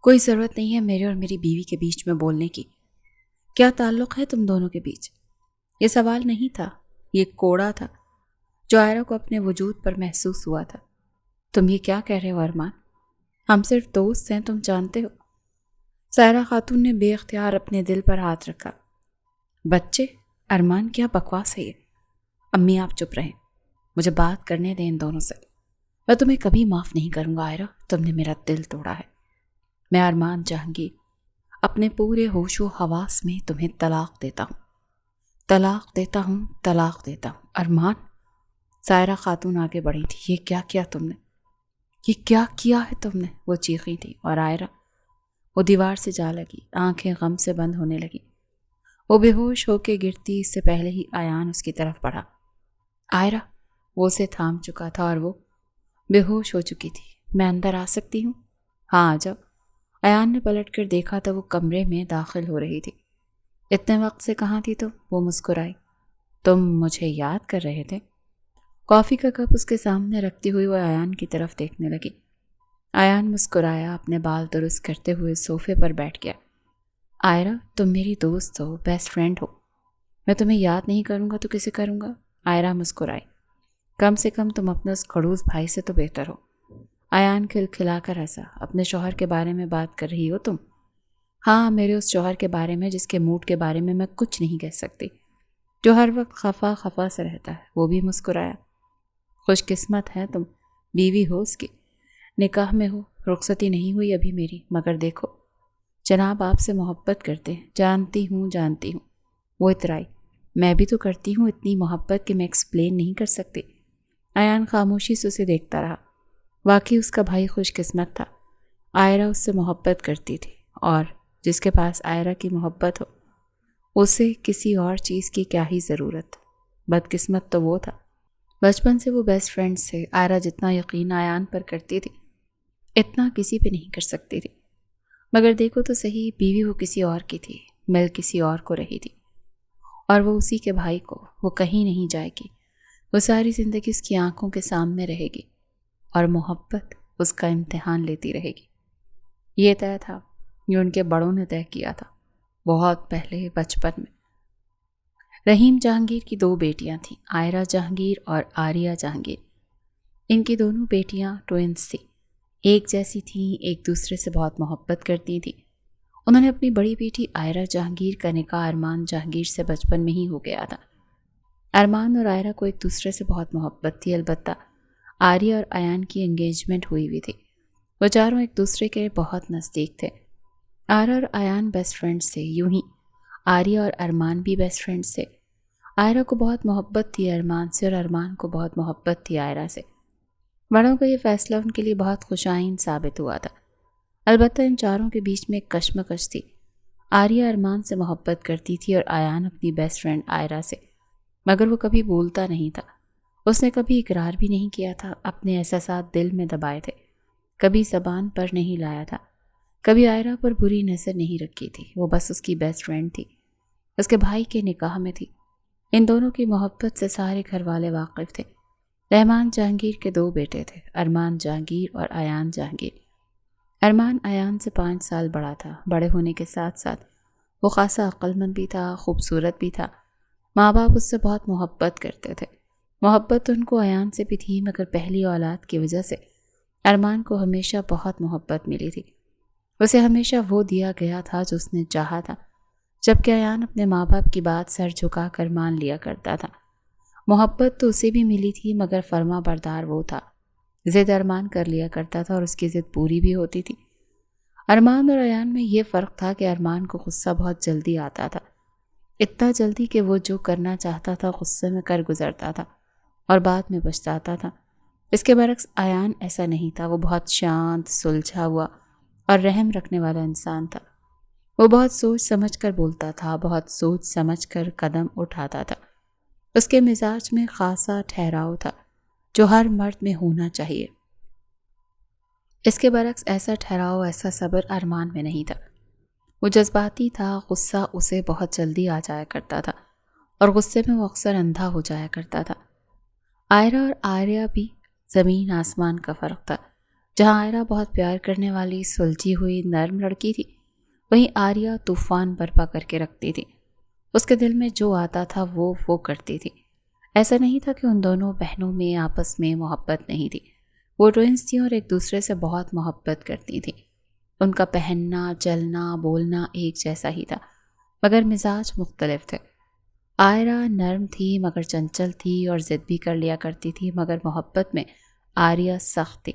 کوئی ضرورت نہیں ہے میرے اور میری بیوی کے بیچ میں بولنے کی۔ کیا تعلق ہے تم دونوں کے بیچ؟ یہ سوال نہیں تھا، یہ کوڑا تھا جو آئرہ کو اپنے وجود پر محسوس ہوا تھا۔ تم یہ کیا کہہ رہے ہو ارمان؟ ہم صرف دوست ہیں، تم جانتے ہو۔ سائرہ خاتون نے بے اختیار اپنے دل پر ہاتھ رکھا۔ بچے، ارمان کیا بکواس ہے یہ؟ امی آپ چپ رہیں، مجھے بات کرنے دیں ان دونوں سے۔ میں تمہیں کبھی معاف نہیں کروں گا آئرہ، تم نے میرا دل توڑا ہے۔ میں ارمان جہانگیر اپنے پورے ہوش و حواس میں تمہیں طلاق دیتا ہوں، طلاق دیتا ہوں، طلاق دیتا ہوں۔ ارمان! سائرہ خاتون آگے بڑھی تھی۔ یہ کیا کیا تم نے؟ یہ کیا کیا ہے تم نے؟ وہ چیخی تھی اور آئرہ وہ دیوار سے جا لگی، آنکھیں غم سے بند ہونے لگی۔ وہ بے ہوش ہو کے گرتی اس سے پہلے ہی ایان اس کی طرف بڑھا۔ آئرہ! وہ اسے تھام چکا تھا اور وہ بے ہوش ہو چکی تھی۔ میں اندر آ سکتی ہوں؟ ہاں آ جاؤ۔ ایان نے پلٹ کر دیکھا تو وہ کمرے میں داخل ہو رہی تھی۔ اتنے وقت سے کہاں تھی تم؟ وہ مسکرائی۔ تم مجھے یاد کر رہے تھے؟ کافی کا کپ اس کے سامنے رکھتی ہوئی وہ ایان کی طرف دیکھنے لگی۔ ایان مسکرایا، اپنے بال درست کرتے ہوئے صوفے پر بیٹھ گیا۔ آئرہ، تم میری دوست ہو، بیسٹ فرینڈ ہو، میں تمہیں یاد نہیں کروں گا تو کسے کروں گا؟ آئرہ مسکرائی۔ کم سے کم تم اپنے اس کھڑوس بھائی سے تو بہتر ہو۔ ایان کھلکھلا کر ہنسا۔ اپنے شوہر کے بارے میں بات کر رہی ہو تم؟ ہاں، میرے اس شوہر کے بارے میں جس کے موڈ کے بارے میں کچھ نہیں کہہ سکتی، جو ہر وقت خفا خفا سے رہتا ہے۔ وہ بھی مسکرایا۔ خوش قسمت ہے تم، بیوی ہو اس کی، نکاح میں ہو، رخصتی نہیں ہوئی ابھی میری، مگر دیکھو جناب آپ سے محبت کرتے ہیں۔ جانتی ہوں جانتی ہوں، وہ اترائی۔ میں بھی تو کرتی ہوں اتنی محبت کہ میں ایکسپلین نہیں کر سکتی۔ ایان خاموشی سے اسے دیکھتا رہا۔ واقعی اس کا بھائی خوش قسمت تھا۔ آئرہ اس سے محبت کرتی تھی، اور جس کے پاس آئرہ کی محبت ہو اسے کسی اور چیز کی کیا ہی ضرورت۔ بدقسمت تو وہ تھا۔ بچپن سے وہ بیسٹ فرینڈز تھے۔ آئرہ جتنا یقین ایان پر کرتی تھی اتنا کسی پہ نہیں کر سکتی تھی، مگر دیکھو تو صحیح، بیوی وہ کسی اور کی تھی، مل کسی اور کو رہی تھی، اور وہ اسی کے بھائی کو۔ وہ کہیں نہیں جائے گی، وہ ساری زندگی اس کی آنکھوں کے سامنے رہے گی، اور محبت اس کا امتحان لیتی رہے گی۔ یہ طے تھا، یہ ان کے بڑوں نے طے کیا تھا، بہت پہلے بچپن میں۔ رحیم جہانگیر کی 2 بیٹیاں تھیں، آئرہ جہانگیر اور آریہ جہانگیر۔ ان کی دونوں بیٹیاں ٹوئنس تھیں، ایک جیسی تھیں، ایک دوسرے سے بہت محبت کرتی تھیں۔ انہوں نے اپنی بڑی بیٹی آئرہ جہانگیر کا نکاح ارمان جہانگیر سے بچپن میں ہی ہو گیا تھا۔ ارمان اور آئرہ کو ایک دوسرے سے بہت محبت تھی، البتہ آریہ اور ایان کی انگیجمنٹ ہوئی ہوئی تھی۔ وہ چاروں ایک دوسرے کے بہت نزدیک تھے۔ آئرہ اور ایان بیسٹ فرینڈز تھے، یوں ہی آریہ اور ارمان بھی بیسٹ فرینڈز تھے۔ آئرہ کو بہت محبت تھی ارمان سے، اور ارمان کو بہت محبت تھی آئرہ سے۔ بڑوں کا یہ فیصلہ ان کے لیے بہت خوشائن ثابت ہوا تھا۔ البتہ ان چاروں کے بیچ میں ایک کشمکش تھی۔ آریہ ارمان سے محبت کرتی تھی اور ایان اپنی بیسٹ فرینڈ آئرہ سے، مگر وہ کبھی بولتا نہیں تھا۔ اس نے کبھی اقرار بھی نہیں کیا تھا، اپنے احساسات دل میں دبائے تھے، کبھی زبان پر نہیں لایا تھا، کبھی آئرہ پر بری نظر نہیں رکھی تھی۔ وہ بس اس کی بیسٹ فرینڈ تھی، اس کے بھائی کے نکاح میں تھی۔ ان دونوں کی محبت سے سارے گھر والے واقف تھے۔ رحمان جہانگیر کے 2 بیٹے تھے، ارمان جہانگیر اور ایان جہانگیر۔ ارمان ایان سے 5 سال بڑا تھا۔ بڑے ہونے کے ساتھ ساتھ وہ خاصا عقل مند بھی تھا، خوبصورت بھی تھا۔ ماں باپ اس سے بہت محبت کرتے تھے۔ محبت ان کو ایان سے بھی تھی، مگر پہلی اولاد کی وجہ سے ارمان کو ہمیشہ بہت محبت ملی تھی۔ اسے ہمیشہ وہ دیا گیا تھا جو اس نے چاہا تھا، جبکہ ایان اپنے ماں باپ کی بات سر جھکا کر مان لیا کرتا تھا۔ محبت تو اسے بھی ملی تھی، مگر فرما بردار وہ تھا، ضد ارمان کر لیا کرتا تھا اور اس کی ضد پوری بھی ہوتی تھی۔ ارمان اور ایان میں یہ فرق تھا کہ ارمان کو غصہ بہت جلدی آتا تھا، اتنا جلدی کہ وہ جو کرنا چاہتا تھا غصے میں کر گزرتا تھا اور بعد میں پچھتاتا تھا۔ اس کے برعکس ایان ایسا نہیں تھا، وہ بہت شانت، سلجھا ہوا اور رحم رکھنے والا انسان تھا۔ وہ بہت سوچ سمجھ کر بولتا تھا، بہت سوچ سمجھ کر قدم اٹھاتا تھا۔ اس کے مزاج میں خاصا ٹھہراؤ تھا جو ہر مرد میں ہونا چاہیے۔ اس کے برعکس ایسا ٹھہراؤ، ایسا صبر ارمان میں نہیں تھا۔ وہ جذباتی تھا، غصہ اسے بہت جلدی آ جایا کرتا تھا اور غصے میں وہ اکثر اندھا ہو جایا کرتا تھا۔ آئرہ اور آریہ بھی زمین آسمان کا فرق تھا۔ جہاں آئرہ بہت پیار کرنے والی سلجھی ہوئی نرم لڑکی تھی، وہیں آریہ طوفان برپا کر کے رکھتی تھی۔ اس کے دل میں جو آتا تھا وہ کرتی تھی۔ ایسا نہیں تھا کہ ان دونوں بہنوں میں آپس میں محبت نہیں تھی، وہ ٹوئنس تھیں اور ایک دوسرے سے بہت محبت کرتی تھیں۔ ان کا پہننا، چلنا، بولنا ایک جیسا ہی تھا، مگر مزاج مختلف تھے۔ آئرہ نرم تھی مگر چنچل تھی اور ضد بھی کر لیا کرتی تھی، مگر محبت میں آریہ سخت تھی۔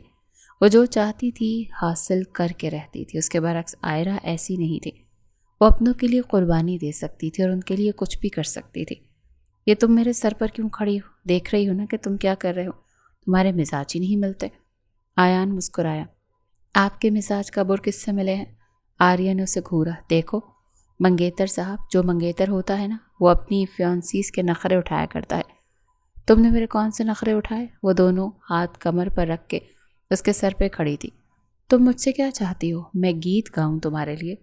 وہ جو چاہتی تھی حاصل کر کے رہتی تھی۔ اس کے برعکس آئرہ ایسی نہیں تھی، وہ اپنوں کے لیے قربانی دے سکتی تھی اور ان کے لیے کچھ بھی کر سکتی تھی۔ یہ تم میرے سر پر کیوں کھڑی ہو؟ دیکھ رہی ہو نا کہ تم کیا کر رہے ہو، تمہارے مزاج ہی نہیں ملتے۔ آیان مسکرایا۔ آپ کے مزاج کا بر کس سے ملے ہیں؟ آریہ نے اسے گھورا۔ دیکھو منگیتر صاحب، جو منگیتر ہوتا ہے نا، وہ اپنی فیانسیز کے نخرے اٹھایا کرتا ہے۔ تم نے میرے کون سے نخرے اٹھائے؟ وہ دونوں ہاتھ کمر پر رکھ کے اس کے سر پہ کھڑی تھی۔ تم مجھ سے کیا چاہتی ہو؟ میں گیت گاؤں تمہارے لیے؟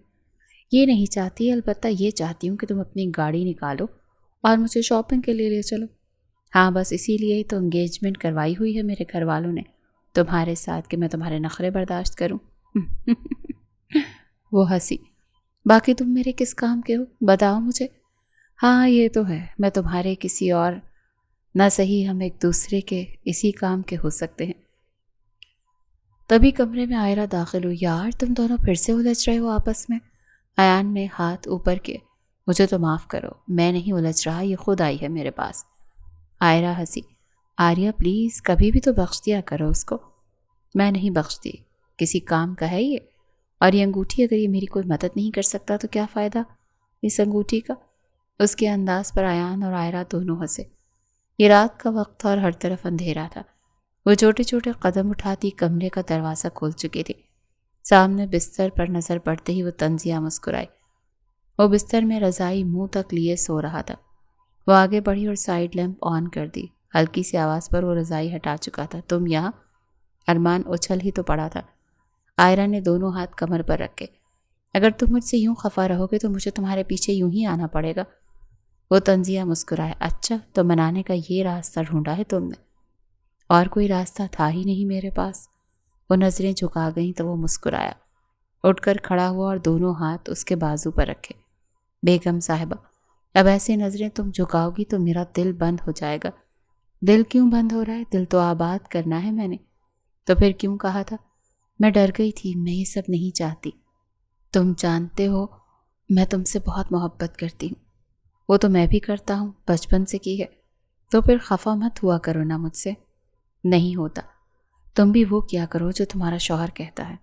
یہ نہیں چاہتی، البتہ یہ چاہتی ہوں کہ تم اپنی گاڑی نکالو اور مجھے شاپنگ کے لیے لے چلو۔ ہاں بس اسی لیے ہی تو انگیجمنٹ کروائی ہوئی ہے میرے گھر والوں نے تمہارے ساتھ، کہ میں تمہارے نخرے برداشت کروں۔ وہ ہنسی۔ باقی تم میرے کس کام کے ہو بتاؤ مجھے۔ ہاں یہ تو ہے، میں تمہارے کسی اور نہ صحیح، ہم ایک دوسرے کے اسی کام کے ہو سکتے ہیں۔ تبھی کمرے میں آئرہ داخل ہوئی۔ یار تم دونوں پھر سے الجھ رہے ہو آپس میں۔ ایان نے ہاتھ اوپر کیے۔ مجھے تو معاف کرو، میں نہیں الجھ رہا، یہ خود آئی ہے میرے پاس۔ آئرہ ہنسی۔ آریہ پلیز کبھی بھی تو بخش دیا کرو اس کو۔ میں نہیں بخشتی، کسی کام کا ہے یہ، اور یہ انگوٹھی اگر یہ میری کوئی مدد نہیں کر سکتا تو کیا فائدہ اس انگوٹھی کا؟ اس کے انداز پر ایان اور آئرہ دونوں ہنسے۔ یہ رات کا وقت تھا اور ہر طرف اندھیرا تھا۔ وہ چھوٹے چھوٹے قدم اٹھاتی کمرے کا دروازہ کھول چکی تھی۔ سامنے بستر پر نظر پڑتے ہی وہ طنزیہ مسکرائی۔ وہ بستر میں رضائی منہ تک لیے سو رہا تھا۔ وہ آگے بڑھی اور سائیڈ لیمپ آن کر دی۔ ہلکی سی آواز پر وہ رضائی ہٹا چکا تھا۔ تم یہاں؟ ارمان اچھل ہی تو پڑا تھا۔ آئرہ نے دونوں ہاتھ کمر پر رکھے۔ اگر تم مجھ سے یوں خفا رہو گے تو مجھے تمہارے پیچھے یوں ہی آنا پڑے گا۔ وہ طنزیہ مسکرایا۔ اچھا تو منانے کا یہ راستہ ڈھونڈا ہے تم نے؟ اور کوئی راستہ تھا ہی نہیں میرے پاس۔ وہ نظریں جھکا گئیں تو وہ مسکرایا، اٹھ کر کھڑا ہوا اور دونوں ہاتھ اس کے بازو پر رکھے۔ بیگم صاحبہ اب ایسی نظریں تم جھکاؤ گی تو میرا دل بند ہو جائے گا۔ دل کیوں بند ہو رہا ہے؟ دل تو آباد کرنا ہے میں نے۔ تو پھر کیوں کہا تھا؟ میں ڈر گئی تھی، میں یہ سب نہیں چاہتی۔ تم جانتے ہو میں تم سے بہت محبت کرتی ہوں۔ وہ تو میں بھی کرتا ہوں، بچپن سے کی ہے۔ تو پھر خفا مت ہوا کرو نا مجھ سے۔ نہیں ہوتا، تم بھی وہ کیا کرو جو تمہارا شوہر کہتا ہے۔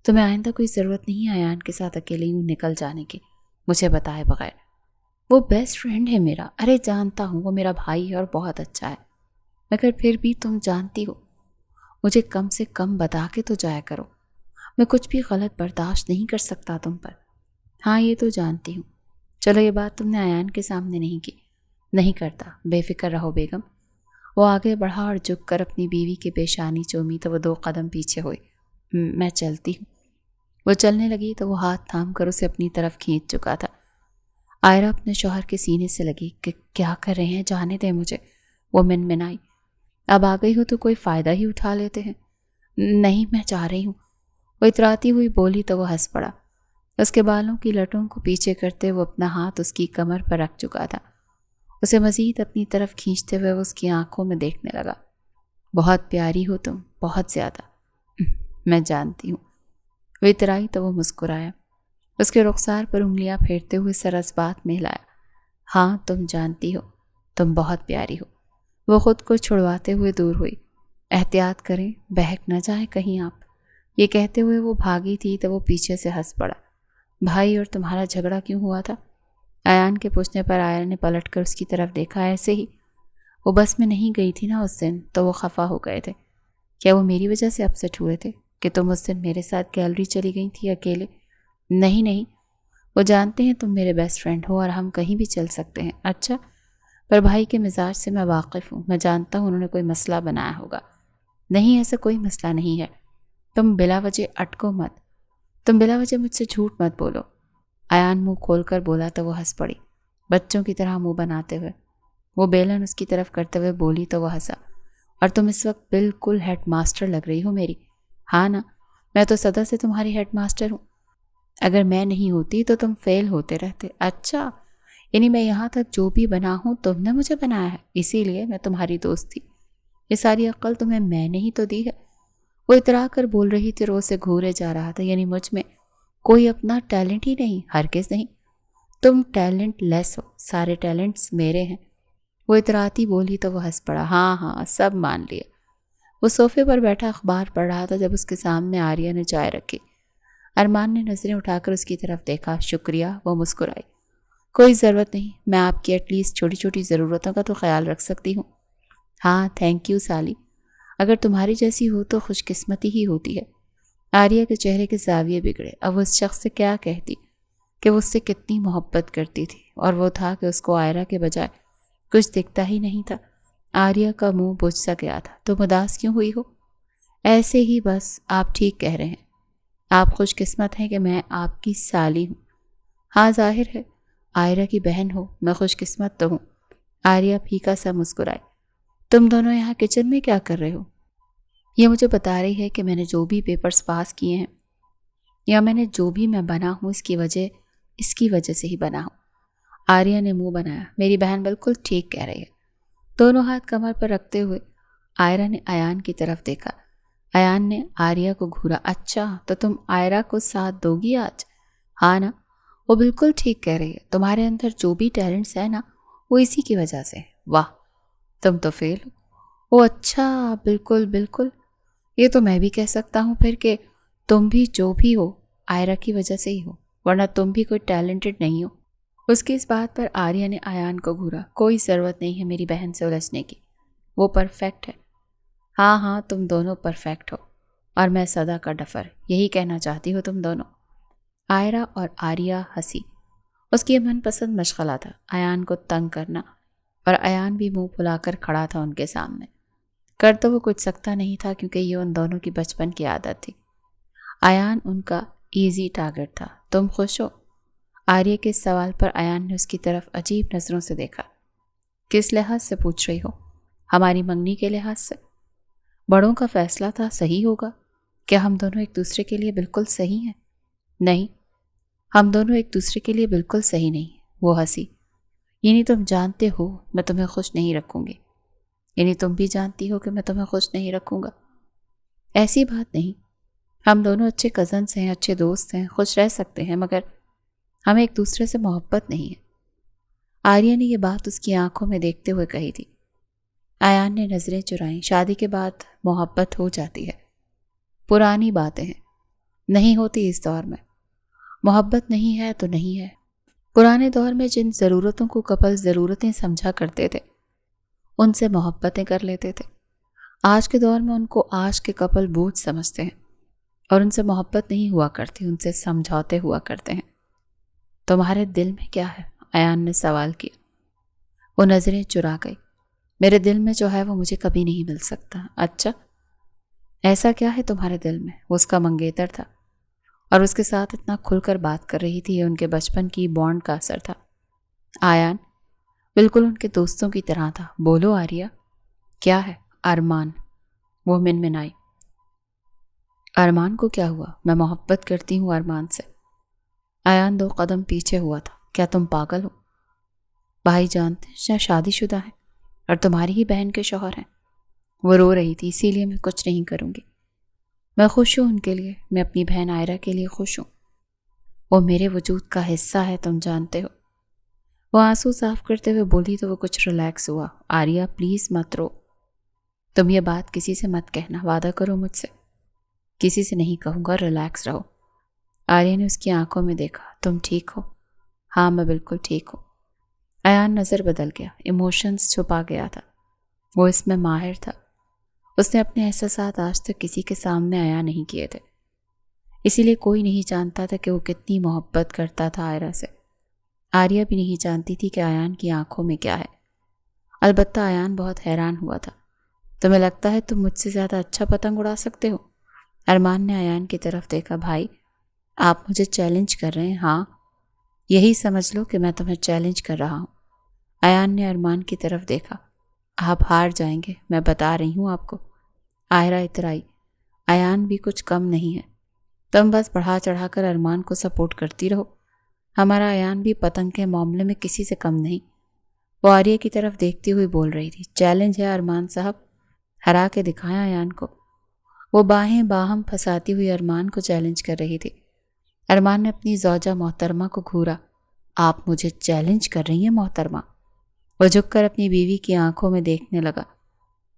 تمہیں آئندہ کوئی ضرورت نہیں ہے ایان کے ساتھ اکیلے یوں نکل جانے کی مجھے بتائے بغیر۔ وہ بیسٹ فرینڈ ہے میرا۔ ارے جانتا ہوں وہ میرا بھائی ہے اور بہت اچھا ہے، مگر پھر بھی تم جانتی ہو مجھے کم سے کم بتا کے تو جایا کرو۔ میں کچھ بھی غلط برداشت نہیں کر سکتا تم پر۔ ہاں یہ تو جانتی ہوں۔ چلو یہ بات تم نے ایان کے سامنے نہیں کی۔ نہیں کرتا، بے فکر رہو بیگم۔ وہ آگے بڑھا اور جھک کر اپنی بیوی کی پیشانی چومی تو وہ 2 قدم پیچھے ہوئی۔ میں چلتی ہوں۔ وہ چلنے لگی تو وہ ہاتھ تھام کر اسے اپنی طرف کھینچ چکا تھا۔ آئرہ اپنے شوہر کے سینے سے لگی کہ کیا کر رہے ہیں، جانے دیں مجھے۔ وہ منمنائی۔ اب آ گئی ہو تو کوئی فائدہ ہی اٹھا لیتے ہیں۔ نہیں میں چاہ رہی ہوں۔ وہ اتراتی ہوئی بولی تو وہ ہنس پڑا۔ اس کے بالوں کی لٹوں کو پیچھے کرتے وہ اپنا ہاتھ اس کی کمر پر رکھ چکا تھا۔ اسے مزید اپنی طرف کھینچتے ہوئے وہ اس کی آنکھوں میں دیکھنے لگا۔ بہت پیاری ہو تم، بہت زیادہ۔ میں جانتی ہوں۔ وہ اترائی تو وہ مسکرایا۔ اس کے رخسار پر انگلیاں پھیرتے ہوئے سرس بات میں ہلایا۔ ہاں تم جانتی ہو، تم بہت پیاری ہو۔ وہ خود کو چھڑواتے ہوئے دور ہوئی۔ احتیاط کریں، بہک نہ جائیں کہیں آپ۔ یہ کہتے ہوئے وہ بھاگی تھی تو وہ پیچھے سے ہنس پڑا۔ بھائی اور تمہارا جھگڑا کیوں ہوا تھا؟ ایان کے پوچھنے پر آئرہ نے پلٹ کر اس کی طرف دیکھا۔ ایسے ہی، وہ بس میں نہیں گئی تھی نا اس دن تو وہ خفا ہو گئے تھے۔ کیا وہ میری وجہ سے اپسٹ ہوئے تھے کہ تم اس دن میرے ساتھ گیلری چلی گئی تھی اکیلے؟ نہیں، وہ جانتے ہیں تم میرے بیسٹ فرینڈ ہو اور ہم کہیں بھی چل سکتے ہیں۔ اچھا، پر بھائی کے مزاج سے میں واقف ہوں، میں جانتا ہوں انہوں نے کوئی مسئلہ بنایا ہوگا۔ نہیں ایسا کوئی مسئلہ نہیں ہے۔ تم بلا وجہ اٹکو مت، تم بلا وجہ مجھ سے جھوٹ مت بولو۔ ایان منہ کھول کر بولا تو وہ ہنس پڑی، بچوں کی طرح منہ بناتے ہوئے۔ وہ بیلن اس کی طرف کرتے ہوئے بولی تو وہ ہنسا۔ اور تم اس وقت بالکل ہیڈ ماسٹر لگ رہی ہو میری۔ ہاں نا، میں تو سدا سے تمہاری ہیڈ ماسٹر ہوں، اگر میں نہیں ہوتی تو تم فیل ہوتے رہتے۔ اچھا، یعنی میں یہاں تک جو بھی بنا ہوں تم نے مجھے بنایا ہے، اسی لیے میں تمہاری دوست تھی۔ یہ ساری عقل تمہیں میں نے ہی تو دی ہے۔ وہ اترا کر بول رہی تھی اور اسے گھورے جا رہا تھا، یعنی مجھ میں کوئی اپنا ٹیلنٹ ہی نہیں، ہرگز نہیں، تم ٹیلنٹ لیس ہو، سارے ٹیلنٹس میرے ہیں۔ وہ اتراتی بولی تو وہ ہنس پڑا۔ ہاں ہاں، سب مان لیا۔ وہ صوفے پر بیٹھا اخبار پڑھ رہا تھا جب اس کے سامنے آریہ نے چائے رکھی۔ ارمان نے نظریں اٹھا کر اس کی طرف دیکھا۔ شکریہ، وہ مسکرائی۔ کوئی ضرورت نہیں، میں آپ کی ایٹ لیسٹ چھوٹی چھوٹی ضرورتوں کا تو خیال رکھ سکتی ہوں۔ ہاں، تھینک یو سالی، اگر تمہاری جیسی ہو تو خوش قسمتی ہی ہوتی ہے۔ آریہ کے چہرے کے زاویے بگڑے۔ اب اس شخص سے کیا کہتی کہ وہ اس سے کتنی محبت کرتی تھی، اور وہ تھا کہ اس کو آئرہ کے بجائے کچھ دکھتا ہی نہیں تھا۔ آریہ کا منہ بجھ سا گیا تھا۔ تم اداس کیوں ہوئی ہو؟ ایسے ہی بس، آپ ٹھیک کہہ رہے ہیں، آپ خوش قسمت ہیں کہ میں آپ کی سالی ہوں۔ ہاں ظاہر ہے، آئرہ کی بہن ہو، میں خوش قسمت تو ہوں۔ آریہ پھیکا سا مسکرائی۔ تم دونوں یہاں کچن میں کیا کر رہے ہو؟ یہ مجھے بتا رہی ہے کہ میں نے جو بھی پیپرز پاس کیے ہیں یا میں نے جو بھی میں بنا ہوں اس کی وجہ سے ہی بنا ہوں۔ آریہ نے منہ بنایا۔ میری بہن بالکل ٹھیک کہہ رہی ہے۔ دونوں ہاتھ کمر پر رکھتے ہوئے آئرہ نے ایان کی طرف دیکھا۔ ایان نے آریہ کو گھورا۔ اچھا، تو تم آئرہ کو ساتھ دو گی آج؟ ہاں نا، وہ بالکل ٹھیک کہہ رہی ہے، تمہارے اندر جو بھی ٹیلنٹس ہیں نا وہ اسی کی وجہ سے۔ واہ، تم تو فیل ہو۔ وہ اچھا، بالکل بالکل، یہ تو میں بھی کہہ سکتا ہوں پھر کہ تم بھی جو بھی ہو آئرہ کی وجہ سے ہی ہو، ورنہ تم بھی کوئی ٹیلنٹڈ نہیں ہو۔ اس کی اس بات پر آریہ نے ایان کو گھورا۔ کوئی ضرورت نہیں ہے میری بہن سے الجھنے کی، وہ پرفیکٹ ہے۔ ہاں ہاں، تم دونوں پرفیکٹ ہو، اور میں سدا کا ڈفر، یہی کہنا چاہتی ہو تم دونوں۔ آئرہ اور آریہ ہنسی۔ اس کی من پسند مشغلہ تھا ایان کو تنگ کرنا، اور ایان بھی منہ پھلا کر کھڑا تھا ان کے سامنے۔ کر تو وہ کچھ سکتا نہیں تھا کیونکہ یہ ان دونوں کی بچپن کی عادت تھی۔ ایان ان کا ایزی ٹارگٹ تھا۔ تم خوش ہو؟ آریہ کے سوال پر ایان نے اس کی طرف عجیب نظروں سے دیکھا۔ کس لحاظ سے پوچھ رہی ہو؟ ہماری منگنی کے لحاظ سے۔ بڑوں کا فیصلہ تھا، صحیح ہوگا۔ کیا ہم دونوں ایک دوسرے کے لیے بالکل صحیح ہیں؟ نہیں، ہم دونوں ایک دوسرے کے لیے بالکل صحیح نہیں۔ وہ ہنسی۔ یعنی تم جانتے ہو میں تمہیں خوش نہیں رکھوں گی؟ یعنی تم بھی جانتی ہو کہ میں تمہیں خوش نہیں رکھوں گا؟ ایسی بات نہیں، ہم دونوں اچھے کزنس ہیں، اچھے دوست ہیں، خوش رہ سکتے ہیں، مگر ہمیں ایک دوسرے سے محبت نہیں ہے۔ آریہ نے یہ بات اس کی آنکھوں میں دیکھتے ہوئے کہی تھی۔ ایان نے نظریں چرائیں۔ شادی کے بعد محبت ہو جاتی ہے، پرانی باتیں ہیں، نہیں ہوتی اس دور میں۔ محبت نہیں ہے تو نہیں ہے۔ پرانے دور میں جن ضرورتوں کو کپل ضرورتیں سمجھا کرتے تھے ان سے محبتیں کر لیتے تھے۔ آج کے دور میں ان کو آج کے کپل بوجھ سمجھتے ہیں، اور ان سے محبت نہیں ہوا کرتی، ان سے سمجھوتے ہوا کرتے ہیں۔ تمہارے دل میں کیا ہے؟ ایان نے سوال کیا۔ وہ نظریں چرا گئی۔ میرے دل میں جو ہے وہ مجھے کبھی نہیں مل سکتا۔ اچھا، ایسا کیا ہے تمہارے دل میں؟ وہ اس کا منگیتر تھا اور اس کے ساتھ اتنا کھل کر بات کر رہی تھی، یہ ان کے بچپن کی بانڈ کا اثر تھا۔ ایان بالکل ان کے دوستوں کی طرح تھا۔ بولو آریہ، کیا ہے؟ ارمان، وہ منمنائی۔ ارمان کو کیا ہوا؟ میں محبت کرتی ہوں ارمان سے۔ ایان 2 قدم پیچھے ہوا تھا۔ کیا تم پاگل ہو؟ بھائی جانتے ہیں شادی شدہ ہیں اور تمہاری ہی بہن کے شوہر ہیں۔ وہ رو رہی تھی۔ اسی لیے میں کچھ نہیں کروں گی۔ میں خوش ہوں ان کے لیے، میں اپنی بہن آئرہ کے لیے خوش ہوں۔ وہ میرے وجود کا حصہ ہے، تم جانتے ہو۔ وہ آنسو صاف کرتے ہوئے بولی تو وہ کچھ ریلیکس ہوا۔ آریہ پلیز مت رو، تم یہ بات کسی سے مت کہنا، وعدہ کرو مجھ سے۔ کسی سے نہیں کہوں گا، ریلیکس رہو۔ آریہ نے اس کی آنکھوں میں دیکھا۔ تم ٹھیک ہو؟ ہاں، میں بالکل ٹھیک ہوں۔ ایان نظر بدل گیا، ایموشنز چھپا گیا تھا، وہ اس میں ماہر تھا۔ اس نے اپنے احساسات آج تک کسی کے سامنے عیاں نہیں کیے تھے، اسی لیے کوئی نہیں جانتا تھا کہ وہ کتنی محبت کرتا تھا آئرہ سے۔ آریہ بھی نہیں جانتی تھی کہ ایان کی آنکھوں میں کیا ہے۔ البتہ ایان بہت حیران ہوا تھا۔ تمہیں لگتا ہے تم مجھ سے زیادہ اچھا پتنگ اڑا سکتے ہو؟ ارمان نے ایان کی طرف دیکھا۔ بھائی، آپ مجھے چیلنج کر رہے ہیں؟ ہاں، یہی سمجھ لو کہ میں تمہیں چیلنج کر رہا ہوں۔ ایان نے ارمان کی طرف دیکھا۔ آپ ہار جائیں گے، میں بتا رہی ہوں آپ کو۔ آئرہ اترائی۔ ایان بھی کچھ کم نہیں ہے، تم بس بڑھا چڑھا کر ارمان کو سپورٹ کرتی رہو۔ ہمارا ایان بھی پتنگ کے معاملے میں کسی سے کم نہیں۔ وہ آریہ کی طرف دیکھتی ہوئی بول رہی تھی۔ چیلنج ہے ارمان صاحب، ہرا کے دکھایا ایان کو۔ وہ باہیں باہم پھنساتی ہوئی ارمان کو چیلنج کر رہی تھی۔ ارمان نے اپنی زوجہ محترمہ کو گھورا۔ آپ مجھے چیلنج کر رہی ہیں محترمہ؟ وہ جھک کر اپنی بیوی کی آنکھوں میں دیکھنے لگا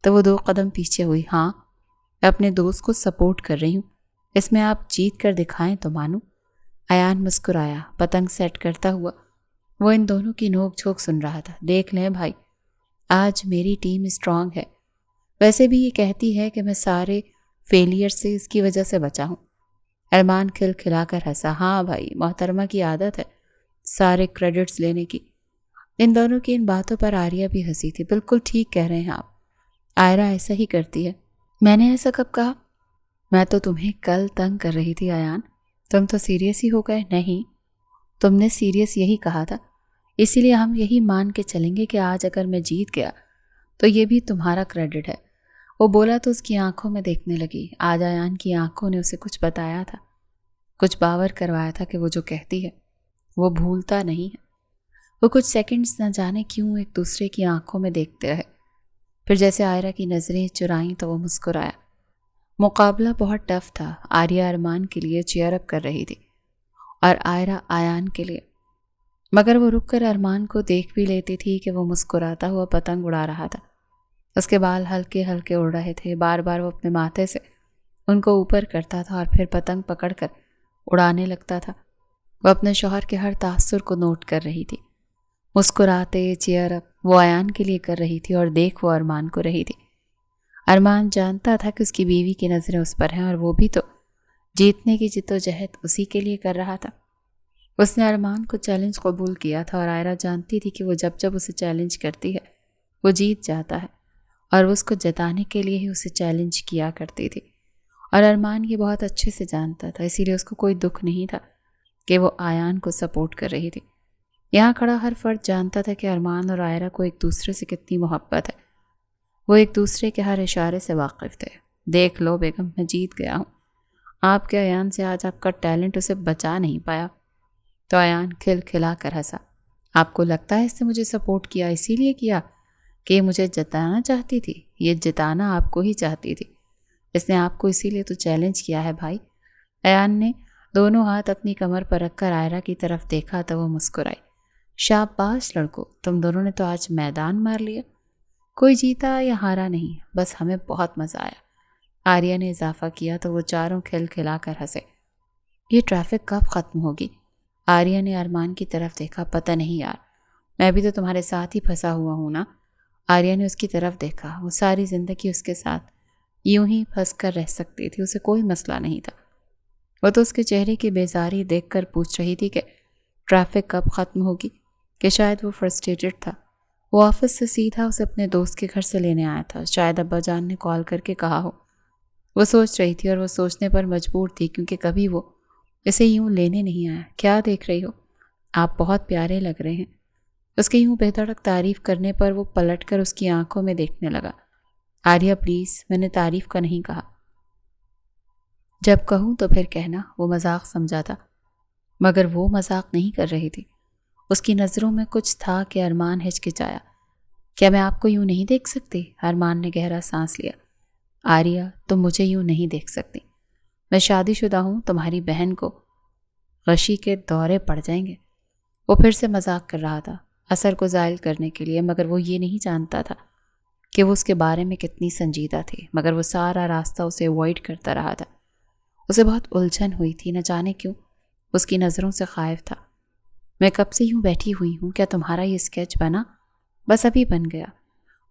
تو وہ 2 قدم پیچھے ہوئی۔ ہاں، میں اپنے دوست کو سپورٹ کر رہی ہوں، اس میں آپ جیت کر دکھائیں تو مانوں۔ ایان مسکرایا، پتنگ سیٹ کرتا ہوا۔ وہ ان دونوں کی نوک جھوک سن رہا تھا۔ دیکھ لیں بھائی، آج میری ٹیم اسٹرانگ ہے، ویسے بھی یہ کہتی ہے کہ میں سارے فیلئر سے اس کی وجہ سے بچا ہوں۔ ارمان کھل کھلا کر ہنسا۔ ہاں بھائی، محترمہ کی عادت ہے سارے کریڈٹس لینے کی۔ ان دونوں کی ان باتوں پر آریہ بھی ہنسی تھی۔ بالکل ٹھیک کہہ رہے ہیں آپ، آئرہ ایسا ہی کرتی ہے۔ میں نے ایسا کب کہا؟ میں تو تمہیں کل تنگ کر رہی تھی ایان، تم تو سیریس ہی ہو گئے۔ نہیں، تم نے سیریس یہی کہا تھا، اسی لیے ہم یہی مان کے چلیں گے کہ آج اگر میں جیت گیا تو یہ بھی تمہارا کریڈٹ ہے۔ وہ بولا تو اس کی آنکھوں میں دیکھنے لگی۔ آج ایان کی آنکھوں نے اسے کچھ بتایا تھا، کچھ باور کروایا تھا کہ وہ جو کہتی ہے وہ بھولتا نہیں ہے۔ وہ کچھ سیکنڈز نہ جانے کیوں ایک دوسرے کی آنکھوں میں دیکھتے رہے، پھر جیسے آئرہ کی نظریں چرائیں تو وہ مسکرایا۔ مقابلہ بہت ٹف تھا۔ آریہ ارمان کے لیے چیئر اپ کر رہی تھی اور آئرہ ایان کے لیے، مگر وہ رک کر ارمان کو دیکھ بھی لیتی تھی کہ وہ مسکراتا ہوا پتنگ اڑا رہا تھا۔ اس کے بال ہلکے ہلکے اڑ رہے تھے، بار بار وہ اپنے ماتھے سے ان کو اوپر کرتا تھا اور پھر پتنگ پکڑ کر اڑانے لگتا تھا۔ وہ اپنے شوہر کے ہر تاثر کو نوٹ کر رہی تھی۔ مسکراتے چیئر اپ وہ ایان کے لیے کر رہی تھی اور دیکھ وہ ارمان کو رہی تھی۔ ارمان جانتا تھا کہ اس کی بیوی کی نظریں اس پر ہیں اور وہ بھی تو جیتنے کی جدوجہد اسی کے لیے کر رہا تھا۔ اس نے ارمان کو چیلنج قبول کیا تھا اور آئرہ جانتی تھی کہ وہ جب جب اسے چیلنج کرتی ہے وہ جیت جاتا ہے، اور وہ اس کو جتانے کے لیے ہی اسے چیلنج کیا کرتی تھی۔ اور ارمان یہ بہت اچھے سے جانتا تھا، اسی لیے اس کو کوئی دکھ نہیں تھا کہ وہ ایان کو سپورٹ کر رہی تھی۔ یہاں کھڑا ہر فرد جانتا تھا کہ ارمان اور آئرہ کو ایک دوسرے سے کتنی محبت ہے۔ وہ ایک دوسرے کے ہر اشارے سے واقف تھے۔ دیکھ لو بیگم، میں جیت گیا ہوں۔ آپ کے ایان سے آج آپ کا ٹیلنٹ اسے بچا نہیں پایا۔ تو ایان کھل کھلا کر ہنسا۔ آپ کو لگتا ہے اس نے مجھے سپورٹ کیا اسی لیے کیا کہ یہ مجھے جتانا چاہتی تھی؟ یہ جتانا آپ کو ہی چاہتی تھی، اس نے آپ کو اسی لیے تو چیلنج کیا ہے بھائی۔ ایان نے دونوں ہاتھ اپنی کمر پر رکھ کر آئرہ کی طرف دیکھا تو وہ مسکرائی۔ شاباش لڑکو، تم دونوں نے تو آج میدان مار لیا۔ کوئی جیتا یا ہارا نہیں، بس ہمیں بہت مزہ آیا، آریہ نے اضافہ کیا تو وہ چاروں کھل کھلا کر ہنسے۔ یہ ٹریفک کب ختم ہوگی؟ آریہ نے ارمان کی طرف دیکھا۔ پتہ نہیں یار، میں بھی تو تمہارے ساتھ ہی پھنسا ہوا ہوں نا۔ آریہ نے اس کی طرف دیکھا۔ وہ ساری زندگی اس کے ساتھ یوں ہی پھنس کر رہ سکتی تھی، اسے کوئی مسئلہ نہیں تھا۔ وہ تو اس کے چہرے کی بیزاری دیکھ کر پوچھ رہی تھی کہ ٹریفک کب ختم ہوگی، کہ شاید وہ فرسٹریٹڈ تھا۔ وہ آفس سے سیدھا اسے اپنے دوست کے گھر سے لینے آیا تھا، شاید ابا جان نے کال کر کے کہا ہو۔ وہ سوچ رہی تھی اور وہ سوچنے پر مجبور تھی کیونکہ کبھی وہ اسے یوں لینے نہیں آیا۔ کیا دیکھ رہی ہو؟ آپ بہت پیارے لگ رہے ہیں۔ اس کے یوں بے دھڑک تعریف کرنے پر وہ پلٹ کر اس کی آنکھوں میں دیکھنے لگا۔ آریہ پلیز، میں نے تعریف کا نہیں کہا، جب کہوں تو پھر کہنا۔ وہ مذاق سمجھا تھا، مگر وہ مذاق نہیں کر رہی تھی۔ اس کی نظروں میں کچھ تھا کہ ارمان ہچکچایا۔ کیا میں آپ کو یوں نہیں دیکھ سکتی؟ ارمان نے گہرا سانس لیا۔ آریہ، تم مجھے یوں نہیں دیکھ سکتی، میں شادی شدہ ہوں، تمہاری بہن کو غشی کے دورے پڑ جائیں گے۔ وہ پھر سے مذاق کر رہا تھا، اثر کو زائل کرنے کے لیے، مگر وہ یہ نہیں جانتا تھا کہ وہ اس کے بارے میں کتنی سنجیدہ تھی۔ مگر وہ سارا راستہ اسے اوائڈ کرتا رہا تھا۔ اسے بہت الجھن ہوئی تھی، نہ جانے کیوں اس کی نظروں سے خائف تھا۔ میں کب سے یوں بیٹھی ہوئی ہوں، کیا تمہارا یہ اسکیچ بنا؟ بس ابھی بن گیا۔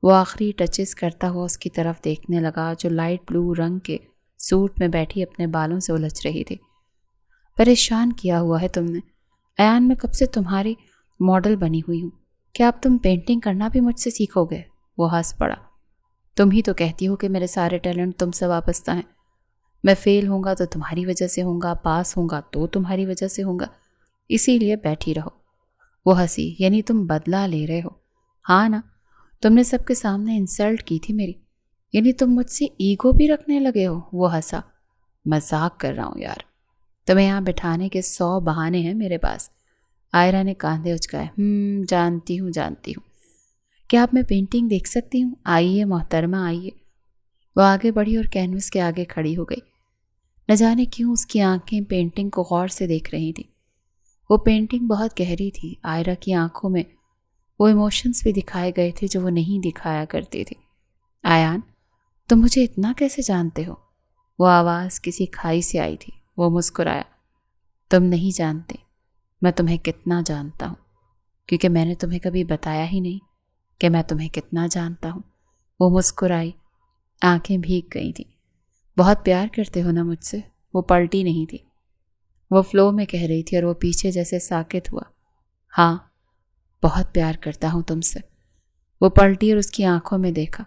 وہ آخری ٹچز کرتا ہوا اس کی طرف دیکھنے لگا جو لائٹ بلو رنگ کے سوٹ میں بیٹھی اپنے بالوں سے الجھ رہی تھی۔ پریشان کیا ہوا ہے تم نے۔ ایان، میں کب سے تمہاری ماڈل بنی ہوئی ہوں، کیا اب تم پینٹنگ کرنا بھی مجھ سے سیکھو گے؟ وہ ہنس پڑا۔ تم ہی تو کہتی ہو کہ میرے سارے ٹیلنٹ تم سے وابستہ ہیں۔ میں فیل ہوں گا تو تمہاری وجہ سے ہوں گا، پاس ہوں گا تو تمہاری وجہ سے ہوں گا، اسی لیے بیٹھی رہو۔ وہ ہنسی۔ یعنی تم بدلہ لے رہے ہو؟ ہاں نا، تم نے سب کے سامنے انسلٹ کی تھی میری، یعنی تم مجھ سے ایگو بھی رکھنے لگے ہو؟ وہ ہنسا۔ مذاق کر رہا ہوں یار، تمہیں یہاں بٹھانے کے 100 بہانے ہیں میرے پاس۔ آئرہ نے کاندھے اچکائے۔ جانتی ہوں۔ کیا اب میں پینٹنگ دیکھ سکتی ہوں؟ آئیے محترمہ آئیے۔ وہ آگے بڑھی اور کینوس کے آگے کھڑی ہو گئی۔ نہ جانے کیوں اس کی آنکھیں پینٹنگ کو غور سے دیکھ رہی تھیں۔ وہ پینٹنگ بہت گہری تھی۔ آئرہ کی آنکھوں میں وہ ایموشنز بھی دکھائے گئے تھے جو وہ نہیں دکھایا کرتی تھی۔ ایان، تم مجھے اتنا کیسے جانتے ہو؟ وہ آواز کسی کھائی سے آئی تھی۔ وہ مسکرایا۔ تم نہیں جانتے، میں تمہیں کتنا جانتا ہوں، کیونکہ میں نے تمہیں کبھی بتایا ہی نہیں کہ میں تمہیں کتنا جانتا ہوں۔ وہ مسکرائی، آنکھیں بھیگ گئی تھیں۔ بہت پیار کرتے ہو نا مجھ سے؟ وہ پلٹی نہیں تھی، وہ فلو میں کہہ رہی تھی اور وہ پیچھے جیسے ساکت ہوا۔ ہاں، بہت پیار کرتا ہوں تم سے۔ وہ پلٹی اور اس کی آنکھوں میں دیکھا۔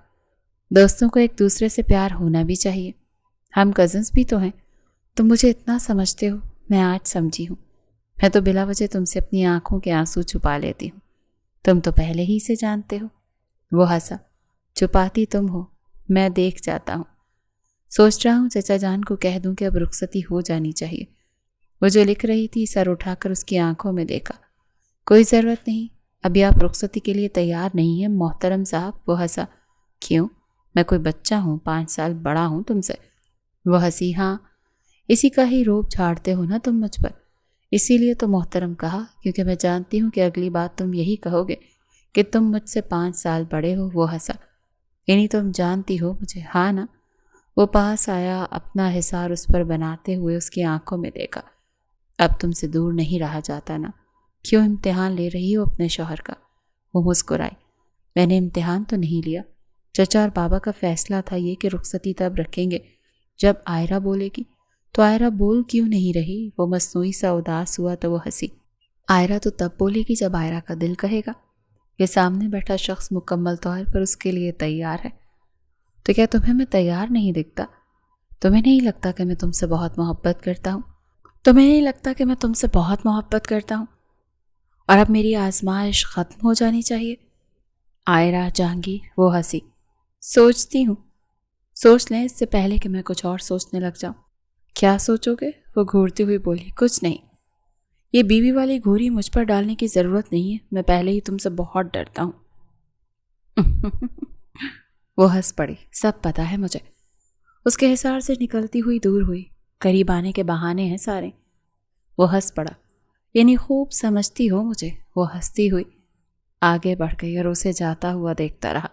دوستوں کو ایک دوسرے سے پیار ہونا بھی چاہیے، ہم کزنس بھی تو ہیں۔ تم مجھے اتنا سمجھتے ہو، میں آج سمجھی ہوں۔ میں تو بلا وجہ تم سے اپنی آنکھوں کے آنسو چھپا لیتی ہوں، تم تو پہلے ہی سے جانتے ہو۔ وہ ہنسا۔ چھپاتی تم ہو، میں دیکھ جاتا ہوں۔ سوچ رہا ہوں چچا جان کو کہہ دوں کہ اب رخصتی ہو جانی چاہیے۔ وہ جو لکھ رہی تھی سر اٹھا کر اس کی آنکھوں میں دیکھا۔ کوئی ضرورت نہیں، ابھی آپ رخصتی کے لیے تیار نہیں ہیں محترم صاحب۔ وہ ہنسا۔ کیوں؟ میں کوئی بچہ ہوں؟ 5 سال بڑا ہوں تم سے؟ وہ ہنسی۔ ہاں، اسی کا ہی روب جھاڑتے ہو نا تم مجھ پر، اسی لیے تو محترم کہا، کیونکہ میں جانتی ہوں کہ اگلی بات تم یہی کہو گے کہ تم مجھ سے 5 سال بڑے ہو۔ وہ ہنسا۔ یعنی تم جانتی ہو مجھے، ہاں نا؟ وہ پاس آیا، اپنا حصار اس پر بناتے ہوئے اس کی آنکھوں میں دیکھا۔ اب تم سے دور نہیں رہا جاتا نا؟ کیوں امتحان لے رہی ہو اپنے شوہر کا؟ وہ مسکرائی۔ میں نے امتحان تو نہیں لیا، چچا اور بابا کا فیصلہ تھا یہ کہ رخصتی تب رکھیں گے جب آئرہ بولے گی۔ تو آئرہ بول کیوں نہیں رہی؟ وہ مصنوعی سا اداس ہوا تو وہ ہنسی۔ آئرہ تو تب بولے گی جب آئرہ کا دل کہے گا۔ یہ سامنے بیٹھا شخص مکمل طور پر اس کے لیے تیار ہے۔ تو کیا تمہیں میں تیار نہیں دکھتا؟ تمہیں نہیں لگتا کہ میں تم سے بہت محبت کرتا ہوں؟ تمہیں نہیں لگتا کہ میں تم سے بہت محبت کرتا ہوں اور اب میری آزمائش ختم ہو جانی چاہیے؟ آئرہ جہانگیر، وہ ہنسی۔ سوچتی ہوں۔ سوچ لیں اس سے پہلے کہ میں کچھ اور سوچنے لگ جاؤں۔ کیا سوچو گے؟ وہ گھورتی ہوئی بولی۔ کچھ نہیں، یہ بیوی والی گھوری مجھ پر ڈالنے کی ضرورت نہیں ہے، میں پہلے ہی تم سے بہت ڈرتا ہوں۔ وہ ہنس پڑی۔ سب پتا ہے مجھے۔ اس کے حصار سے نکلتی ہوئی دور ہوئی۔ قریب آنے کے بہانے ہیں سارے۔ وہ ہنس پڑا۔ یعنی خوب سمجھتی ہو مجھے؟ وہ ہنستی ہوئی آگے بڑھ گئی اور اسے جاتا ہوا دیکھتا رہا۔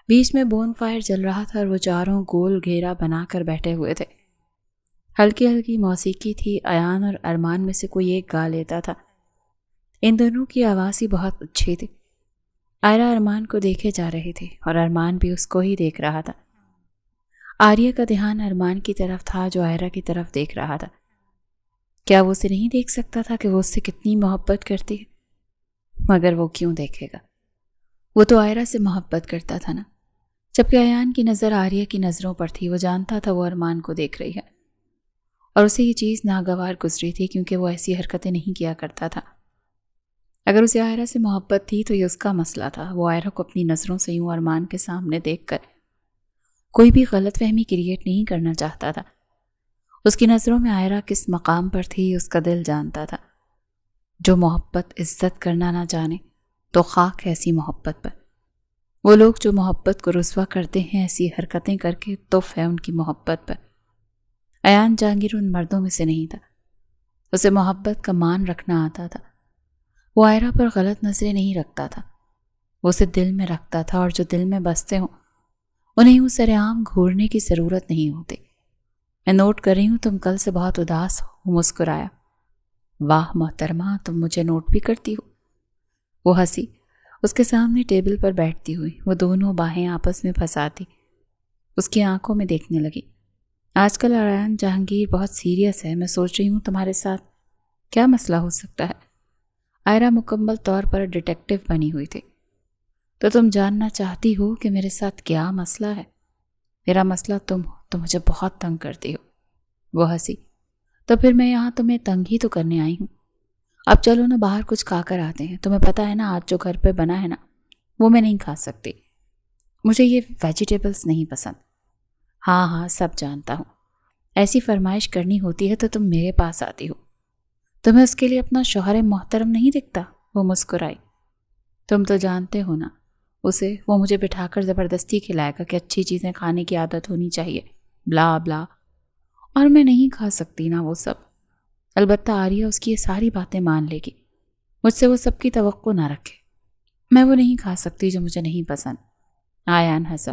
بیچ میں بون فائر جل رہا تھا اور وہ چاروں گول گھیرا بنا کر بیٹھے ہوئے تھے۔ ہلکی ہلکی موسیقی تھی۔ ایان اور ارمان میں سے کوئی ایک گا لیتا تھا۔ ان دونوں کی آواز ہی بہت اچھی تھی۔ آئرہ ارمان کو دیکھے جا رہی تھی اور ارمان بھی اس کو ہی دیکھ رہا تھا۔ آریہ کا دھیان ارمان کی طرف تھا جو آئرہ کی طرف دیکھ رہا تھا۔ کیا وہ اسے نہیں دیکھ سکتا تھا کہ وہ اس سے کتنی محبت کرتی ہے؟ مگر وہ کیوں دیکھے گا؟ وہ تو آئرہ سے محبت کرتا تھا نا۔ جبکہ ایان کی نظر آریہ کی نظروں پر تھی، وہ جانتا تھا وہ ارمان کو دیکھ رہی ہے اور اسے یہ چیز ناگوار گزری تھی کیونکہ وہ ایسی حرکتیں نہیں کیا کرتا تھا۔ اگر اسے آئرہ سے محبت تھی تو یہ اس کا مسئلہ تھا۔ وہ آئرہ کو اپنی نظروں سے یوں ارمان کے سامنے دیکھ کر کوئی بھی غلط فہمی کریٹ نہیں کرنا چاہتا تھا۔ اس کی نظروں میں آئرہ کس مقام پر تھی اس کا دل جانتا تھا۔ جو محبت عزت کرنا نہ جانے تو خاک ایسی محبت پر۔ وہ لوگ جو محبت کو رسوا کرتے ہیں ایسی حرکتیں کر کے تف ہے ان کی محبت پر۔ ایان جہانگیر ان مردوں میں سے نہیں تھا۔ اسے محبت کا مان رکھنا آتا تھا۔ وہ آئرہ پر غلط نظریں نہیں رکھتا تھا، وہ اسے دل میں رکھتا تھا، اور جو دل میں بستے ہوں انہیں یوں سر عام گھورنے کی ضرورت نہیں ہوتی۔ میں نوٹ کر رہی ہوں تم کل سے بہت اداس ہو۔ وہ مسکرایا۔ واہ محترمہ، تم مجھے نوٹ بھی کرتی ہو۔ وہ ہنسی۔ اس کے سامنے ٹیبل پر بیٹھتی ہوئی وہ دونوں باہیں آپس میں پھنساتی اس کی آنکھوں میں دیکھنے لگی۔ آج کل ایان جہانگیر بہت سیریس ہے، میں سوچ رہی ہوں تمہارے ساتھ کیا مسئلہ ہو سکتا ہے؟ آئرہ مکمل طور پر ڈیٹیکٹیو بنی ہوئی تھی۔ تو تم جاننا چاہتی ہو کہ میرے ساتھ کیا مسئلہ ہے؟ میرا مسئلہ تم ہو، تم مجھے بہت تنگ کرتی ہو۔ وہ ہنسی۔ تو پھر میں یہاں تمہیں تنگ ہی تو کرنے آئی ہوں۔ اب چلو نا باہر کچھ کھا کر آتے ہیں، تمہیں پتہ ہے نا آج جو گھر پہ بنا ہے نا وہ میں نہیں کھا سکتی۔ مجھے یہ ویجیٹیبلز نہیں پسند۔ ہاں سب جانتا ہوں، ایسی فرمائش کرنی ہوتی ہے تو تم میرے پاس آتی ہو، تمہیں اس کے لیے اپنا شوہر محترم نہیں دکھتا؟ وہ مسکرائی۔ تم تو جانتے ہو نا اسے، وہ مجھے بٹھا کر زبردستی کھلائے گا کہ اچھی چیزیں کھانے کی عادت ہونی چاہیے، بلا بلا، اور میں نہیں کھا سکتی نا وہ سب۔ البتہ آریہ اس کی یہ ساری باتیں مان لے گی، مجھ سے وہ سب کی توقع نہ رکھے، میں وہ نہیں کھا سکتی جو مجھے نہیں پسند۔ آیان ہنسا۔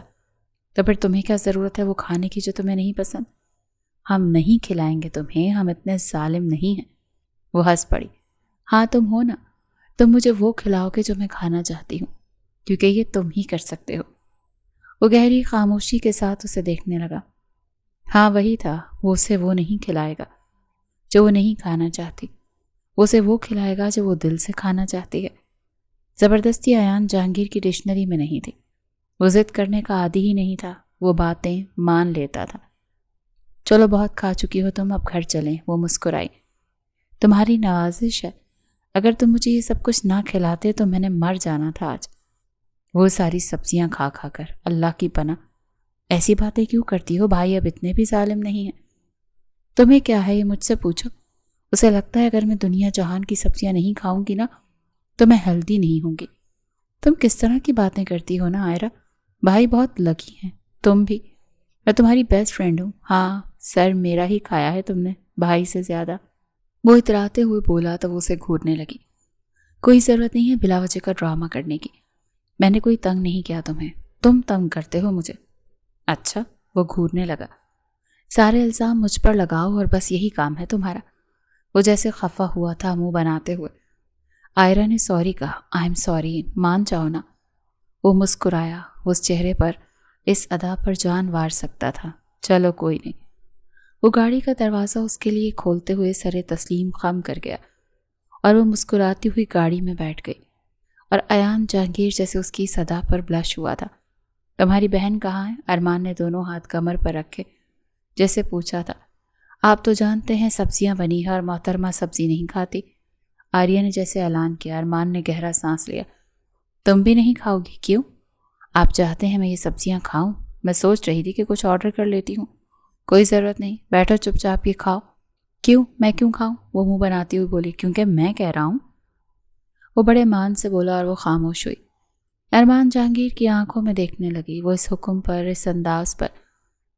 تو پھر تمہیں کیا ضرورت ہے وہ کھانے کی جو تمہیں نہیں پسند؟ ہم نہیں کھلائیں گے تمہیں، ہم اتنے ظالم نہیں ہیں۔ وہ ہنس پڑی۔ ہاں تم ہو نا، تم مجھے وہ کھلاؤ گے جو میں کھانا چاہتی ہوں، کیونکہ یہ تم ہی کر سکتے ہو۔ وہ گہری خاموشی کے ساتھ اسے دیکھنے لگا۔ ہاں وہی تھا، وہ اسے وہ نہیں کھلائے گا جو وہ نہیں کھانا چاہتی، وہ اسے وہ کھلائے گا جو وہ دل سے کھانا چاہتی ہے۔ زبردستی ایان جہانگیر کی ڈکشنری میں نہیں تھی، وہ ضد کرنے کا عادی ہی نہیں تھا، وہ باتیں مان لیتا تھا۔ چلو بہت کھا چکی ہو تم، اب گھر چلیں۔ وہ مسکرائی۔ تمہاری نوازش ہے، اگر تم مجھے یہ سب کچھ نہ کھلاتے تو میں نے مر جانا تھا آج۔ وہ ساری سبزیاں کھا کھا کر، اللہ کی پناہ ایسی باتیں کیوں کرتی ہو؟ بھائی اب اتنے بھی ظالم نہیں ہیں۔ تمہیں کیا ہے یہ مجھ سے پوچھو؟ اسے لگتا ہے اگر میں دنیا جہان کی سبزیاں نہیں کھاؤں گی نا تو میں ہیلدی نہیں ہوں گی۔ تم کس طرح کی باتیں کرتی ہو نا آئرہ، بھائی بہت لکی ہیں تم بھی، میں تمہاری بیسٹ فرینڈ ہوں۔ ہاں سر میرا ہی کھایا ہے تم نے، بھائی سے زیادہ۔ وہ اتراتے ہوئے بولا تو وہ اسے گھورنے لگی۔ کوئی ضرورت نہیں ہے بلا وجہ کا ڈرامہ کرنے کی، میں نے کوئی تنگ نہیں کیا تمہیں، تم تنگ کرتے ہو مجھے۔ اچھا، وہ گھورنے لگا۔ سارے الزام مجھ پر لگاؤ اور بس یہی کام ہے تمہارا۔ وہ جیسے خفا ہوا تھا منہ بناتے ہوئے۔ آئرہ نے سوری کہا۔ آئی ایم سوری، مان جاؤ نا۔ وہ مسکرایا، اس چہرے پر اس ادا پر جان وار سکتا تھا۔ چلو کوئی نہیں۔ وہ گاڑی کا دروازہ اس کے لیے کھولتے ہوئے سر تسلیم خم کر گیا اور وہ مسکراتی ہوئی گاڑی میں بیٹھ گئی، اور ایان جہانگیر جیسے اس کی صدا پر بلش ہوا تھا۔ تمہاری بہن کہاں ہے؟ ارمان نے دونوں ہاتھ کمر پر رکھے جیسے پوچھا تھا۔ آپ تو جانتے ہیں سبزیاں بنی ہے اور محترمہ سبزی نہیں کھاتی، آریہ نے جیسے اعلان کیا۔ ارمان نے گہرا سانس لیا۔ تم بھی نہیں کھاؤ گی؟ کیوں؟ آپ چاہتے ہیں میں یہ سبزیاں کھاؤں؟ میں سوچ رہی تھی کہ کچھ آرڈر کر لیتی ہوں۔ کوئی ضرورت نہیں، بیٹھو چپ چاپ یہ کھاؤ۔ کیوں؟ میں کیوں کھاؤں؟ وہ منہ بناتی ہوئی بولی۔ کیونکہ میں کہہ رہا ہوں۔ وہ بڑے مان سے بولا اور وہ خاموش ہوئی۔ ارمان جہانگیر کی آنکھوں میں دیکھنے لگی۔ وہ اس حکم پر، اس انداز پر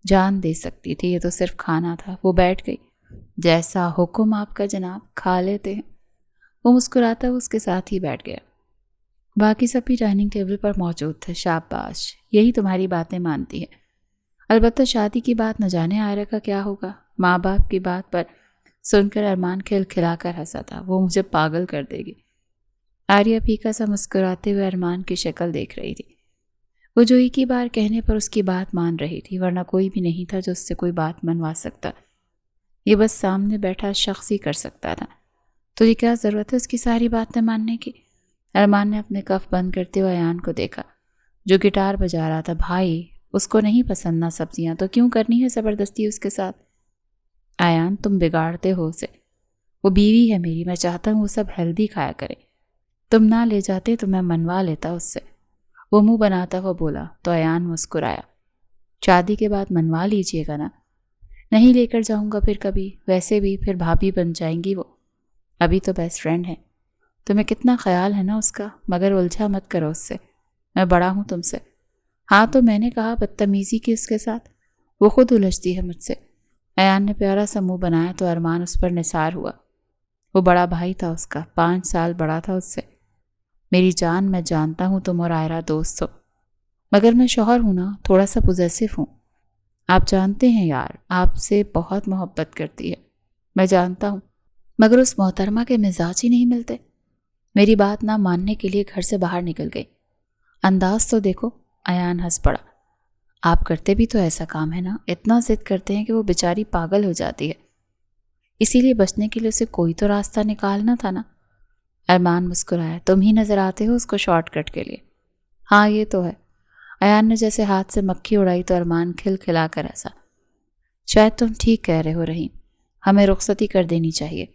جان دے سکتی تھی، یہ تو صرف کھانا تھا۔ وہ بیٹھ گئی۔ جیسا حکم آپ کا جناب، کھا لیتے ہیں۔ وہ مسکراتا اس کے ساتھ ہی بیٹھ گیا۔ باقی سب بھی ڈائننگ ٹیبل پر موجود تھے۔ شاباش، یہی تمہاری باتیں مانتی ہے۔ البتہ شادی کی بات نہ جانے آئرہ کا کیا ہوگا۔ ماں باپ کی بات پر سن کر ارمان کھل کھلا کر ہنسا تھا۔ وہ مجھے پاگل کر دے گی۔ آریہ پھیکا سا مسکراتے ہوئے ارمان کی شکل دیکھ رہی تھی۔ وہ جو ایک ہی بار کہنے پر اس کی بات مان رہی تھی، ورنہ کوئی بھی نہیں تھا جو اس سے کوئی بات منوا سکتا۔ یہ بس سامنے بیٹھا شخص ہی کر سکتا تھا۔ تو یہ کیا ضرورت ہے اس کی ساری باتیں ماننے کی؟ ارمان نے اپنے کف بند کرتے ہوئے ایان کو دیکھا جو گٹار بجا رہا تھا۔ بھائی اس کو نہیں پسند نہ سبزیاں، تو کیوں کرنی ہے زبردستی اس کے ساتھ؟ ایان تم بگاڑتے ہو اسے، وہ بیوی ہے میری، میں چاہتا ہوں وہ سب ہیلدی کھایا کرے۔ تم نہ لے جاتے تو میں منوا لیتا اس سے۔ وہ منہ بناتا ہوا بولا تو ایان مسکرایا۔ شادی کے بعد منوا لیجئے گا نا۔ نہیں لے کر جاؤں گا پھر کبھی، ویسے بھی پھر بھابھی بن جائیں گی وہ، ابھی تو بیسٹ فرینڈ ہے۔ تمہیں کتنا خیال ہے نا اس کا، مگر الجھا مت کرو اس سے، میں بڑا ہوں تم سے۔ ہاں تو میں نے کہا بدتمیزی کی اس کے ساتھ، وہ خود الجھتی ہے مجھ سے۔ ایان نے پیارا سا منہ بنایا تو ارمان اس پر نثار ہوا۔ وہ بڑا بھائی تھا اس کا، 5 سال بڑا تھا اس سے۔ میری جان، میں جانتا ہوں تم اور آئرہ دوست ہو، مگر میں شوہر ہوں نا، تھوڑا سا پوزیسو ہوں۔ آپ جانتے ہیں یار، آپ سے بہت محبت کرتی ہے، میں جانتا ہوں، مگر اس محترمہ کے مزاج ہی نہیں ملتے۔ میری بات نہ ماننے کے لیے گھر سے باہر نکل گئی۔ انداز تو دیکھو۔ ایان ہنس پڑا۔ آپ کرتے بھی تو ایسا کام ہے نا، اتنا ضد کرتے ہیں کہ وہ بیچاری پاگل ہو جاتی ہے، اسی لیے بچنے کے لیے اسے کوئی تو راستہ نکالنا تھا نا۔ ارمان مسکرایا۔ تم ہی نظر آتے ہو اس کو شارٹ کٹ کے لیے۔ ہاں یہ تو ہے۔ ایان نے جیسے ہاتھ سے مکھی اڑائی تو ارمان کھل کھلا کر ہنسا۔ شاید تم ٹھیک کہہ رہے ہو رحیم، ہمیں رخصتی کر دینی چاہیے۔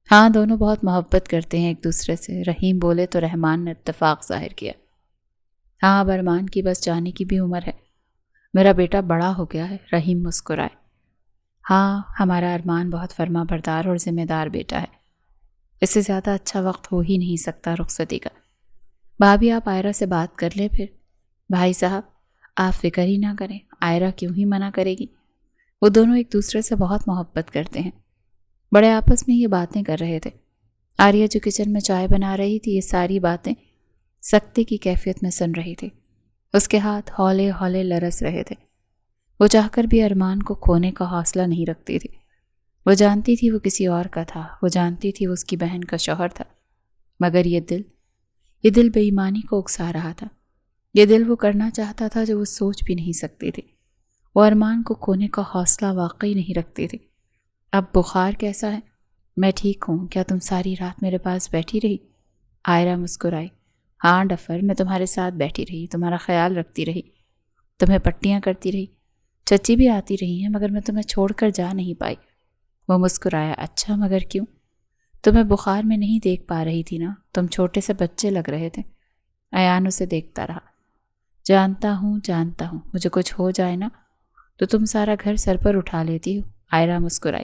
ہاں دونوں بہت محبت کرتے ہیں ایک دوسرے سے، رحیم بولے تو رحمان نے اتفاق ظاہر کیا۔ ہاں اب ارمان کی بس جانے کی بھی عمر ہے، میرا بیٹا بڑا ہو گیا ہے۔ رحیم مسکرائے۔ ہاں ہمارا ارمان بہت فرما بردار اور ذمہ دار بیٹا ہے، اس سے زیادہ اچھا وقت ہو ہی نہیں سکتا رخصتی کا۔ بھابھی آپ آئرہ سے بات کر لیں پھر۔ بھائی صاحب آپ فکر ہی نہ کریں، آئرہ کیوں ہی منع کرے گی، وہ دونوں ایک دوسرے سے بہت محبت کرتے ہیں۔ بڑے آپس میں یہ باتیں کر رہے تھے۔ آریہ جو کچن میں چائے بنا رہی تھی یہ ساری باتیں سکتے کی کیفیت میں سن رہی تھی۔ اس کے ہاتھ ہولے ہولے لرز رہے تھے۔ وہ چاہ کر بھی ارمان کو کھونے کا حوصلہ نہیں رکھتی تھی۔ وہ جانتی تھی وہ کسی اور کا تھا، وہ جانتی تھی وہ اس کی بہن کا شوہر تھا، مگر یہ دل بے ایمانی کو اکسا رہا تھا۔ یہ دل وہ کرنا چاہتا تھا جو وہ سوچ بھی نہیں سکتی تھی۔ وہ ارمان کو کھونے کا حوصلہ واقعی نہیں رکھتی تھی۔ اب بخار کیسا ہے؟ میں ٹھیک ہوں، کیا تم ساری رات میرے پاس بیٹھی رہی؟ آئرہ مسکرائی۔ ہاں ڈفر، میں تمہارے ساتھ بیٹھی رہی، تمہارا خیال رکھتی رہی، تمہیں پٹیاں کرتی رہی، چچی بھی آتی رہی ہیں، مگر میں تمہیں چھوڑ کر جا نہیں پائی۔ وہ مسکرایا۔ اچھا مگر کیوں؟ تمہیں بخار میں نہیں دیکھ پا رہی تھی نا، تم چھوٹے سے بچے لگ رہے تھے۔ ایان اسے دیکھتا رہا۔ جانتا ہوں مجھے کچھ ہو جائے نا تو تم سارا گھر سر پر اٹھا لیتی ہو۔ آئرہ مسکرائی۔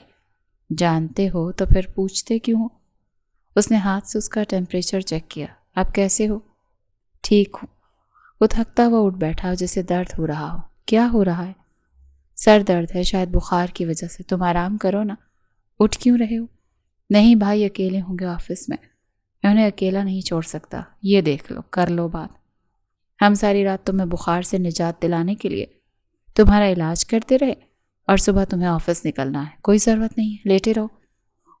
جانتے ہو تو پھر پوچھتے کیوں ہو؟ اس نے ہاتھ سے اس کا ٹیمپریچر چیک کیا۔ اب کیسے ہو؟ ٹھیک ہوں۔ وہ تھکتا ہوا اٹھ بیٹھا جسے درد ہو رہا ہو۔ کیا ہو رہا ہے؟ سر درد ہے، شاید بخار کی وجہ سے۔ تم آرام کرو نا، اٹھ کیوں رہے ہو؟ نہیں بھائی اکیلے ہوں گے آفس میں انہیں اکیلا نہیں چھوڑ سکتا۔ یہ دیکھ لو، کر لو بات۔ ہم ساری رات تمہیں بخار سے نجات دلانے کے لیے تمہارا علاج کرتے رہے اور صبح تمہیں آفس نکلنا ہے۔ کوئی ضرورت نہیں ہے، لیٹے رہو۔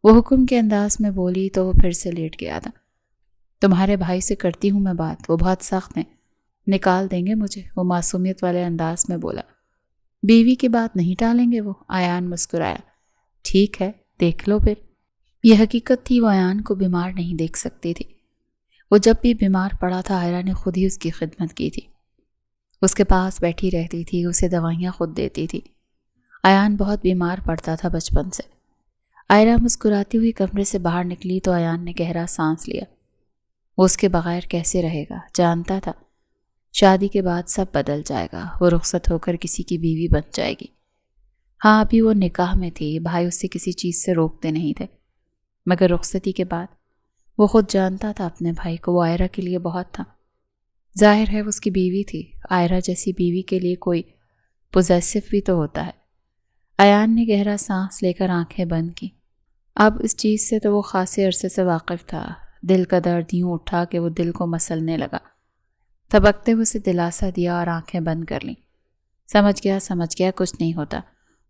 وہ حکم کے انداز میں بولی تو وہ پھر سے لیٹ گیا تھا۔ تمہارے بھائی سے کرتی ہوں میں بات، وہ بہت سخت ہیں، نکال دیں گے مجھے، وہ معصومیت والے انداز میں بولا۔ بیوی کی بات نہیں ٹالیں گے وہ؟ ایان مسکرایا۔ ٹھیک ہے، دیکھ لو پھر۔ یہ حقیقت تھی وہ ایان کو بیمار نہیں دیکھ سکتی تھی۔ وہ جب بھی بیمار پڑا تھا آئرہ نے خود ہی اس کی خدمت کی تھی، اس کے پاس بیٹھی رہتی تھی، اسے دوائیاں خود دیتی تھی۔ ایان بہت بیمار پڑتا تھا بچپن سے۔ آئرہ مسکراتی ہوئی کمرے سے باہر نکلی تو ایان نے گہرا سانس لیا۔ وہ اس کے بغیر کیسے رہے گا؟ جانتا تھا شادی کے بعد سب بدل جائے گا، وہ رخصت ہو کر کسی کی بیوی بن جائے گی۔ ہاں ابھی وہ نکاح میں تھی، بھائی اسے کسی چیز سے روکتے نہیں تھے، مگر رخصتی کے بعد وہ خود جانتا تھا اپنے بھائی کو وہ آئرہ کے لیے بہت تھا۔ ظاہر ہے وہ اس کی بیوی تھی، آئرہ جیسی بیوی کے لیے کوئی پوزیسو بھی تو ہوتا ہے۔ ایان نے گہرا سانس لے کر آنکھیں بند کی۔ اب اس چیز سے تو وہ خاصے عرصے سے واقف تھا۔ دل کا درد یوں اٹھا کہ وہ دل کو مسلنے لگا۔ تھبکتے ہوئے اسے دلاسا دیا اور آنکھیں بند کر لیں۔ سمجھ گیا کچھ نہیں ہوتا،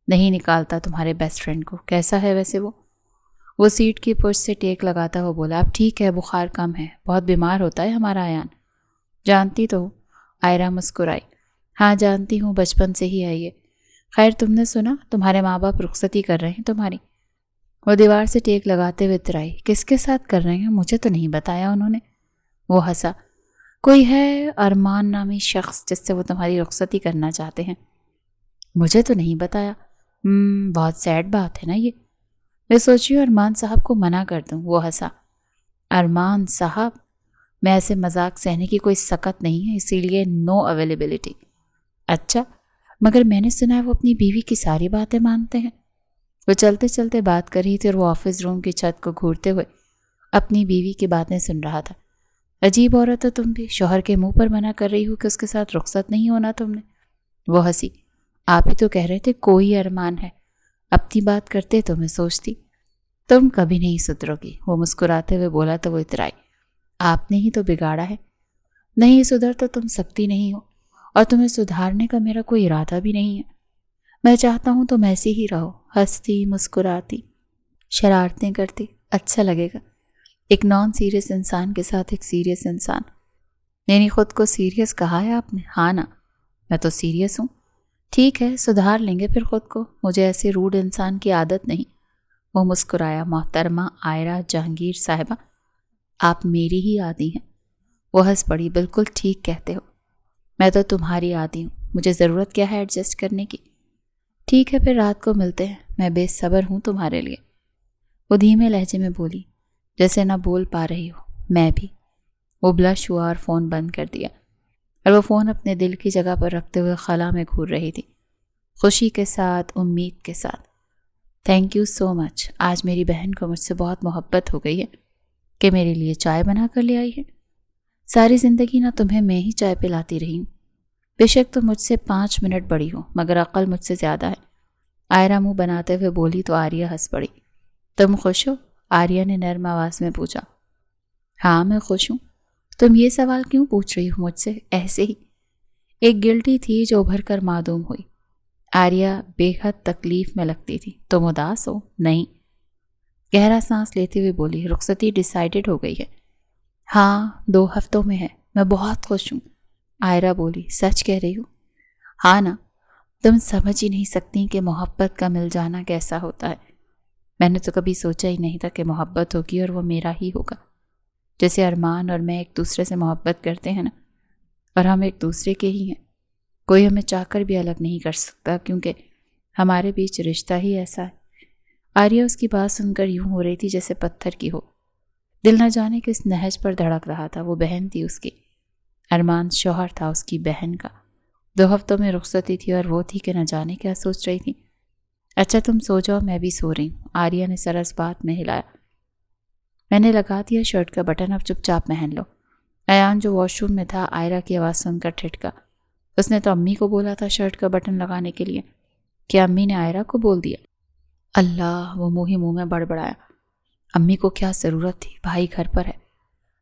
نہیں نکالتا تمہارے بیسٹ فرینڈ کو۔ کیسا ہے ویسے وہ سیٹ کی پشت سے ٹیک لگاتا ہوا بولا۔ اب ٹھیک ہے، بخار کم ہے، بہت بیمار ہوتا ہے ہمارا ایان، جانتی تو ہو؟ آئرہ مسکرائی۔ ہاں جانتی ہوں، بچپن سے ہی ہے یہ۔ خیر تم نے سنا تمہارے ماں باپ رخصتی کر رہے ہیں تمہاری؟ وہ دیوار سے ٹیک لگاتے ہوئے اترائی۔ کس کے ساتھ کر رہے ہیں؟ مجھے تو نہیں بتایا انہوں نے۔ وہ ہنسا۔ کوئی ہے ارمان نامی شخص جس سے وہ تمہاری رخصتی کرنا چاہتے ہیں۔ مجھے تو نہیں بتایا۔ بہت سیڈ بات ہے نا یہ۔ میں سوچی ہوں ارمان صاحب کو منع کر دوں۔ وہ ہنسا۔ ارمان صاحب؟ میں ایسے مذاق سہنے کی کوئی سکت نہیں ہے، اسی لیے نو اویلیبلٹی۔ اچھا، مگر میں نے سنا ہے وہ اپنی بیوی کی ساری باتیں مانتے ہیں۔ وہ چلتے چلتے بات کر رہی تھی اور وہ آفس روم کی چھت کو گھورتے ہوئے اپنی بیوی کی باتیں سن رہا تھا۔ عجیب عورت ہو تم بھی، شوہر کے منہ پر منع کر رہی ہو کہ اس کے ساتھ رخصت نہیں ہونا تم نے۔ وہ ہنسی۔ آپ ہی تو کہہ رہے تھے کوئی ارمان ہے، اپنی بات کرتے تو میں سوچتی۔ تم کبھی نہیں سدھرو گی، وہ مسکراتے ہوئے بولا تو وہ اترائی۔ آپ نے ہی تو بگاڑا ہے۔ نہیں سدھر تو تم سکتی نہیں ہو، اور تمہیں سدھارنے کا میرا کوئی ارادہ بھی نہیں ہے۔ میں چاہتا ہوں تم ایسی ہی رہو، ہنستی مسکراتی شرارتیں کرتی، اچھا لگے گا۔ ایک نان سیریس انسان کے ساتھ ایک سیریس انسان۔ یعنی خود کو سیریس کہا ہے آپ نے؟ ہاں نا، میں تو سیریس ہوں۔ ٹھیک ہے، سدھار لیں گے پھر خود کو، مجھے ایسے روڈ انسان کی عادت نہیں۔ وہ مسکرایا۔ محترمہ آئرہ جہانگیر صاحبہ، آپ میری ہی عادی ہیں۔ وہ ہنس پڑی۔ بالکل ٹھیک کہتے ہو، میں تو تمہاری عادی ہوں، مجھے ضرورت کیا ہے ایڈجسٹ کرنے کی۔ ٹھیک ہے پھر رات کو ملتے ہیں، میں بے صبر ہوں تمہارے لیے۔ وہ دھیمے لہجے میں بولی جیسے نہ بول پا رہی ہو۔ میں بھی۔ وہ بلش ہوا اور فون بند کر دیا۔ اور وہ فون اپنے دل کی جگہ پر رکھتے ہوئے خلا میں گھور رہی تھی، خوشی کے ساتھ، امید کے ساتھ۔ تھینک یو سو مچ، آج میری بہن کو مجھ سے بہت محبت ہو گئی ہے کہ میرے لیے چائے بنا کر لے آئی ہے۔ ساری زندگی نہ تمہیں میں ہی چائے پلاتی رہی ہوں، بے شک تم مجھ سے 5 منٹ بڑی ہو، مگر عقل مجھ سے زیادہ ہے۔ آئرہ منہ بناتے ہوئے بولی تو آریہ ہنس پڑی۔ تم خوش ہو؟ آریہ نے نرم آواز میں پوچھا۔ ہاں میں خوش ہوں۔ تم یہ سوال کیوں پوچھ رہی ہو مجھ سے ایسے ہی؟ ایک گلٹی تھی جو ابھر کر معدوم ہوئی۔ آریہ بے حد تکلیف میں لگتی تھی۔ تم اداس ہو؟ نہیں۔ گہرا سانس لیتے ہوئے بولی، رخصتی ڈیسائیڈڈ ہو گئی ہے؟ ہاں 2 ہفتوں میں ہے۔ میں بہت خوش ہوں۔ آئرہ بولی، سچ کہہ رہی ہو؟ ہاں نا، تم سمجھ ہی نہیں سکتی کہ محبت کا مل جانا کیسا ہوتا ہے۔ میں نے تو کبھی سوچا ہی نہیں تھا کہ محبت ہوگی اور وہ میرا ہی ہوگا۔ جیسے ارمان اور میں ایک دوسرے سے محبت کرتے ہیں نا، اور ہم ایک دوسرے کے ہی ہیں، کوئی ہمیں چاہ کر بھی الگ نہیں کر سکتا، کیونکہ ہمارے بیچ رشتہ ہی ایسا ہے۔ آریہ اس کی بات سن کر یوں ہو رہی تھی جیسے پتھر کی ہو۔ دل نہ جانے کس نہج پر دھڑک رہا تھا۔ وہ بہن تھی اس کی، ارمان شوہر تھا اس کی بہن کا۔ 2 ہفتوں میں رخصتی تھی اور وہ تھی کہ نہ جانے کیا سوچ رہی تھی۔ اچھا تم سو جاؤ، میں بھی سو رہی ہوں، آریہ نے سر اس بات میں ہلایا۔ میں نے لگا دیا شرٹ کا بٹن، اب چپ چاپ پہن لو۔ ایان جو واش روم میں تھا آئرہ کی آواز سن کر ٹھٹکا۔ اس نے تو امی کو بولا تھا شرٹ کا بٹن لگانے کے لیے۔ کیا امی نے آئرہ کو بول دیا؟ اللہ، وہ منہ ہی منہ میں بڑبڑایا۔ امی کو کیا ضرورت تھی، بھائی گھر پر ہے۔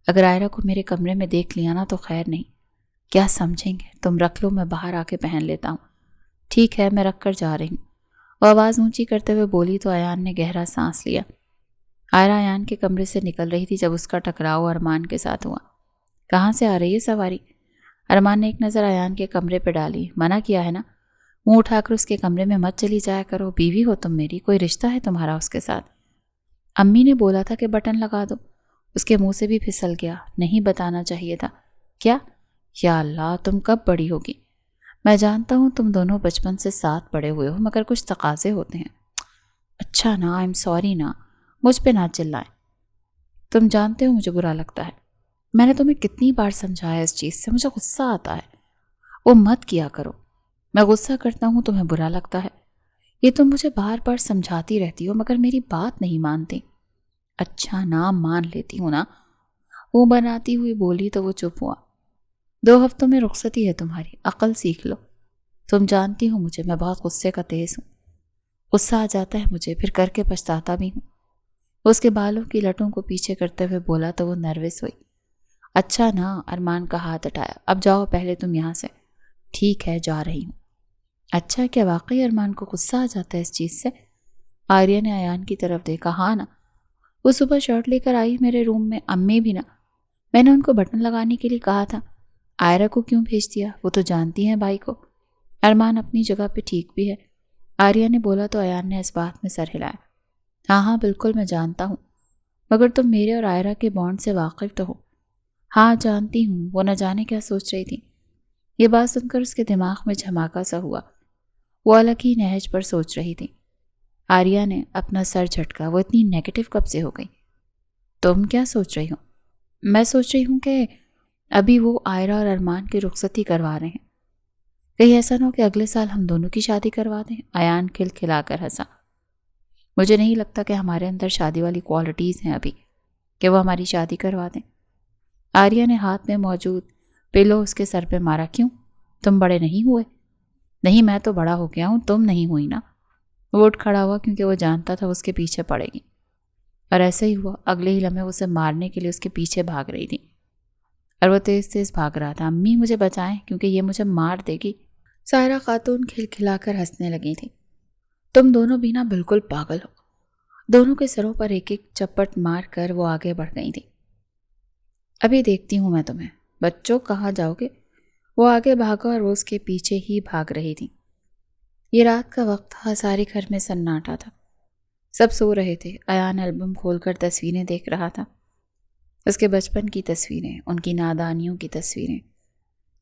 اگر آئرہ کو میرے کمرے میں دیکھ لیا نا تو خیر نہیں، کیا سمجھیں گے؟ تم رکھ لو، میں باہر آ کے پہن لیتا ہوں۔ ٹھیک ہے، میں رکھ کر جا رہی ہوں۔ وہ آواز اونچی کرتے ہوئے بولی تو ایان نے گہرا سانس لیا۔ آئرہ ایان کے کمرے سے نکل رہی تھی جب اس کا ٹکراؤ ارمان کے ساتھ ہوا۔ کہاں سے آ رہی ہے سواری؟ ارمان نے ایک نظر ایان کے کمرے پہ ڈالی۔ منع کیا ہے نا، منہ اٹھا کر اس کے کمرے میں مت چلی جایا کرو، بیوی ہو تم میری، کوئی رشتہ ہے تمہارا اس کے ساتھ؟ امی نے بولا تھا کہ بٹن لگا دو۔ اس کے منہ سے بھی پھسل گیا۔ نہیں بتانا چاہیے تھا۔ کیا؟ یا اللہ، تم کب بڑی ہوگی؟ میں جانتا ہوں تم دونوں بچپن سے ساتھ بڑے ہوئے ہو، مگر کچھ تقاضے ہوتے ہیں۔ اچھا نا، آئی ایم سوری نا، مجھ پہ نہ چلائیں۔ تم جانتے ہو مجھے برا لگتا ہے۔ میں نے تمہیں کتنی بار سمجھایا اس چیز سے، مجھے غصہ آتا ہے۔ وہ مت کیا کرو۔ میں غصہ کرتا ہوں تمہیں برا لگتا ہے، یہ تم مجھے بار بار سمجھاتی رہتی ہو مگر میری بات نہیں مانتی۔ اچھا نا، مان لیتی ہوں نا، وہ بناتی ہوئی بولی تو وہ چپ ہوا۔ 2 ہفتوں میں رخصتی ہے تمہاری، عقل سیکھ لو۔ تم جانتی ہو مجھے، میں بہت غصے کا تیز ہوں، غصہ آ جاتا ہے مجھے، پھر کر کے پچھتاتا بھی ہوں۔ وہ اس کے بالوں کی لٹوں کو پیچھے کرتے ہوئے بولا تو وہ نروس ہوئی۔ اچھا نا، ارمان کا ہاتھ ہٹایا، اب جاؤ پہلے تم یہاں سے۔ ٹھیک ہے، جا رہی ہوں۔ اچھا، کیا واقعی ارمان کو غصہ آ جاتا ہے اس چیز سے؟ آریہ نے ایان کی طرف دیکھا۔ ہاں نا، وہ صبح شرٹ لے کر آئی میرے روم میں، امی بھی نا، میں نے ان کو بٹن لگانے کے لیے کہا تھا۔ آئرہ کو کیوں بھیج دیا؟ وہ تو جانتی ہیں بھائی کو۔ ارمان اپنی جگہ پہ ٹھیک بھی ہے، آریہ نے بولا تو ایان نے اس بات میں سر ہلایا۔ ہاں ہاں بالکل، میں جانتا ہوں، مگر تم میرے اور آئرہ کے بانڈ سے واقف تو ہو۔ ہاں جانتی ہوں، وہ نہ جانے کیا سوچ رہی تھی۔ یہ بات سن کر اس کے دماغ میں جھماکا سا ہوا۔ وہ الگ ہی نہج پر سوچ رہی تھی۔ آریہ نے اپنا سر جھٹکا۔ وہ اتنی نیگیٹو کب سے ہو گئی؟ تم کیا سوچ رہی ہو؟ میں سوچ رہی ہوں کہ ابھی وہ آئرہ اور ارمان کی رخصتی کروا رہے ہیں، کہیں ایسا نہ ہو کہ اگلے سال ہم دونوں کی شادی کروا دیں۔ ایان کھلکھلا کر ہنسا۔ مجھے نہیں لگتا کہ ہمارے اندر شادی والی کوالٹیز ہیں ابھی کہ وہ ہماری شادی کروا دیں۔ آریہ نے ہاتھ میں موجود پلو اس کے سر پہ مارا۔ کیوں؟ تم بڑے نہیں ہوئے؟ نہیں، میں تو بڑا ہو گیا ہوں، تم نہیں ہوئی نا۔ وہ اٹھ کھڑا ہوا کیونکہ وہ جانتا تھا اس کے پیچھے پڑے گی، اور ایسا ہی ہوا۔ اگلے ہی لمحے اسے مارنے کے لیے اس کے پیچھے بھاگ رہی تھی، اور وہ تیز تیز بھاگ رہا تھا۔ امی مجھے بچائیں، کیونکہ یہ مجھے مار دے گی۔ سائرہ خاتون کھلکھلا کر ہنسنے لگی تھی۔ تم دونوں بھی نا بالکل پاگل ہو۔ دونوں کے سروں پر ایک ایک چپٹ مار کر وہ آگے بڑھ گئی تھی۔ ابھی دیکھتی ہوں میں تمہیں، بچوں کہاں جاؤ گے؟ وہ آگے بھاگا اور وہ اس کے پیچھے ہی بھاگ رہی تھی۔ یہ رات کا وقت تھا، سارے گھر میں سناٹا تھا، سب سو رہے تھے۔ ایان البم کھول کر تصویریں دیکھ رہا تھا، اس کے بچپن کی تصویریں، ان کی نادانیوں کی تصویریں،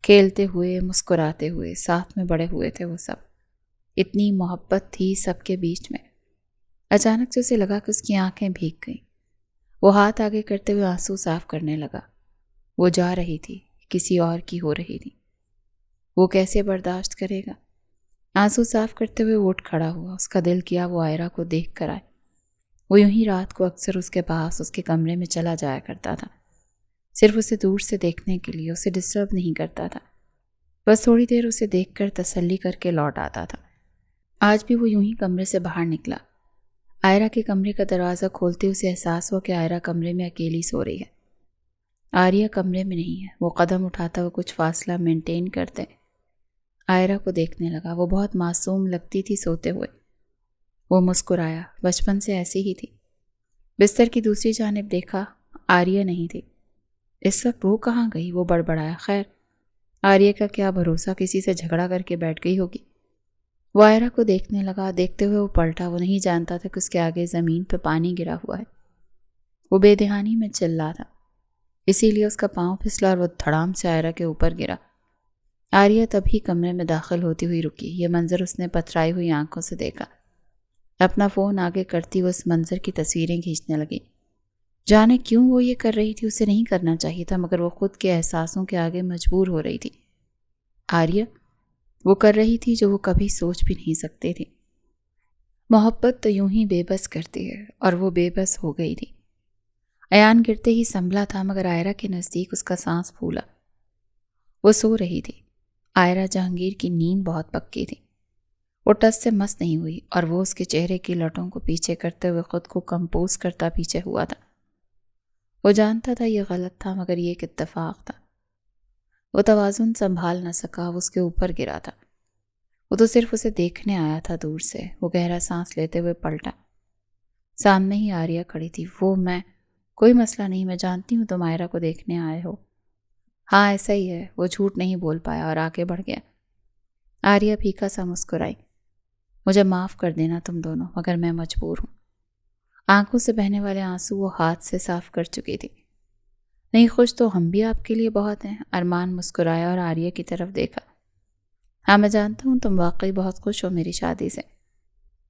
کھیلتے ہوئے، مسکراتے ہوئے، ساتھ میں بڑے ہوئے تھے وہ سب۔ اتنی محبت تھی سب کے بیچ میں۔ اچانک سے اسے لگا کہ اس کی آنکھیں بھیگ گئیں۔ وہ ہاتھ آگے کرتے ہوئے آنسو صاف کرنے لگا۔ وہ جا رہی تھی، کسی اور کی ہو رہی تھی۔ وہ کیسے برداشت کرے گا؟ آنسو صاف کرتے ہوئے وہ اٹھ کھڑا ہوا۔ اس کا دل کیا وہ آئرہ کو دیکھ کر آئے۔ وہ یوں ہی رات کو اکثر اس کے پاس اس کے کمرے میں چلا جایا کرتا تھا، صرف اسے دور سے دیکھنے کے لیے۔ اسے ڈسٹرب نہیں کرتا تھا، بس تھوڑی دیر اسے دیکھ کر تسلی کر کے لوٹ آتا تھا۔ آج بھی وہ یوں ہی کمرے سے باہر نکلا۔ آئرہ کے کمرے کا دروازہ کھولتے اسے احساس ہوا کہ آئرہ کمرے میں اکیلی سو رہی ہے۔ آریہ کمرے میں نہیں ہے۔ وہ قدم اٹھاتا ہوا کچھ فاصلہ مینٹین کرتے آئرہ کو دیکھنے لگا۔ وہ بہت معصوم لگتی تھی سوتے ہوئے۔ وہ مسکرایا، بچپن سے ایسی ہی تھی۔ بستر کی دوسری جانب دیکھا، آریہ نہیں تھی۔ اس وقت وہ کہاں گئی؟ وہ بڑبڑایا، خیر آریہ کا کیا بھروسہ، کسی سے جھگڑا کر کے بیٹھ گئی ہوگی۔ وہ آئرہ کو دیکھنے لگا۔ دیکھتے ہوئے وہ پلٹا۔ وہ نہیں جانتا تھا کہ اس کے آگے زمین پہ پانی گرا ہوا ہے۔ وہ بے دہانی میں چل رہا تھا، اسی لیے اس کا پاؤں پھسلا اور وہ دھڑام سے آئرہ کے اوپر گرا۔ آریہ تبھی کمرے میں داخل ہوتی ہوئی رکی۔ یہ منظر اس نے پتھرائی ہوئی آنکھوں سے دیکھا۔ اپنا فون آگے کرتی وہ اس منظر کی تصویریں کھینچنے لگی۔ جانے کیوں وہ یہ کر رہی تھی، اسے نہیں کرنا چاہیے تھا، مگر وہ خود کے احساسوں کے آگے مجبور ہو رہی تھی۔ آریہ وہ کر رہی تھی جو وہ کبھی سوچ بھی نہیں سکتے تھی۔ محبت تو یوں ہی بے بس کرتی ہے، اور وہ بے بس ہو گئی تھی۔ ایان گرتے ہی سنبھلا تھا، مگر آئرہ کے نزدیک اس کا سانس پھولا۔ وہ سو رہی تھی۔ آئرہ جہانگیر کی نیند بہت پکی تھی۔ وہ ٹس سے مس نہیں ہوئی، اور وہ اس کے چہرے کی لٹوں کو پیچھے کرتے ہوئے خود کو کمپوز کرتا پیچھے ہوا تھا۔ وہ جانتا تھا یہ غلط تھا، مگر یہ ایک اتفاق تھا۔ وہ توازن سنبھال نہ سکا، وہ اس کے اوپر گرا تھا۔ وہ تو صرف اسے دیکھنے آیا تھا دور سے۔ وہ گہرا سانس لیتے ہوئے پلٹا۔ سامنے ہی آریہ کھڑی تھی۔ میں کوئی مسئلہ نہیں، میں جانتی ہوں تم آئرہ کو دیکھنے آئے ہو۔ ہاں ایسا ہی ہے۔ وہ جھوٹ نہیں بول پایا اور آگے بڑھ گیا۔ آریہ پھیکا سا مسکرائی۔ مجھے معاف کر دینا تم دونوں، مگر میں مجبور ہوں۔ آنکھوں سے بہنے والے آنسو وہ ہاتھ سے صاف کر چکی تھی۔ نہیں خوش تو ہم بھی آپ کے لیے بہت ہیں۔ ارمان مسکرایا اور آریہ کی طرف دیکھا۔ ہاں میں جانتا ہوں تم واقعی بہت خوش ہو میری شادی سے۔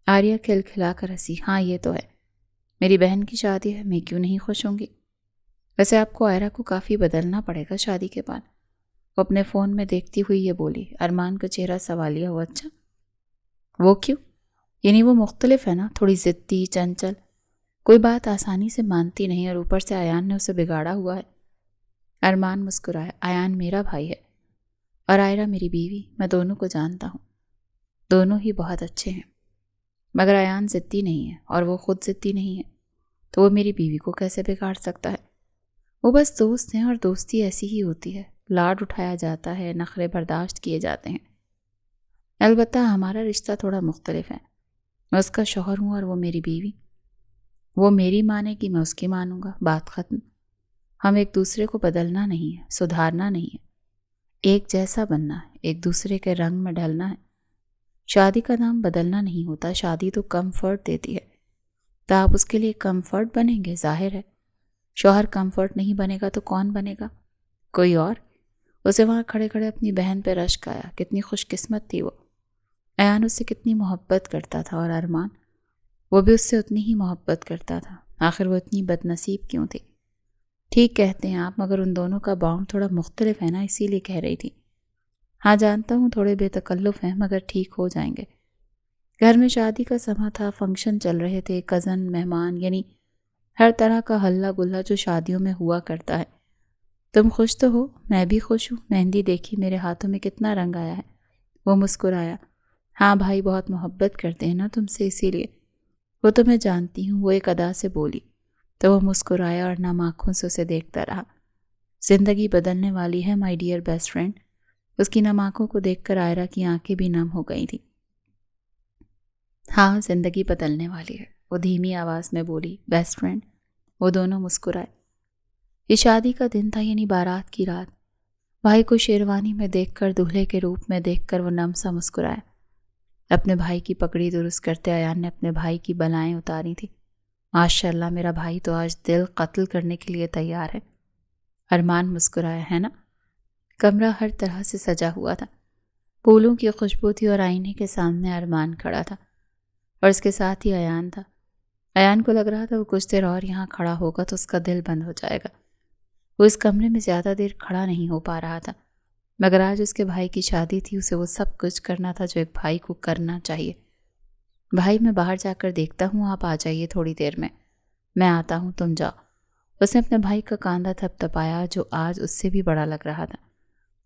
آریہ کھلکھلا کر ہنسی۔ ہاں یہ تو ہے، میری بہن کی شادی ہے، میں کیوں نہیں خوش ہوں گی۔ ویسے آپ کو آئرہ کو کافی بدلنا پڑے گا شادی کے بعد۔ وہ اپنے فون میں دیکھتی ہوئی یہ بولی۔ ارمان کا چہرہ سوالیہ ہوا۔ اچھا وہ کیوں؟ یعنی وہ مختلف ہے نا، تھوڑی ضدی، چنچل، کوئی بات آسانی سے مانتی نہیں، اور اوپر سے ایان نے اسے بگاڑا ہوا ہے۔ ارمان مسکرایا۔ ایان میرا بھائی ہے اور آئرہ میری بیوی۔ میں دونوں کو جانتا ہوں، دونوں ہی بہت اچھے ہیں، مگر ایان ضدی نہیں ہے اور وہ خود ضدی نہیں ہے، تو وہ میری بیوی کو کیسے بگاڑ سکتا ہے؟ وہ بس دوست ہیں، اور دوستی ایسی ہی ہوتی ہے، لاڈ اٹھایا جاتا ہے، نخرے برداشت کیے جاتے ہیں۔ البتہ ہمارا رشتہ تھوڑا مختلف ہے۔ میں اس کا شوہر ہوں اور وہ میری بیوی۔ وہ میری مانے گی، میں اس کی مانوں گا، بات ختم۔ ہم ایک دوسرے کو بدلنا نہیں ہے، سدھارنا نہیں ہے، ایک جیسا بننا ہے، ایک دوسرے کے رنگ میں ڈھلنا ہے۔ شادی کا نام بدلنا نہیں ہوتا، شادی تو کمفرٹ دیتی ہے، تو آپ اس کے لیے کمفرٹ بنیں گے؟ ظاہر ہے شوہر کمفرٹ نہیں بنے گا تو کون بنے گا؟ کوئی اور؟ اسے وہاں کھڑے کھڑے اپنی بہن پہ رشک آیا۔ کتنی خوش قسمت تھی وہ۔ ایان اس سے کتنی محبت کرتا تھا، اور ارمان وہ بھی اس سے اتنی ہی محبت کرتا تھا۔ آخر وہ اتنی بد نصیب کیوں تھی؟ ٹھیک کہتے ہیں آپ، مگر ان دونوں کا بانڈ تھوڑا مختلف ہے نا، اسی لیے کہہ رہی تھی۔ ہاں جانتا ہوں تھوڑے بے تکلف ہیں، مگر ٹھیک ہو جائیں گے۔ گھر میں شادی کا سما تھا، فنکشن چل رہے تھے، کزن، مہمان، یعنی ہر طرح کا ہلہ گلہ جو شادیوں میں ہوا کرتا ہے۔ تم خوش تو ہو؟ میں بھی خوش ہوں۔ مہندی دیکھی میرے ہاتھوں میں کتنا رنگ آیا ہے۔ وہ مسکرایا۔ ہاں بھائی بہت محبت کرتے ہیں نا تم سے، اسی لیے۔ وہ تو میں جانتی ہوں، وہ ایک ادا سے بولی، تو وہ مسکرایا اور نم آنکھوں سے اسے دیکھتا رہا۔ زندگی بدلنے والی ہے مائی ڈیئر بیسٹ فرینڈ۔ اس کی نم آنکھوں کو دیکھ کر آئرہ کی آنکھیں بھی نم ہو گئی تھیں۔ ہاں زندگی بدلنے والی ہے، وہ دھیمی آواز میں بولی۔ Best friend. وہ دونوں مسکرائے۔ یہ شادی کا دن تھا، یعنی بارات کی رات۔ بھائی کو شیروانی میں دیکھ کر، دولہے کے روپ میں دیکھ کر وہ نم سا مسکرایا۔ اپنے بھائی کی پگڑی درست کرتے ایان نے اپنے بھائی کی بلائیں اتاری تھی۔ ماشاءاللہ میرا بھائی تو آج دل قتل کرنے کے لیے تیار ہے۔ ارمان مسکرایا۔ ہے نا؟ کمرہ ہر طرح سے سجا ہوا تھا، پھولوں کی خوشبو تھی، اور آئینے کے سامنے ارمان کھڑا تھا، اور اس کے ساتھ ہی ایان تھا۔ ایان کو لگ رہا تھا وہ کچھ دیر اور یہاں کھڑا ہوگا تو اس کا دل بند ہو جائے گا۔ وہ اس کمرے میں زیادہ دیر کھڑا نہیں ہو پا رہا تھا۔ مگر آج اس کے بھائی کی شادی تھی، اسے وہ سب کچھ کرنا تھا جو ایک بھائی کو کرنا چاہیے۔ بھائی میں باہر جا کر دیکھتا ہوں، آپ آ جائیے تھوڑی دیر میں آتا ہوں، تم جاؤ۔ اس نے اپنے بھائی کا کاندھا تھپ تھپایا جو آج اس سے بھی بڑا لگ رہا تھا،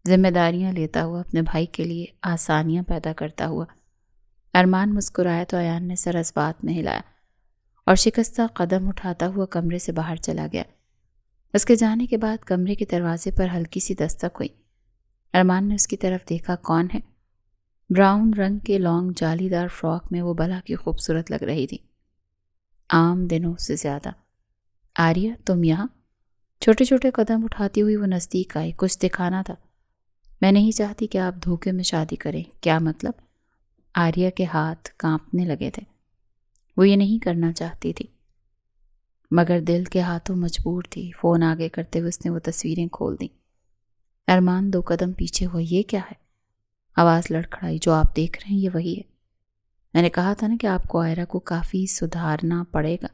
ذمہ داریاں لیتا ہوا، اپنے بھائی کے لیے آسانیاں پیدا کرتا ہوا۔ ارمان مسکرایا تو ایان نے سر اس بات میں ہلایا اور شکستہ قدم اٹھاتا ہوا کمرے سے باہر چلا گیا۔ اس کے جانے کے بعد کمرے کے دروازے پر ہلکی سی دستک ہوئی۔ ارمان نے اس کی طرف دیکھا، کون ہے؟ براؤن رنگ کے لانگ جالی دار فراک میں وہ بلا کی خوبصورت لگ رہی تھی، عام دنوں سے زیادہ۔ آریہ، تم یہاں؟ چھوٹے چھوٹے قدم اٹھاتی ہوئی وہ نزدیک آئی۔ کچھ دکھانا تھا۔ میں نہیں چاہتی کہ آپ دھوکے میں شادی کریں۔ کیا مطلب؟ آریہ کے ہاتھ کانپنے لگے تھے۔ وہ یہ نہیں کرنا چاہتی تھی مگر دل کے ہاتھوں مجبور تھی۔ فون آگے کرتے ہوئے اس نے وہ تصویریں کھول دیں۔ ارمان 2 قدم پیچھے ہوا۔ یہ کیا ہے؟ آواز لڑکھڑائی۔ جو آپ دیکھ رہے ہیں یہ وہی ہے۔ میں نے کہا تھا نا کہ آپ کو آئرہ کو کافی سدھارنا پڑے گا۔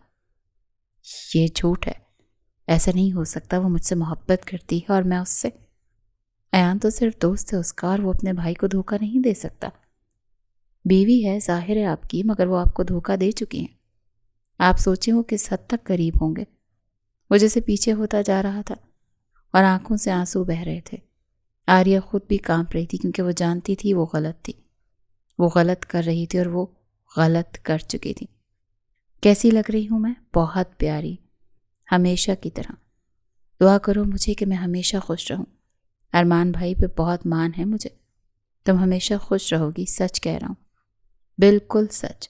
یہ جھوٹ ہے، ایسا نہیں ہو سکتا۔ وہ مجھ سے محبت کرتی ہے اور میں اس سے۔ ایان تو صرف دوست ہے اس کا، اور وہ اپنے بھائی کو دھوکہ نہیں دے سکتا۔ بیوی ہے ظاہر ہے آپ کی، مگر وہ آپ کو دھوکہ دے چکی ہیں۔ آپ سوچیں وہ کس حد تک قریب ہوں گے۔ وہ جیسے پیچھے ہوتا جا رہا تھا اور آنکھوں سے آنسو بہہ رہے تھے۔ آریہ خود بھی کانپ رہی تھی کیونکہ وہ جانتی تھی وہ غلط تھی، وہ غلط کر رہی تھی اور وہ غلط کر چکی تھی۔ کیسی لگ رہی ہوں میں؟ بہت پیاری، ہمیشہ کی طرح۔ دعا کرو مجھے کہ میں ہمیشہ خوش رہوں۔ ارمان بھائی پہ بہت مان ہے مجھے۔ تم ہمیشہ خوش رہو گی، سچ کہہ رہا ہوں، بالکل سچ۔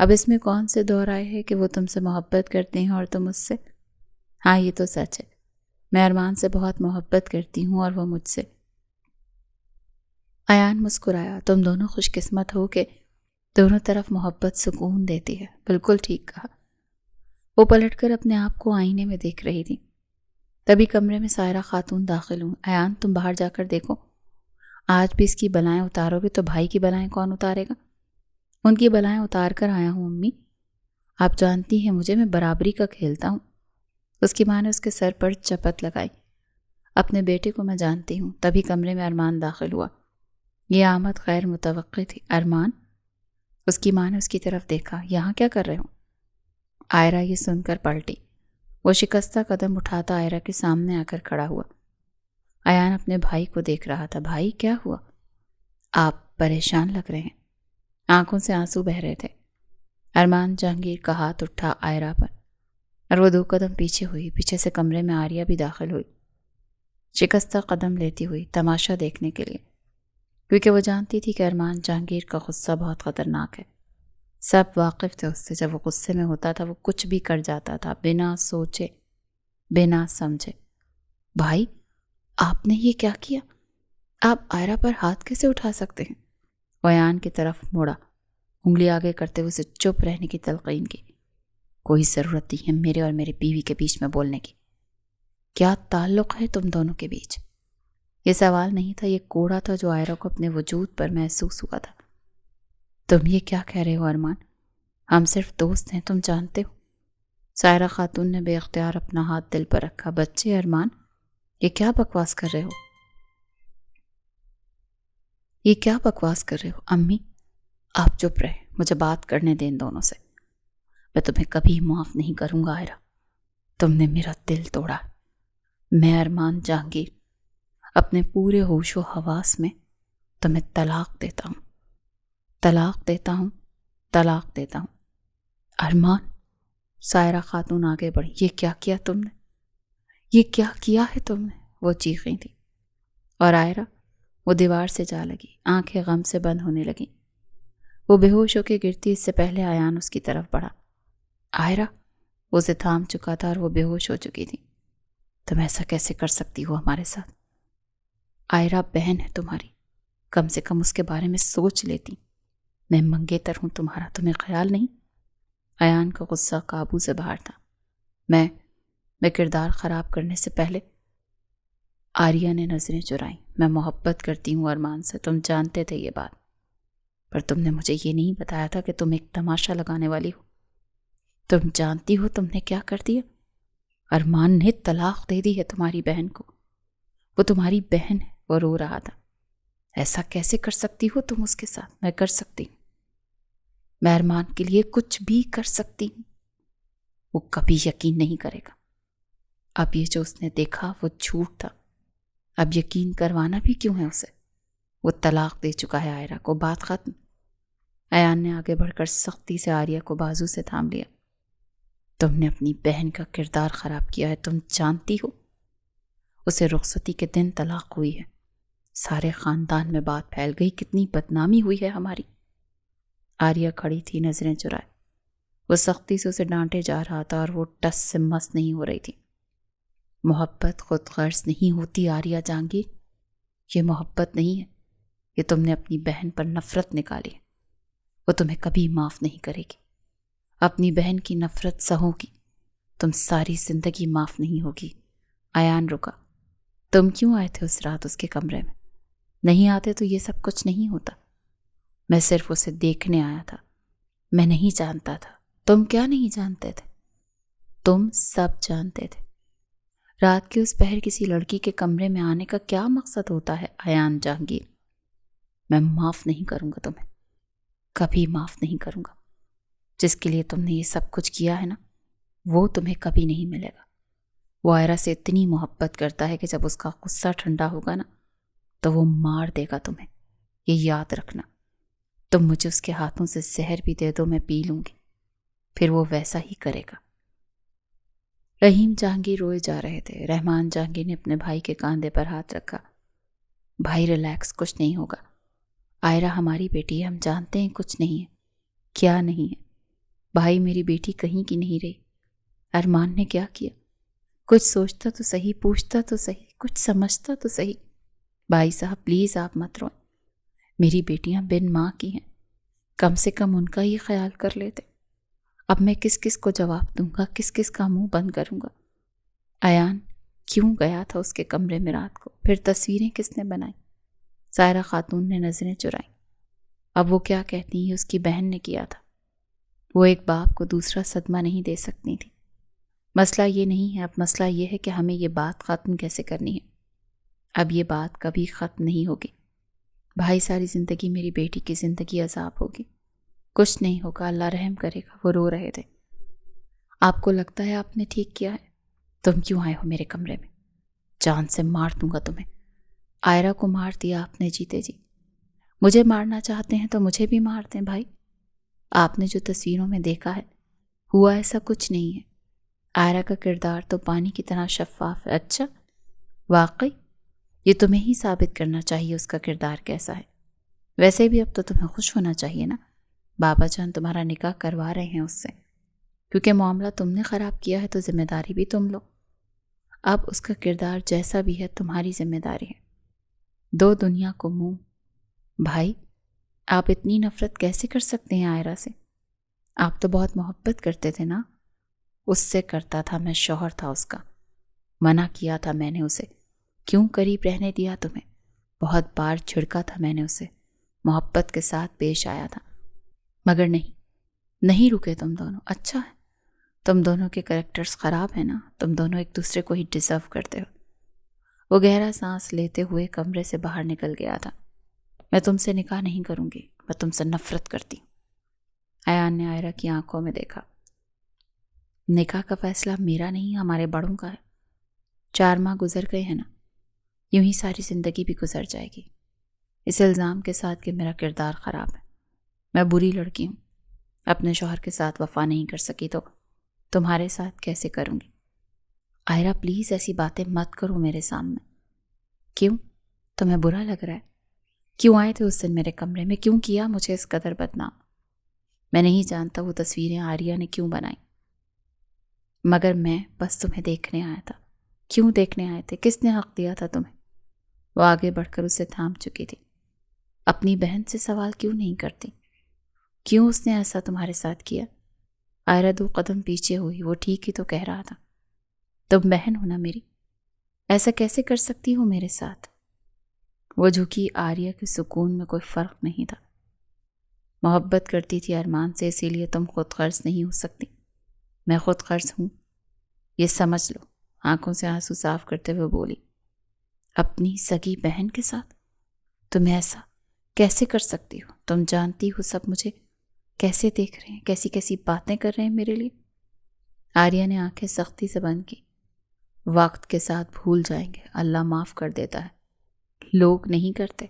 اب اس میں کون سے دو رائے ہے کہ وہ تم سے محبت کرتے ہیں اور تم اس سے؟ ہاں یہ تو سچ ہے، میں ارمان سے بہت محبت کرتی ہوں اور وہ مجھ سے۔ ایان مسکرایا۔ تم دونوں خوش قسمت ہو کہ دونوں طرف محبت سکون دیتی ہے۔ بالکل ٹھیک کہا۔ وہ پلٹ کر اپنے آپ کو آئینے میں دیکھ رہی تھی۔ تبھی کمرے میں سائرہ خاتون داخل ہوں۔ ایان تم باہر جا کر دیکھو، آج بھی اس کی بلائیں اتارو گے تو بھائی کی بلائیں کون اتارے گا؟ ان کی بلائیں اتار کر آیا ہوں امی۔ آپ جانتی ہیں مجھے، میں برابری کا کھیلتا ہوں۔ اس کی ماں نے اس کے سر پر چپت لگائی۔ اپنے بیٹے کو میں جانتی ہوں۔ تبھی کمرے میں ارمان داخل ہوا۔ یہ آمد غیر متوقع تھی۔ ارمان؟ اس کی ماں نے اس کی طرف دیکھا۔ یہاں کیا کر رہے ہو؟ آئرہ یہ سن کر پلٹی۔ وہ شکستہ قدم اٹھاتا آئرہ کے سامنے آ کر کھڑا ہوا۔ ایان اپنے بھائی کو دیکھ رہا تھا۔ بھائی کیا ہوا؟ آپ پریشان لگ رہے ہیں۔ آنکھوں سے آنسو بہہ رہے تھے۔ ارمان جہانگیر کا ہاتھ اٹھا آئرہ پر اور وہ 2 قدم پیچھے ہوئی۔ پیچھے سے کمرے میں آریہ بھی داخل ہوئی، شکستہ قدم لیتی ہوئی، تماشا دیکھنے کے لیے، کیونکہ وہ جانتی تھی کہ ارمان جہانگیر کا غصہ بہت خطرناک ہے۔ سب واقف تھے اس سے۔ جب وہ غصے میں ہوتا تھا وہ کچھ بھی کر جاتا تھا، بنا سوچے بنا سمجھے۔ بھائی آپ نے یہ کیا کیا؟ آپ آئرہ پر ہاتھ کیسے اٹھا سکتے ہیں؟ وہ ایان کی طرف مڑا، انگلی آگے کرتے ہوئے اسے چپ رہنے کی تلقین کی۔ کوئی ضرورت نہیں ہے میرے اور میری بیوی کے بیچ میں بولنے کی۔ کیا تعلق ہے تم دونوں کے بیچ؟ یہ سوال نہیں تھا، یہ کوڑا تھا جو آئرہ کو اپنے وجود پر محسوس ہوا تھا۔ تم یہ کیا کہہ رہے ہو ارمان؟ ہم صرف دوست ہیں، تم جانتے ہو۔ سائرہ خاتون نے بے اختیار اپنا ہاتھ دل پر رکھا۔ بچے ارمان، یہ کیا بکواس کر رہے ہو؟ یہ کیا بکواس کر رہے ہو؟ امی آپ چپ رہے، مجھے بات کرنے دیں ان دونوں سے۔ میں تمہیں کبھی معاف نہیں کروں گا آئرہ، تم نے میرا دل توڑا۔ میں ارمان جہانگیر اپنے پورے ہوش و حواس میں تمہیں طلاق دیتا ہوں، طلاق دیتا ہوں، طلاق دیتا ہوں۔ ارمان، سائرہ خاتون آگے بڑھی۔ یہ کیا کیا تم نے؟ یہ کیا کیا ہے تم نے؟ وہ چیخیں تھی۔ اور آئرہ وہ دیوار سے جا لگی، آنکھیں غم سے بند ہونے لگیں۔ وہ بے ہوش ہو کے گرتی اس سے پہلے ایان اس کی طرف بڑھا۔ آئرہ وہ اسے تھام چکا تھا اور وہ بے ہوش ہو چکی تھی۔ تم ایسا کیسے کر سکتی ہو ہمارے ساتھ؟ آئرہ بہن ہے تمہاری، کم سے کم اس کے بارے میں سوچ لیتی۔ میں منگیتر ہوں تمہارا، تمہیں خیال نہیں؟ ایان کا غصہ قابو سے باہر تھا۔ میں کردار خراب کرنے سے پہلے۔ آریہ نے نظریں چرائیں۔ میں محبت کرتی ہوں ارمان سے، تم جانتے تھے یہ بات، پر تم نے مجھے یہ نہیں بتایا تھا کہ تم ایک تماشا لگانے والی ہو۔ تم جانتی ہو تم نے کیا کر دیا؟ ارمان نے طلاق دے دی ہے تمہاری بہن کو۔ وہ تمہاری بہن ہے، وہ رو رہا تھا۔ ایسا کیسے کر سکتی ہو تم اس کے ساتھ؟ میں کر سکتی ہوں، میں ارمان کے لیے کچھ بھی کر سکتی ہوں۔ وہ کبھی یقین نہیں کرے گا۔ اب یہ جو اس نے دیکھا وہ جھوٹ تھا، اب یقین کروانا بھی کیوں ہے اسے؟ وہ طلاق دے چکا ہے عائرہ کو، بات ختم۔ ایان نے آگے بڑھ کر سختی سے آریہ کو بازو سے تھام لیا۔ تم نے اپنی بہن کا کردار خراب کیا ہے، تم جانتی ہو؟ اسے رخصتی کے دن طلاق ہوئی ہے، سارے خاندان میں بات پھیل گئی، کتنی بدنامی ہوئی ہے ہماری۔ آریہ کھڑی تھی، نظریں چرائے۔ وہ سختی سے اسے ڈانٹے جا رہا تھا اور وہ ٹس سے مس نہیں ہو رہی تھی۔ محبت خود غرض نہیں ہوتی آریہ جہانگیر، یہ محبت نہیں ہے، یہ تم نے اپنی بہن پر نفرت نکالی ہے، وہ تمہیں کبھی معاف نہیں کرے گی۔ اپنی بہن کی نفرت سہو گی، تم ساری زندگی معاف نہیں ہوگی۔ ایان رکا۔ تم کیوں آئے تھے اس رات اس کے کمرے میں؟ نہیں آتے تو یہ سب کچھ نہیں ہوتا۔ میں صرف اسے دیکھنے آیا تھا، میں نہیں جانتا تھا۔ تم کیا نہیں جانتے تھے؟ تم سب جانتے تھے۔ رات کے اس پہر کسی لڑکی کے کمرے میں آنے کا کیا مقصد ہوتا ہے ایان جہانگیر؟ میں معاف نہیں کروں گا تمہیں، کبھی معاف نہیں کروں گا۔ جس کے لیے تم نے یہ سب کچھ کیا ہے نا، وہ تمہیں کبھی نہیں ملے گا۔ وہ عائرہ سے اتنی محبت کرتا ہے کہ جب اس کا غصہ ٹھنڈا ہوگا نا تو وہ مار دے گا تمہیں، یہ یاد رکھنا۔ تم مجھے اس کے ہاتھوں سے زہر بھی دے دو، میں پی لوں گی، پھر وہ ویسا ہی کرے گا۔ رحیم جہانگیر روئے جا رہے تھے۔ رحمان جہانگیر نے اپنے بھائی کے کاندھے پر ہاتھ رکھا۔ بھائی ریلیکس، کچھ نہیں ہوگا۔ عائرہ ہماری بیٹی ہے، ہم جانتے ہیں کچھ نہیں ہے۔ کیا نہیں ہے؟ بھائی میری بیٹی کہیں کی نہیں رہی۔ ارمان نے کیا کیا؟ کچھ سوچتا تو صحیح، پوچھتا تو صحیح، کچھ سمجھتا تو صحیح۔ بھائی صاحب پلیز آپ مت روئیں، میری بیٹیاں بن ماں کی ہیں، کم سے کم ان کا ہی خیال کر لیتے۔ اب میں کس کس کو جواب دوں گا، کس کس کا منہ بند کروں گا؟ ایان کیوں گیا تھا اس کے کمرے میں رات کو؟ پھر تصویریں کس نے بنائی؟ سائرہ خاتون نے نظریں چرائیں۔ اب وہ کیا کہتی ہیں، اس کی بہن نے کیا تھا۔ وہ ایک باپ کو دوسرا صدمہ نہیں دے سکتی تھی۔ مسئلہ یہ نہیں ہے، اب مسئلہ یہ ہے کہ ہمیں یہ بات ختم کیسے کرنی ہے۔ اب یہ بات کبھی ختم نہیں ہوگی۔ بھائی ساری زندگی میری بیٹی کی زندگی عذاب ہوگی۔ کچھ نہیں ہوگا، اللہ رحم کرے گا۔ وہ رو رہے تھے۔ آپ کو لگتا ہے آپ نے ٹھیک کیا ہے؟ تم کیوں آئے ہو میرے کمرے میں؟ جان سے مار دوں گا تمہیں۔ عائرہ کو مار دیا آپ نے جیتے جی۔ مجھے مارنا چاہتے ہیں تو مجھے بھی مار دیں بھائی۔ آپ نے جو تصویروں میں دیکھا ہے، ہوا ایسا کچھ نہیں ہے۔ عائرہ کا کردار تو پانی کی طرح شفاف ہے۔ اچھا، واقعی؟ یہ تمہیں ہی ثابت کرنا چاہیے اس کا کردار کیسا ہے۔ ویسے بھی اب تو تمہیں خوش ہونا چاہیے نا، بابا جان تمہارا نکاح کروا رہے ہیں اس سے، کیونکہ معاملہ تم نے خراب کیا ہے تو ذمہ داری بھی تم لو۔ اب اس کا کردار جیسا بھی ہے تمہاری ذمہ داری ہے۔ دو دنیا کو منہ۔ بھائی آپ اتنی نفرت کیسے کر سکتے ہیں عائرہ سے؟ آپ تو بہت محبت کرتے تھے نا۔ اس سے کرتا تھا، میں شوہر تھا اس کا، منع کیا تھا میں نے اسے، کیوں قریب رہنے دیا تمہیں؟ بہت بار جھڑکا تھا میں نے اسے، محبت کے ساتھ پیش آیا تھا، مگر نہیں رکے تم دونوں۔ اچھا ہے، تم دونوں کے کریکٹرز خراب ہیں نا، تم دونوں ایک دوسرے کو ہی ڈیزرو کرتے ہو۔ وہ گہرا سانس لیتے ہوئے کمرے سے باہر نکل گیا تھا۔ میں تم سے نکاح نہیں کروں گی، میں تم سے نفرت کرتی ہوں۔ ایان نے عائرہ کی آنکھوں میں دیکھا۔ نکاح کا فیصلہ میرا نہیں، ہمارے بڑوں کا ہے۔ 4 ماہ گزر گئے ہیں نا، یوں ہی ساری زندگی بھی گزر جائے گی، اس الزام کے ساتھ کہ میرا کردار خراب ہے، میں بری لڑکی ہوں، اپنے شوہر کے ساتھ وفا نہیں کر سکی تو تمہارے ساتھ کیسے کروں گی؟ عائرہ پلیز ایسی باتیں مت کرو میرے سامنے۔ کیوں؟ تمہیں برا لگ رہا ہے؟ کیوں آئے تھے اس دن میرے کمرے میں؟ کیوں کیا مجھے اس قدر بدنام؟ میں نہیں جانتا وہ تصویریں آریہ نے کیوں بنائی، مگر میں بس تمہیں دیکھنے آیا تھا۔ کیوں دیکھنے آئے تھے؟ کس نے حق دیا تھا تمہیں؟ وہ آگے بڑھ کر اسے تھام چکی تھی۔ اپنی بہن سے سوال کیوں نہیں کرتی؟ کیوں اس نے ایسا تمہارے ساتھ کیا؟ عائرہ 2 قدم پیچھے ہوئی۔ وہ ٹھیک ہی تو کہہ رہا تھا، تم بہن ہو نا میری، ایسا کیسے کر سکتی ہو میرے ساتھ؟ وہ جھکی۔ آریہ کے سکون میں کوئی فرق نہیں تھا۔ محبت کرتی تھی ارمان سے، اسی لیے تم خود غرض نہیں ہو سکتی۔ میں خود غرض ہوں، یہ سمجھ لو۔ آنکھوں سے آنسو صاف کرتے ہوئے بولی۔ اپنی سگی بہن کے ساتھ؟ تم ایسا کیسے کر سکتی ہو؟ تم جانتی ہو سب مجھے کیسے دیکھ رہے ہیں، کیسی کیسی باتیں کر رہے ہیں میرے لیے۔ آریہ نے آنکھیں سختی سے بند کی۔ وقت کے ساتھ بھول جائیں گے، اللہ معاف کر دیتا ہے، لوگ نہیں کرتے۔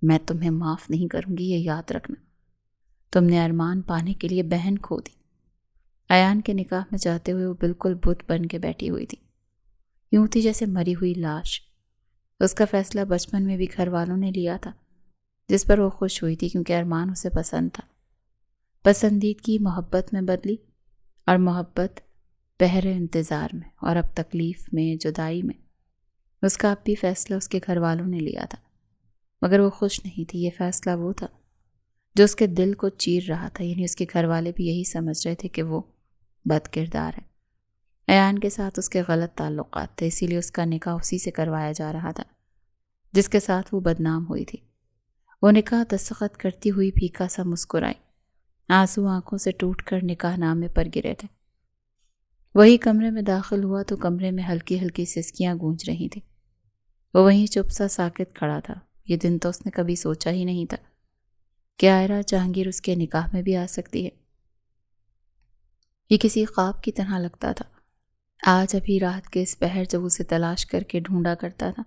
میں تمہیں معاف نہیں کروں گی، یہ یاد رکھنا۔ تم نے ارمان پانے کے لیے بہن کھو دی۔ ایان کے نکاح میں جاتے ہوئے وہ بالکل بت بن کے بیٹھی ہوئی تھی، یوں تھی جیسے مری ہوئی لاش۔ اس کا فیصلہ بچپن میں بھی گھر والوں نے لیا تھا، جس پر وہ خوش ہوئی تھی کیونکہ ارمان اسے پسند تھا۔ پسندیدگی محبت میں بدلی، اور محبت بہر انتظار میں، اور اب تکلیف میں، جدائی میں۔ اس کا اب بھی فیصلہ اس کے گھر والوں نے لیا تھا، مگر وہ خوش نہیں تھی۔ یہ فیصلہ وہ تھا جو اس کے دل کو چیر رہا تھا، یعنی اس کے گھر والے بھی یہی سمجھ رہے تھے کہ وہ بد کردار ہے۔ ایان کے ساتھ اس کے غلط تعلقات تھے، اسی لیے اس کا نکاح اسی سے کروایا جا رہا تھا جس کے ساتھ وہ بدنام ہوئی تھی۔ وہ نکاح دستخط کرتی ہوئی پھیکا سا مسکرائی، آنسو آنکھوں سے ٹوٹ کر نکاح نامے پر گرے تھے۔ وہی کمرے میں داخل ہوا تو کمرے میں ہلکی ہلکی سسکیاں گونج رہی تھیں۔ وہ وہیں چپ سا ساکت کھڑا تھا۔ یہ دن تو اس نے کبھی سوچا ہی نہیں تھا کہ آئرہ جہانگیر اس کے نکاح میں بھی آ سکتی ہے۔ یہ کسی خواب کی طرح لگتا تھا۔ آج ابھی رات کے اس پہر جب اسے تلاش کر کے ڈھونڈا کرتا تھا،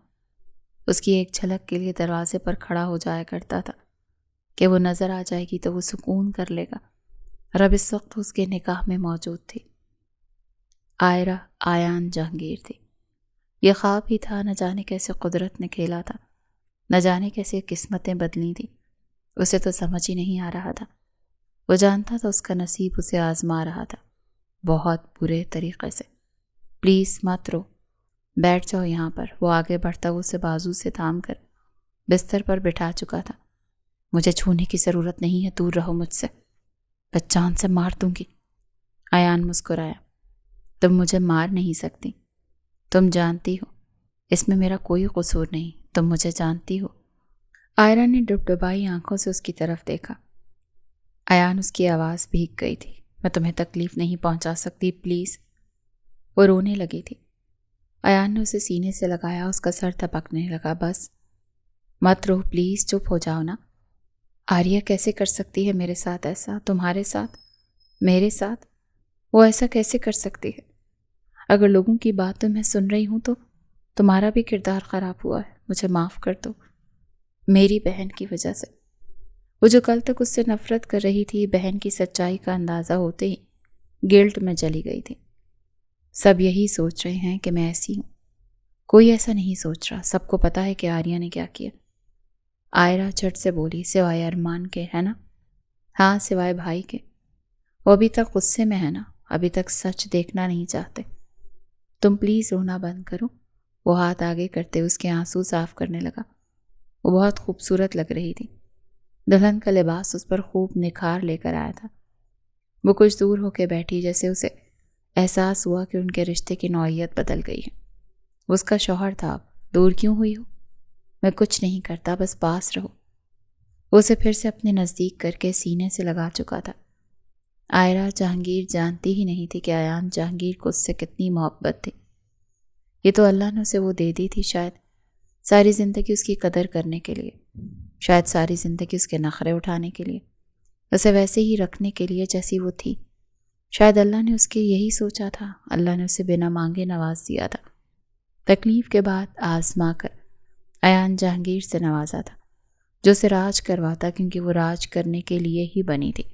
اس کی ایک جھلک کے لیے دروازے پر کھڑا ہو جایا کرتا تھا کہ وہ نظر آ جائے گی تو وہ سکون کر لے گا، اور اب اس وقت اس کے نکاح میں موجود تھی۔ آئرہ ایان جہانگیر تھی۔ یہ خواب ہی تھا، نہ جانے کیسے قدرت نے کھیلا تھا، نہ جانے کیسے قسمتیں بدلی تھیں۔ اسے تو سمجھ ہی نہیں آ رہا تھا۔ وہ جانتا تھا اس کا نصیب اسے آزما رہا تھا، بہت برے طریقے سے۔ پلیز مت رو، بیٹھ جاؤ یہاں پر۔ وہ آگے بڑھتا وہ اسے بازو سے تھام کر بستر پر بٹھا چکا تھا۔ مجھے چھونے کی ضرورت نہیں ہے، دور رہو مجھ سے، میں جان سے مار دوں گی۔ ایان مسکرایا۔ تم مجھے مار نہیں سکتی، تم جانتی ہو اس میں میرا کوئی قصور نہیں، تم مجھے جانتی ہو۔ آئرہ نے ڈبڈبائی آنکھوں سے اس کی طرف دیکھا۔ ایان اس کی آواز بھیگ گئی تھی۔ میں تمہیں تکلیف نہیں پہنچا سکتی، پلیز۔ وہ رونے لگی تھی۔ ایان نے اسے سینے سے لگایا، اس کا سر تھپکنے لگا۔ بس مت رو پلیز، چپ ہو جاؤ نا۔ آریہ کیسے کر سکتی ہے میرے ساتھ ایسا، تمہارے ساتھ، میرے ساتھ؟ وہ ایسا کیسے کر سکتی ہے؟ اگر لوگوں کی باتیں میں سن رہی ہوں تو تمہارا بھی کردار خراب ہوا ہے، مجھے معاف کر دو، میری بہن کی وجہ سے۔ وہ جو کل تک اس سے نفرت کر رہی تھی، بہن کی سچائی کا اندازہ ہوتے ہی گلٹ میں چلی گئی تھی۔ سب یہی سوچ رہے ہیں کہ میں ایسی ہوں، کوئی ایسا نہیں سوچ رہا۔ سب کو پتا ہے کہ آریہ نے کیا کیا۔ آئرہ جھٹ سے بولی، سوائے ارمان کے، ہے نا؟ ہاں، سوائے بھائی کے۔ وہ ابھی تک غصے میں ہے نا، ابھی تک سچ دیکھنا نہیں چاہتے۔ تم پلیز رونا بند کرو۔ وہ ہاتھ آگے کرتے اس کے آنسو صاف کرنے لگا۔ وہ بہت خوبصورت لگ رہی تھی، دلہن کا لباس اس پر خوب نکھار لے کر آیا تھا۔ وہ کچھ دور ہو کے بیٹھی، جیسے اسے احساس ہوا کہ ان کے رشتے کی نوعیت بدل گئی ہے۔ اس کا شوہر تھا۔ اب دور کیوں ہوئی ہو؟ میں کچھ نہیں کرتا، بس پاس رہو۔ وہ اسے پھر سے اپنے نزدیک کر کے سینے سے لگا چکا تھا۔ آئرہ جہانگیر جانتی ہی نہیں تھی کہ ایان جہانگیر کو اس سے کتنی محبت تھی۔ یہ تو اللہ نے اسے وہ دے دی تھی، شاید ساری زندگی اس کی قدر کرنے کے لیے، شاید ساری زندگی اس کے نخرے اٹھانے کے لیے، اسے ویسے ہی رکھنے کے لیے جیسی وہ تھی۔ شاید اللہ نے اس کے یہی سوچا تھا۔ اللہ نے اسے بنا مانگے نواز دیا تھا، تکلیف کے بعد آزما کر ایان جہانگیر سے نوازا تھا، جو اسے راج کرواتا، کیونکہ وہ راج کرنے کے لیے ہی بنی تھی۔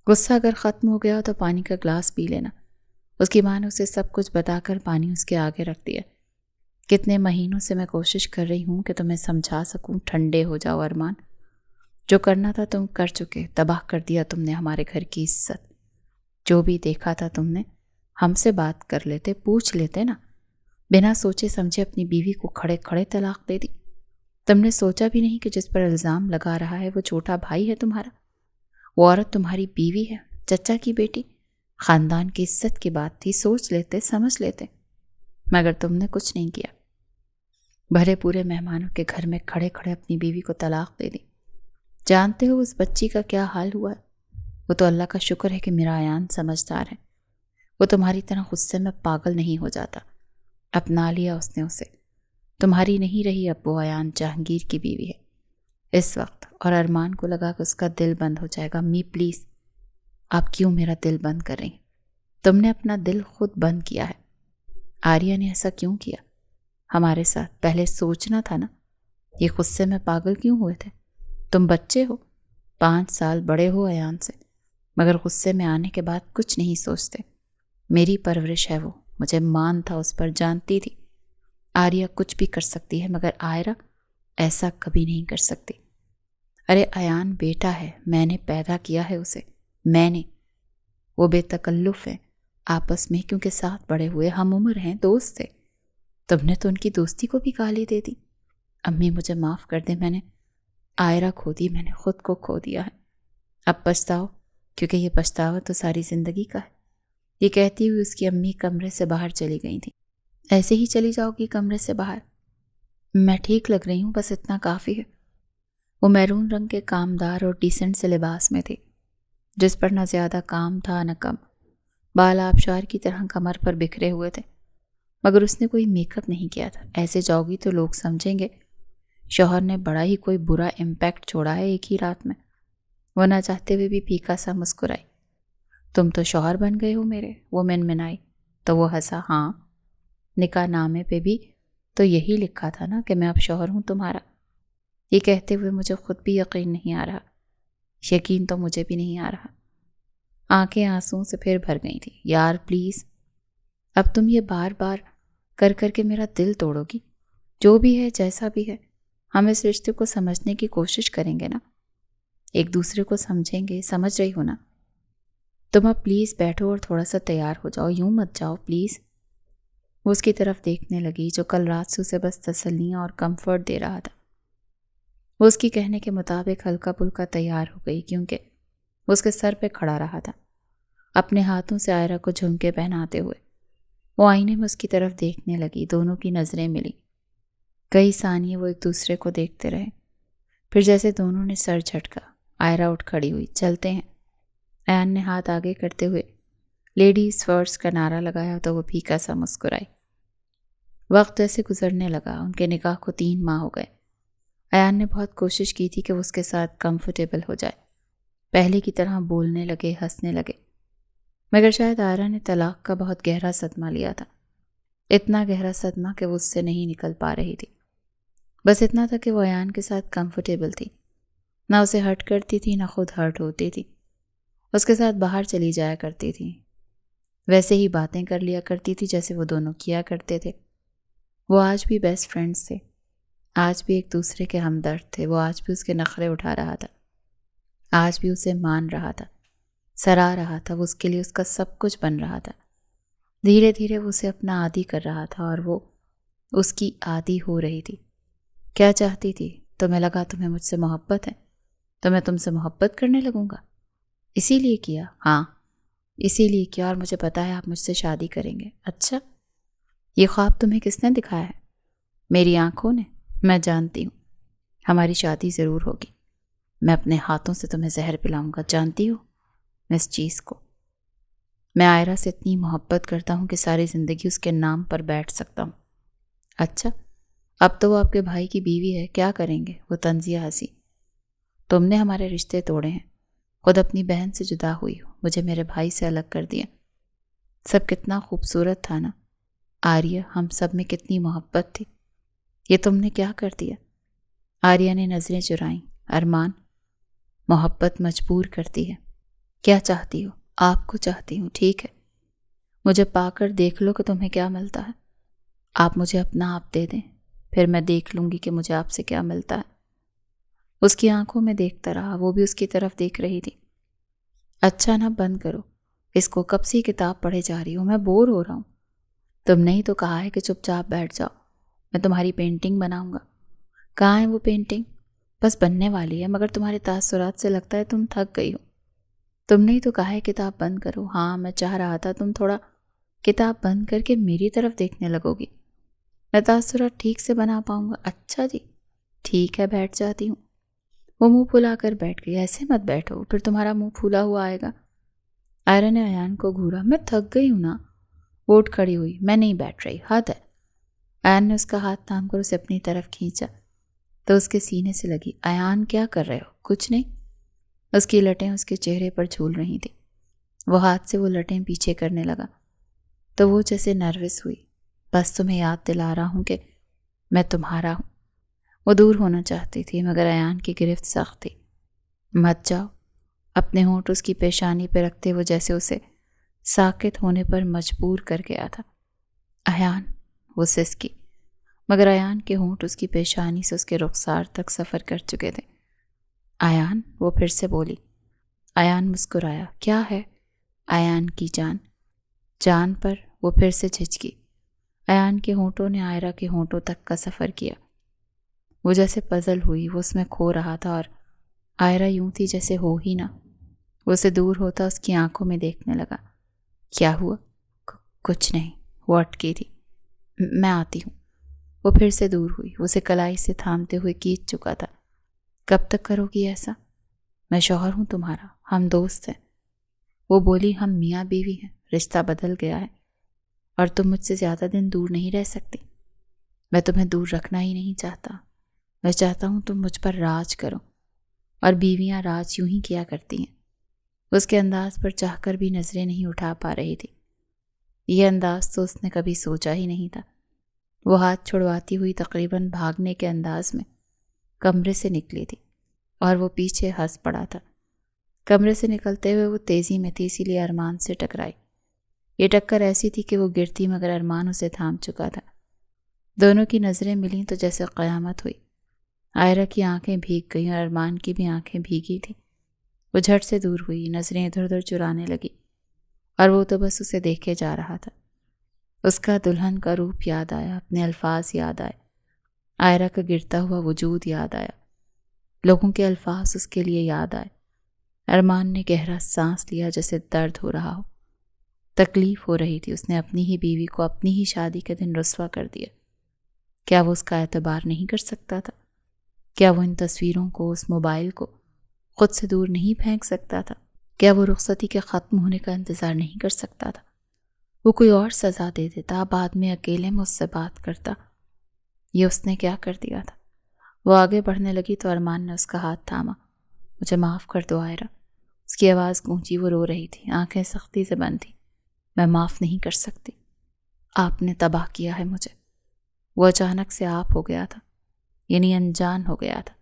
غصہ اگر ختم ہو گیا تو پانی کا گلاس پی لینا۔ اس کی ماں نے اسے سب کچھ بتا کر پانی اس کے آگے رکھ دیا۔ کتنے مہینوں سے میں کوشش کر رہی ہوں کہ تمہیں سمجھا سکوں، ٹھنڈے ہو جاؤ ارمان، جو کرنا تھا تم کر چکے، تباہ کر دیا تم نے ہمارے گھر کی عزت۔ جو بھی دیکھا تھا تم نے، ہم سے بات کر لیتے، پوچھ لیتے نا، بنا سوچے سمجھے اپنی بیوی کو کھڑے کھڑے طلاق دے دی۔ تم نے سوچا بھی نہیں کہ جس پر الزام لگا رہا ہے وہ چھوٹا بھائی ہے تمہارا، وہ عورت تمہاری بیوی ہے، چچا کی بیٹی، خاندان کی عزت کی بات تھی، سوچ لیتے، سمجھ لیتے، مگر تم نے کچھ نہیں کیا۔ بھرے پورے مہمانوں کے گھر میں کھڑے کھڑے اپنی بیوی کو طلاق دے دی۔ جانتے ہو اس بچی کا کیا حال ہوا ہے؟ وہ تو اللہ کا شکر ہے کہ میرا ایان سمجھدار ہے، وہ تمہاری طرح غصے میں پاگل نہیں ہو جاتا۔ اپنا لیا اس نے اسے، تمہاری نہیں رہی اب وہ ایان جہانگیر کی بیوی ہے اس وقت، اور ارمان کو لگا کہ اس کا دل بند ہو جائے گا۔ امی پلیز، آپ کیوں میرا دل بند کر رہی ہیں؟ تم نے اپنا دل خود بند کیا ہے۔ آریہ نے ایسا کیوں کیا ہمارے ساتھ؟ پہلے سوچنا تھا نا، یہ غصے میں پاگل کیوں ہوئے تھے؟ تم بچے ہو، 5 سال بڑے ہو ایان سے، مگر غصے میں آنے کے بعد کچھ نہیں سوچتے۔ میری پرورش ہے وہ، مجھے مان تھا اس پر، جانتی تھی آریہ کچھ بھی کر سکتی ہے، مگر آئرہ ایسا کبھی نہیں کر سکتی۔ ارے ایان بیٹا ہے، میں نے پیدا کیا ہے اسے، میں نے۔ وہ بے تکلف ہیں آپس میں، کیونکہ ساتھ بڑے ہوئے، ہم عمر ہیں، دوست تھے۔ تم نے تو ان کی دوستی کو بھی گالی دے دی۔ امی مجھے معاف کر دے، میں نے آئرہ کھو دی، میں نے خود کو کھو دیا ہے۔ اب پچھتاؤ، کیونکہ یہ پچھتاوا تو ساری زندگی کا ہے۔ یہ کہتی ہوئی اس کی امی کمرے سے باہر چلی گئی تھی۔ ایسے ہی چلی جاؤ گی کمرے سے باہر؟ میں ٹھیک لگ رہی ہوں، بس اتنا کافی ہے۔ وہ میرون رنگ کے کامدار اور ڈیسنٹ سے لباس میں تھی، جس پر نہ زیادہ کام تھا نہ کم۔ بال آبشار کی طرح کمر پر بکھرے ہوئے تھے، مگر اس نے کوئی میک اپ نہیں کیا تھا۔ ایسے جاؤ گی تو لوگ سمجھیں گے شوہر نے بڑا ہی کوئی برا امپیکٹ چھوڑا ہے ایک ہی رات میں۔ وہ نہ چاہتے ہوئے بھی پھیکا سا مسکرائی۔ تم تو شوہر بن گئے ہو میرے، وہ منمنائی تو وہ ہنسا۔ ہاں، نکاح نامے پہ بھی تو یہی لکھا تھا نا کہ میں اب شوہر ہوں تمہارا۔ یہ کہتے ہوئے مجھے خود بھی یقین نہیں آ رہا، یقین تو مجھے بھی نہیں آ رہا۔ آنکھیں آنسوں سے پھر بھر گئی تھی۔ یار پلیز، اب تم یہ بار بار کر کر کے میرا دل توڑو گی؟ جو بھی ہے جیسا بھی ہے، ہم اس رشتے کو سمجھنے کی کوشش کریں گے نا، ایک دوسرے کو سمجھیں گے، سمجھ رہی ہو نا؟ تم اب پلیز بیٹھو اور تھوڑا سا تیار ہو جاؤ، یوں مت جاؤ پلیز۔ وہ اس کی طرف دیکھنے لگی جو کل رات سے اسے بس تسلیاں اور کمفرٹ دے رہا تھا۔ وہ اس کی کہنے کے مطابق ہلکا پھلکا تیار ہو گئی، کیونکہ وہ اس کے سر پہ کھڑا رہا تھا، اپنے ہاتھوں سے آئرہ کو جھمکے پہناتے ہوئے۔ وہ آئینے میں اس کی طرف دیکھنے لگی، دونوں کی نظریں ملی۔ کئی ثانیے وہ ایک دوسرے کو دیکھتے رہے، پھر جیسے دونوں نے سر جھٹکا، آئرہ اٹھ کھڑی ہوئی۔ چلتے ہیں، ایان نے ہاتھ آگے کرتے ہوئے لیڈیز فرسٹ کا نعرہ لگایا تو وہ پھیکا سا مسکرائی۔ وقت ایسے گزرنے لگا، ان کے نکاح کو 3 ماہ ہو گئے۔ ایان نے بہت کوشش کی تھی کہ وہ اس کے ساتھ کمفرٹیبل ہو جائے، پہلے کی طرح بولنے لگے، ہنسنے لگے، مگر شاید آئرہ نے طلاق کا بہت گہرا صدمہ لیا تھا، اتنا گہرا صدمہ کہ وہ اس سے نہیں نکل پا رہی تھی۔ بس اتنا تھا کہ وہ ایان کے ساتھ کمفرٹیبل تھی، نہ اسے ہرٹ کرتی تھی نہ خود ہرٹ ہوتی تھی۔ اس کے ساتھ باہر چلی جایا کرتی تھی، ویسے ہی باتیں کر لیا کرتی تھی جیسے وہ دونوں کیا کرتے تھے۔ وہ آج بھی بیسٹ فرینڈز تھے، آج بھی ایک دوسرے کے ہمدرد تھے۔ وہ آج بھی اس کے نخرے اٹھا رہا تھا، آج بھی اسے مان رہا تھا، سراہ رہا تھا، وہ اس کے لیے اس کا سب کچھ بن رہا تھا۔ دھیرے دھیرے وہ اسے اپنا عادی کر رہا تھا اور وہ اس کی عادی ہو رہی تھی۔ کیا چاہتی تھی؟ تمہیں لگا تمہیں مجھ سے محبت ہے تو میں تم سے محبت کرنے لگوں گا، اسی لیے کیا؟ ہاں، اسی لیے کیا، اور مجھے پتا ہے آپ مجھ سے شادی کریں گے۔ اچھا، یہ خواب تمہیں کس نے دکھایا ہے؟ میری آنکھوں نے۔ میں جانتی ہوں ہماری شادی ضرور ہوگی، میں اپنے ہاتھوں سے تمہیں زہر پلاؤں گا، جانتی ہو میں اس چیز کو۔ میں آئرہ سے اتنی محبت کرتا ہوں کہ ساری زندگی اس کے نام پر بیٹھ سکتا ہوں۔ اچھا، اب تو وہ آپ کے بھائی کی بیوی ہے، کیا کریں گے؟ وہ طنزیہ ہنسی۔ تم نے ہمارے رشتے توڑے ہیں، خود اپنی بہن سے جدا ہوئی ہو، مجھے میرے بھائی سے الگ کر دیا۔ سب کتنا خوبصورت تھا نا آریہ، ہم سب میں کتنی محبت تھی، یہ تم نے کیا کر دیا؟ آریہ نے نظریں چرائیں۔ ارمان، محبت مجبور کرتی ہے۔ کیا چاہتی ہو؟ آپ کو چاہتی ہوں، ٹھیک ہے، مجھے پا کر دیکھ لو کہ تمہیں کیا ملتا ہے۔ آپ مجھے اپنا آپ دے دیں، پھر میں دیکھ لوں گی کہ مجھے آپ سے کیا ملتا ہے۔ اس کی آنکھوں میں دیکھتا رہا، وہ بھی اس کی طرف دیکھ رہی تھی۔ اچھا نا، بند کرو اس کو، کب سے کتاب پڑھے جا رہی ہوں، میں بور ہو رہا ہوں۔ تم نے ہی تو کہا ہے کہ چپ چاپ بیٹھ جاؤ، میں تمہاری پینٹنگ بناؤں گا۔ کہاں ہے وہ پینٹنگ؟ بس بننے والی ہے، مگر تمہارے تاثرات سے لگتا ہے تم تھک گئی ہو۔ تم نے ہی تو کہا ہے کتاب بند کرو۔ ہاں، میں چاہ رہا تھا تم تھوڑا کتاب بند کر کے میری طرف دیکھنے لگو گی، میں تاثرات ٹھیک سے بنا پاؤں گا۔ اچھا جی، ٹھیک ہے، بیٹھ جاتی ہوں۔ وہ منہ پھلا کر بیٹھ گئی۔ ایسے مت بیٹھو، پھر تمہارا منہ پھولا ہوا آئے گا۔ آئرہ نے ایان کو گھورا۔ میں تھک گئی ہوں نا۔ وہ اٹھ کھڑی ہوئی۔ میں نہیں بیٹھ رہی، حد ہے۔ ایان نے اس کا ہاتھ تھام کر اسے اپنی طرف کھینچا تو اس کے سینے سے لگی۔ ایان کیا کر رہے ہو؟ کچھ نہیں۔ اس کی لٹیں اس کے چہرے پر جھول رہی تھیں۔ وہ ہاتھ سے وہ لٹیں پیچھے کرنے لگا تو وہ جیسے نروس ہوئی۔ بس تمہیں یاد دلا رہا ہوں کہ میں تمہارا ہوں۔ وہ دور ہونا چاہتی تھی مگر ایان کی گرفت سخت تھی۔ مت جاؤ۔ اپنے ہونٹ اس کی پیشانی پہ رکھتے وہ جیسے اسے ساکت ہونے پر مجبور کر گیا تھا۔ ایان، وہ سسکی، مگر ایان کے ہونٹ اس کی پیشانی سے اس کے رخسار تک سفر کر چکے تھے۔ ایان، وہ پھر سے بولی۔ ایان مسکرایا۔ کیا ہے؟ ایان کی جان پر وہ پھر سے جھجکی۔ ایان کے ہونٹوں نے عائرہ کے ہونٹوں تک کا سفر کیا۔ وہ جیسے پزل ہوئی، وہ اس میں کھو رہا تھا اور عائرہ یوں تھی جیسے ہو ہی نہ۔ وہ اسے دور ہوتا اس کی آنکھوں میں دیکھنے لگا۔ کیا ہوا؟ کچھ نہیں، وہ اٹکی تھی۔ میں آتی ہوں۔ وہ پھر سے دور ہوئی۔ وہ اسے کلائی سے تھامتے ہوئے کھینچ چکا تھا۔ کب تک کرو گی ایسا؟ میں شوہر ہوں تمہارا، ہم دوست ہیں۔ وہ بولی، ہم میاں بیوی ہیں، رشتہ بدل گیا ہے اور تم مجھ سے زیادہ دن دور نہیں رہ سکتی۔ میں تمہیں دور رکھنا ہی نہیں چاہتا، میں چاہتا ہوں تم مجھ پر راج کرو، اور بیویاں راج یوں ہی کیا کرتی ہیں۔ اس کے انداز پر چاہ کر بھی نظریں نہیں اٹھا پا رہی تھی۔ یہ انداز تو اس نے کبھی سوچا ہی نہیں تھا۔ وہ ہاتھ چھڑواتی ہوئی تقریباً بھاگنے کے انداز میں کمرے سے نکلی تھی اور وہ پیچھے ہنس پڑا تھا۔ کمرے سے نکلتے ہوئے وہ تیزی میں تھی، اسی لیے ارمان سے ٹکرائی۔ یہ ٹکر ایسی تھی کہ وہ گرتی مگر ارمان اسے تھام چکا تھا۔ دونوں کی نظریں ملیں تو جیسے قیامت ہوئی۔ عائرہ کی آنکھیں بھیگ گئیں اور ارمان کی بھی آنکھیں بھیگی تھیں۔ وہ جھٹ سے دور ہوئی، نظریں ادھر ادھر چرانے لگی اور وہ تو بس اسے دیکھے جا رہا تھا۔ اس کا دلہن کا روپ یاد آیا، اپنے الفاظ یاد آئے، عائرہ کا گرتا ہوا وجود یاد آیا، لوگوں کے الفاظ اس کے لیے یاد آئے۔ ارمان نے گہرا سانس لیا جیسے درد ہو رہا ہو، تکلیف ہو رہی تھی۔ اس نے اپنی ہی بیوی کو اپنی ہی شادی کے دن رسوا کر دیا۔ کیا وہ اس کا اعتبار نہیں کر سکتا تھا؟ کیا وہ ان تصویروں کو، اس موبائل کو خود سے دور نہیں پھینک سکتا تھا؟ کیا وہ رخصتی کے ختم ہونے کا انتظار نہیں کر سکتا تھا؟ وہ کوئی اور سزا دے دیتا، بعد میں اکیلے میں اس سے بات کرتا۔ یہ اس نے کیا کر دیا تھا؟ وہ آگے بڑھنے لگی تو ارمان نے اس کا ہاتھ تھاما۔ مجھے معاف کر دو عائرہ۔ اس کی آواز گونجی، وہ رو رہی تھی، آنکھیں سختی سے بند تھیں۔ میں معاف نہیں کر سکتی، آپ نے تباہ کیا ہے مجھے۔ وہ اچانک سے آپ ہو گیا تھا، یعنی انجان ہو گیا تھا۔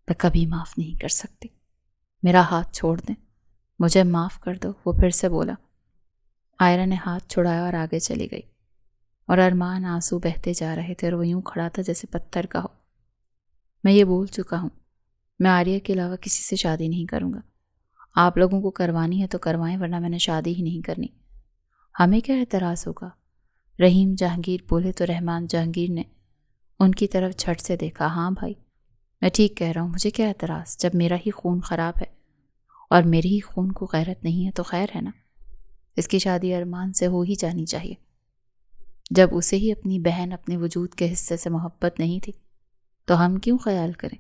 میں کبھی معاف نہیں کر سکتی، میرا ہاتھ چھوڑ دیں، مجھے معاف کر دو۔ وہ پھر سے بولا۔ عائرہ نے ہاتھ چھڑایا اور آگے چلی گئی، اور ارمان آنسو بہتے جا رہے تھے اور وہ یوں کھڑا تھا جیسے پتھر کا ہو۔ میں یہ بول چکا ہوں، میں عالیہ کے علاوہ کسی سے شادی نہیں کروں گا۔ آپ لوگوں کو کروانی ہے تو کروائیں، ورنہ میں نے شادی ہی نہیں کرنی۔ ہمیں کیا اعتراض ہوگا؟ رحیم جہانگیر بولے تو رحمان جہانگیر نے ان کی طرف جھٹ سے دیکھا۔ ہاں بھائی، میں ٹھیک کہہ رہا ہوں، مجھے کیا اعتراض؟ جب میرا ہی خون خراب ہے اور میرے ہی خون کو غیرت نہیں ہے تو خیر ہے نا۔ اس کی شادی ارمان سے ہو ہی جانی چاہیے۔ جب اسے ہی اپنی بہن، اپنے وجود کے حصے سے محبت نہیں تھی تو ہم کیوں خیال کریں؟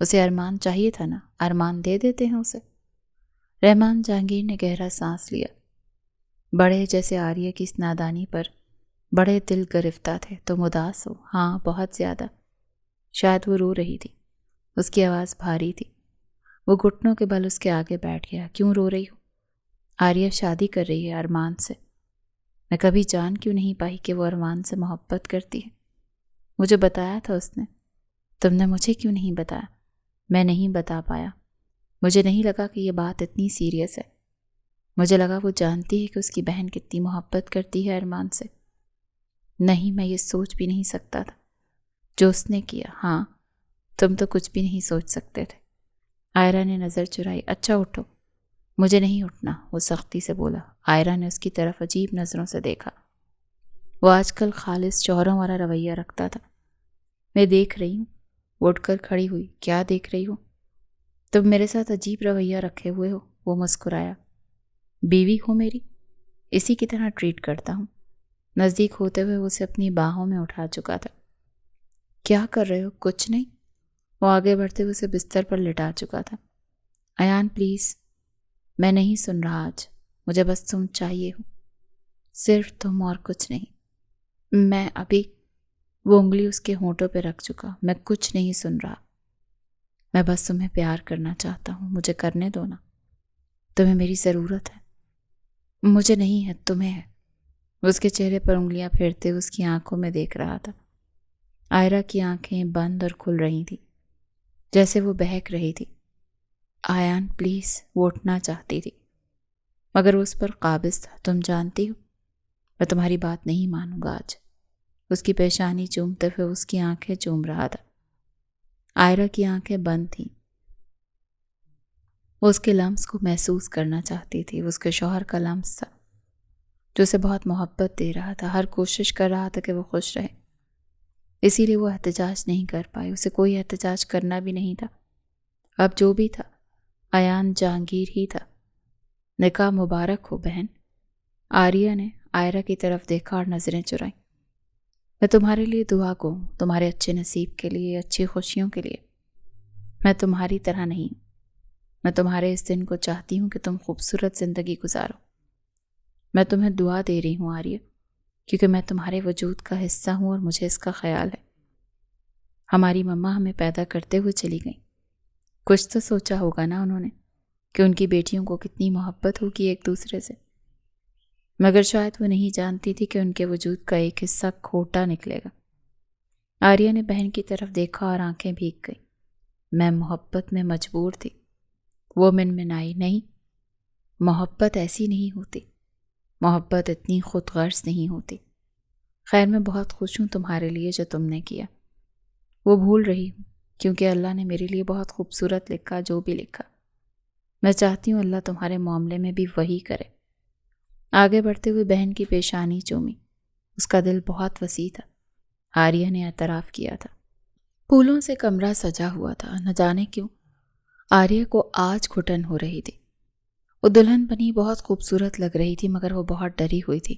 اسے ارمان چاہیے تھا نا، ارمان دے دیتے ہیں اسے۔ رحمان جہانگیر نے گہرا سانس لیا۔ بڑے جیسے عالیہ کی اس نادانی پر بڑے دل گرفتہ تھے۔ تم اداس ہو؟ ہاں، بہت زیادہ۔ شاید وہ رو رہی تھی، اس کی آواز بھاری تھی۔ وہ گھٹنوں کے بل اس کے آگے بیٹھ گیا۔ کیوں رو رہی ہو؟ عالیہ شادی کر رہی ہے ارمان سے۔ میں کبھی جان کیوں نہیں پائی کہ وہ ارمان سے محبت کرتی ہے؟ مجھے بتایا تھا اس نے، تم نے مجھے کیوں نہیں بتایا؟ میں نہیں بتا پایا، مجھے نہیں لگا کہ یہ بات اتنی سیریس ہے۔ مجھے لگا وہ جانتی ہے کہ اس کی بہن کتنی محبت کرتی ہے ارمان سے۔ نہیں، میں یہ سوچ بھی نہیں سکتا تھا جو اس نے کیا۔ ہاں، تم تو کچھ بھی نہیں سوچ سکتے تھے۔ عائرہ نے نظر چرائی۔ اچھا اٹھو۔ مجھے نہیں اٹھنا، وہ سختی سے بولا۔ عائرہ نے اس کی طرف عجیب نظروں سے دیکھا۔ وہ آج کل خالص شوہروں والا رویہ رکھتا تھا۔ میں دیکھ رہی ہوں۔ وہ اٹھ کر کھڑی ہوئی۔ کیا دیکھ رہی ہو؟ تم میرے ساتھ عجیب رویہ رکھے ہوئے ہو۔ وہ مسکرایا۔ بیوی ہو میری، اسی کی طرح ٹریٹ کرتا ہوں۔ نزدیک ہوتے ہوئے اسے اپنی باہوں میں اٹھا چکا تھا۔ کیا کر رہے ہو؟ کچھ نہیں۔ وہ آگے بڑھتے ہوئے اسے بستر پر لٹا چکا تھا۔ ایان پلیز، میں نہیں سن رہا آج، مجھے بس تم چاہیے ہو، صرف تم اور کچھ نہیں۔ میں ابھی وہ انگلی اس کے ہونٹوں پہ رکھ چکا۔ میں کچھ نہیں سن رہا، میں بس تمہیں پیار کرنا چاہتا ہوں، مجھے کرنے دو نا، تمہیں میری ضرورت ہے۔ مجھے نہیں ہے، تمہیں ہے۔ اس کے چہرے پر انگلیاں پھیرتے ہوئے اس کی آنکھوں میں دیکھ رہا تھا۔ آئرہ کی آنکھیں بند اور کھل رہی تھیں، جیسے وہ بہک رہی تھی۔ آیان پلیز، وہ اٹھنا چاہتی تھی مگر وہ اس پر قابض تھا۔ تم جانتی ہو میں تمہاری بات نہیں مانوں گا آج۔ اس کی پیشانی چومتے ہوئے اس کی آنکھیں چوم رہا تھا۔ آئرہ کی آنکھیں بند تھیں، وہ اس کے لمس کو محسوس کرنا چاہتی تھی۔ وہ اس کے شوہر کا لمس تھا جو اسے بہت محبت دے رہا تھا، ہر کوشش کر رہا تھا کہ وہ خوش رہے، اسی لیے وہ احتجاج نہیں کر پائی۔ اسے کوئی احتجاج کرنا بھی نہیں تھا۔ اب جو بھی تھا ایان جہانگیر ہی تھا۔ نکاح مبارک ہو بہن۔ آریہ نے آئرہ کی طرف دیکھا اور نظریں چرائیں۔ میں تمہارے لیے دعا گو ہوں، تمہارے اچھے نصیب کے لیے، اچھی خوشیوں کے لیے۔ میں تمہاری طرح نہیں ہوں، میں تمہارے اس دن کو چاہتی ہوں کہ تم خوبصورت زندگی گزارو۔ میں تمہیں دعا دے رہی ہوں آریہ، کیونکہ میں تمہارے وجود کا حصہ ہوں اور مجھے اس کا خیال ہے۔ ہماری مما ہمیں پیدا کرتے ہوئے چلی گئیں، کچھ تو سوچا ہوگا نا انہوں نے کہ ان کی بیٹیوں کو کتنی محبت ہوگی ایک دوسرے سے، مگر شاید وہ نہیں جانتی تھی کہ ان کے وجود کا ایک حصہ کھوٹا نکلے گا۔ آریہ نے بہن کی طرف دیکھا اور آنکھیں بھیگ گئیں۔ میں محبت میں مجبور تھی، وہ منمنائی۔ نہیں، محبت ایسی نہیں ہوتی، محبت اتنی خود غرض نہیں ہوتی۔ خیر میں بہت خوش ہوں تمہارے لیے جو تم نے کیا۔ وہ بھول رہی ہوں کیونکہ اللہ نے میرے لیے بہت خوبصورت لکھا جو بھی لکھا۔ میں چاہتی ہوں اللہ تمہارے معاملے میں بھی وہی کرے۔ آگے بڑھتے ہوئے بہن کی پیشانی چومی۔ اس کا دل بہت وسیع تھا، آریہ نے اعتراف کیا تھا۔ پھولوں سے کمرہ سجا ہوا تھا، نہ جانے کیوں آریہ کو آج گھٹن ہو رہی تھی۔ وہ دلہن بنی بہت خوبصورت لگ رہی تھی مگر وہ بہت ڈری ہوئی تھی۔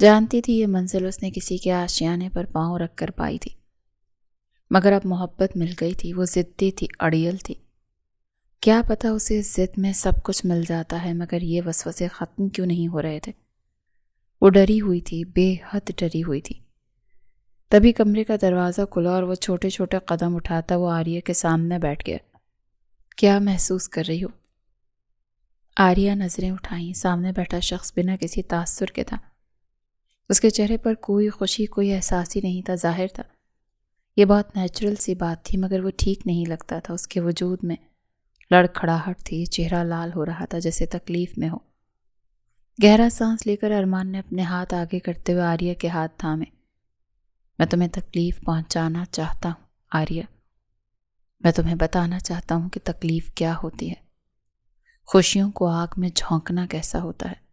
جانتی تھی یہ منزل اس نے کسی کے آشیانے پر پاؤں رکھ کر پائی تھی، مگر اب محبت مل گئی تھی۔ وہ ضدی تھی، اڑیل تھی۔ کیا پتا اسے اس ضد میں سب کچھ مل جاتا ہے، مگر یہ وسوسے ختم کیوں نہیں ہو رہے تھے۔ وہ ڈری ہوئی تھی، بے حد ڈری ہوئی تھی۔ تبھی کمرے کا دروازہ کھلا اور وہ چھوٹے چھوٹے قدم اٹھاتا وہ آریہ کے سامنے بیٹھ گیا۔ کیا محسوس کر رہی ہو؟ آریہ نظریں اٹھائیں۔ سامنے بیٹھا شخص بنا کسی تاثر کے تھا۔ اس کے چہرے پر کوئی خوشی، کوئی احساس ہی نہیں تھا، ظاہر تھا یہ بہت نیچرل سی بات تھی، مگر وہ ٹھیک نہیں لگتا تھا۔ اس کے وجود میں لڑکھڑاہٹ تھی، چہرہ لال ہو رہا تھا جیسے تکلیف میں ہو۔ گہرا سانس لے کر ارمان نے اپنے ہاتھ آگے کرتے ہوئے آریہ کے ہاتھ تھامے۔ میں تمہیں تکلیف پہنچانا چاہتا ہوں آریہ، میں تمہیں بتانا چاہتا ہوں کہ تکلیف کیا ہوتی ہے، خوشیوں کو آگ میں جھونکنا کیسا ہوتا ہے۔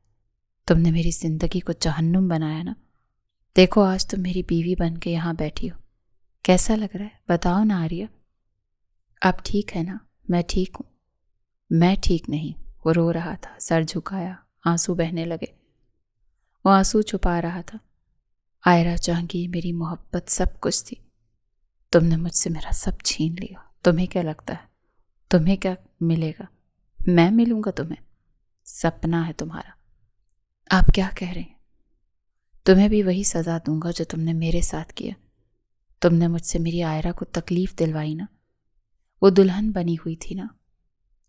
تم نے میری زندگی کو جہنم بنایا نا۔ دیکھو آج تم میری بیوی بن کے یہاں بیٹھی ہو، کیسا لگ رہا ہے بتاؤ نا آریہ۔ اب ٹھیک ہے نا؟ میں ٹھیک ہوں۔ میں ٹھیک نہیں۔ وہ رو رہا تھا، سر جھکایا، آنسو بہنے لگے۔ وہ آنسو چھپا رہا تھا۔ آئرہ جہانگیر میری محبت سب کچھ تھی، تم نے مجھ سے میرا سب چھین لیا۔ تمہیں کیا لگتا ہے تمہیں کیا ملے گا؟ میں ملوں گا تمہیں؟ سپنا ہے تمہارا۔ آپ کیا کہہ رہے ہیں؟ تمہیں بھی وہی سزا دوں گا جو تم نے میرے ساتھ کیا۔ تم نے مجھ سے میری آئرہ کو تکلیف دلوائی نا، وہ دلہن بنی ہوئی تھی نا،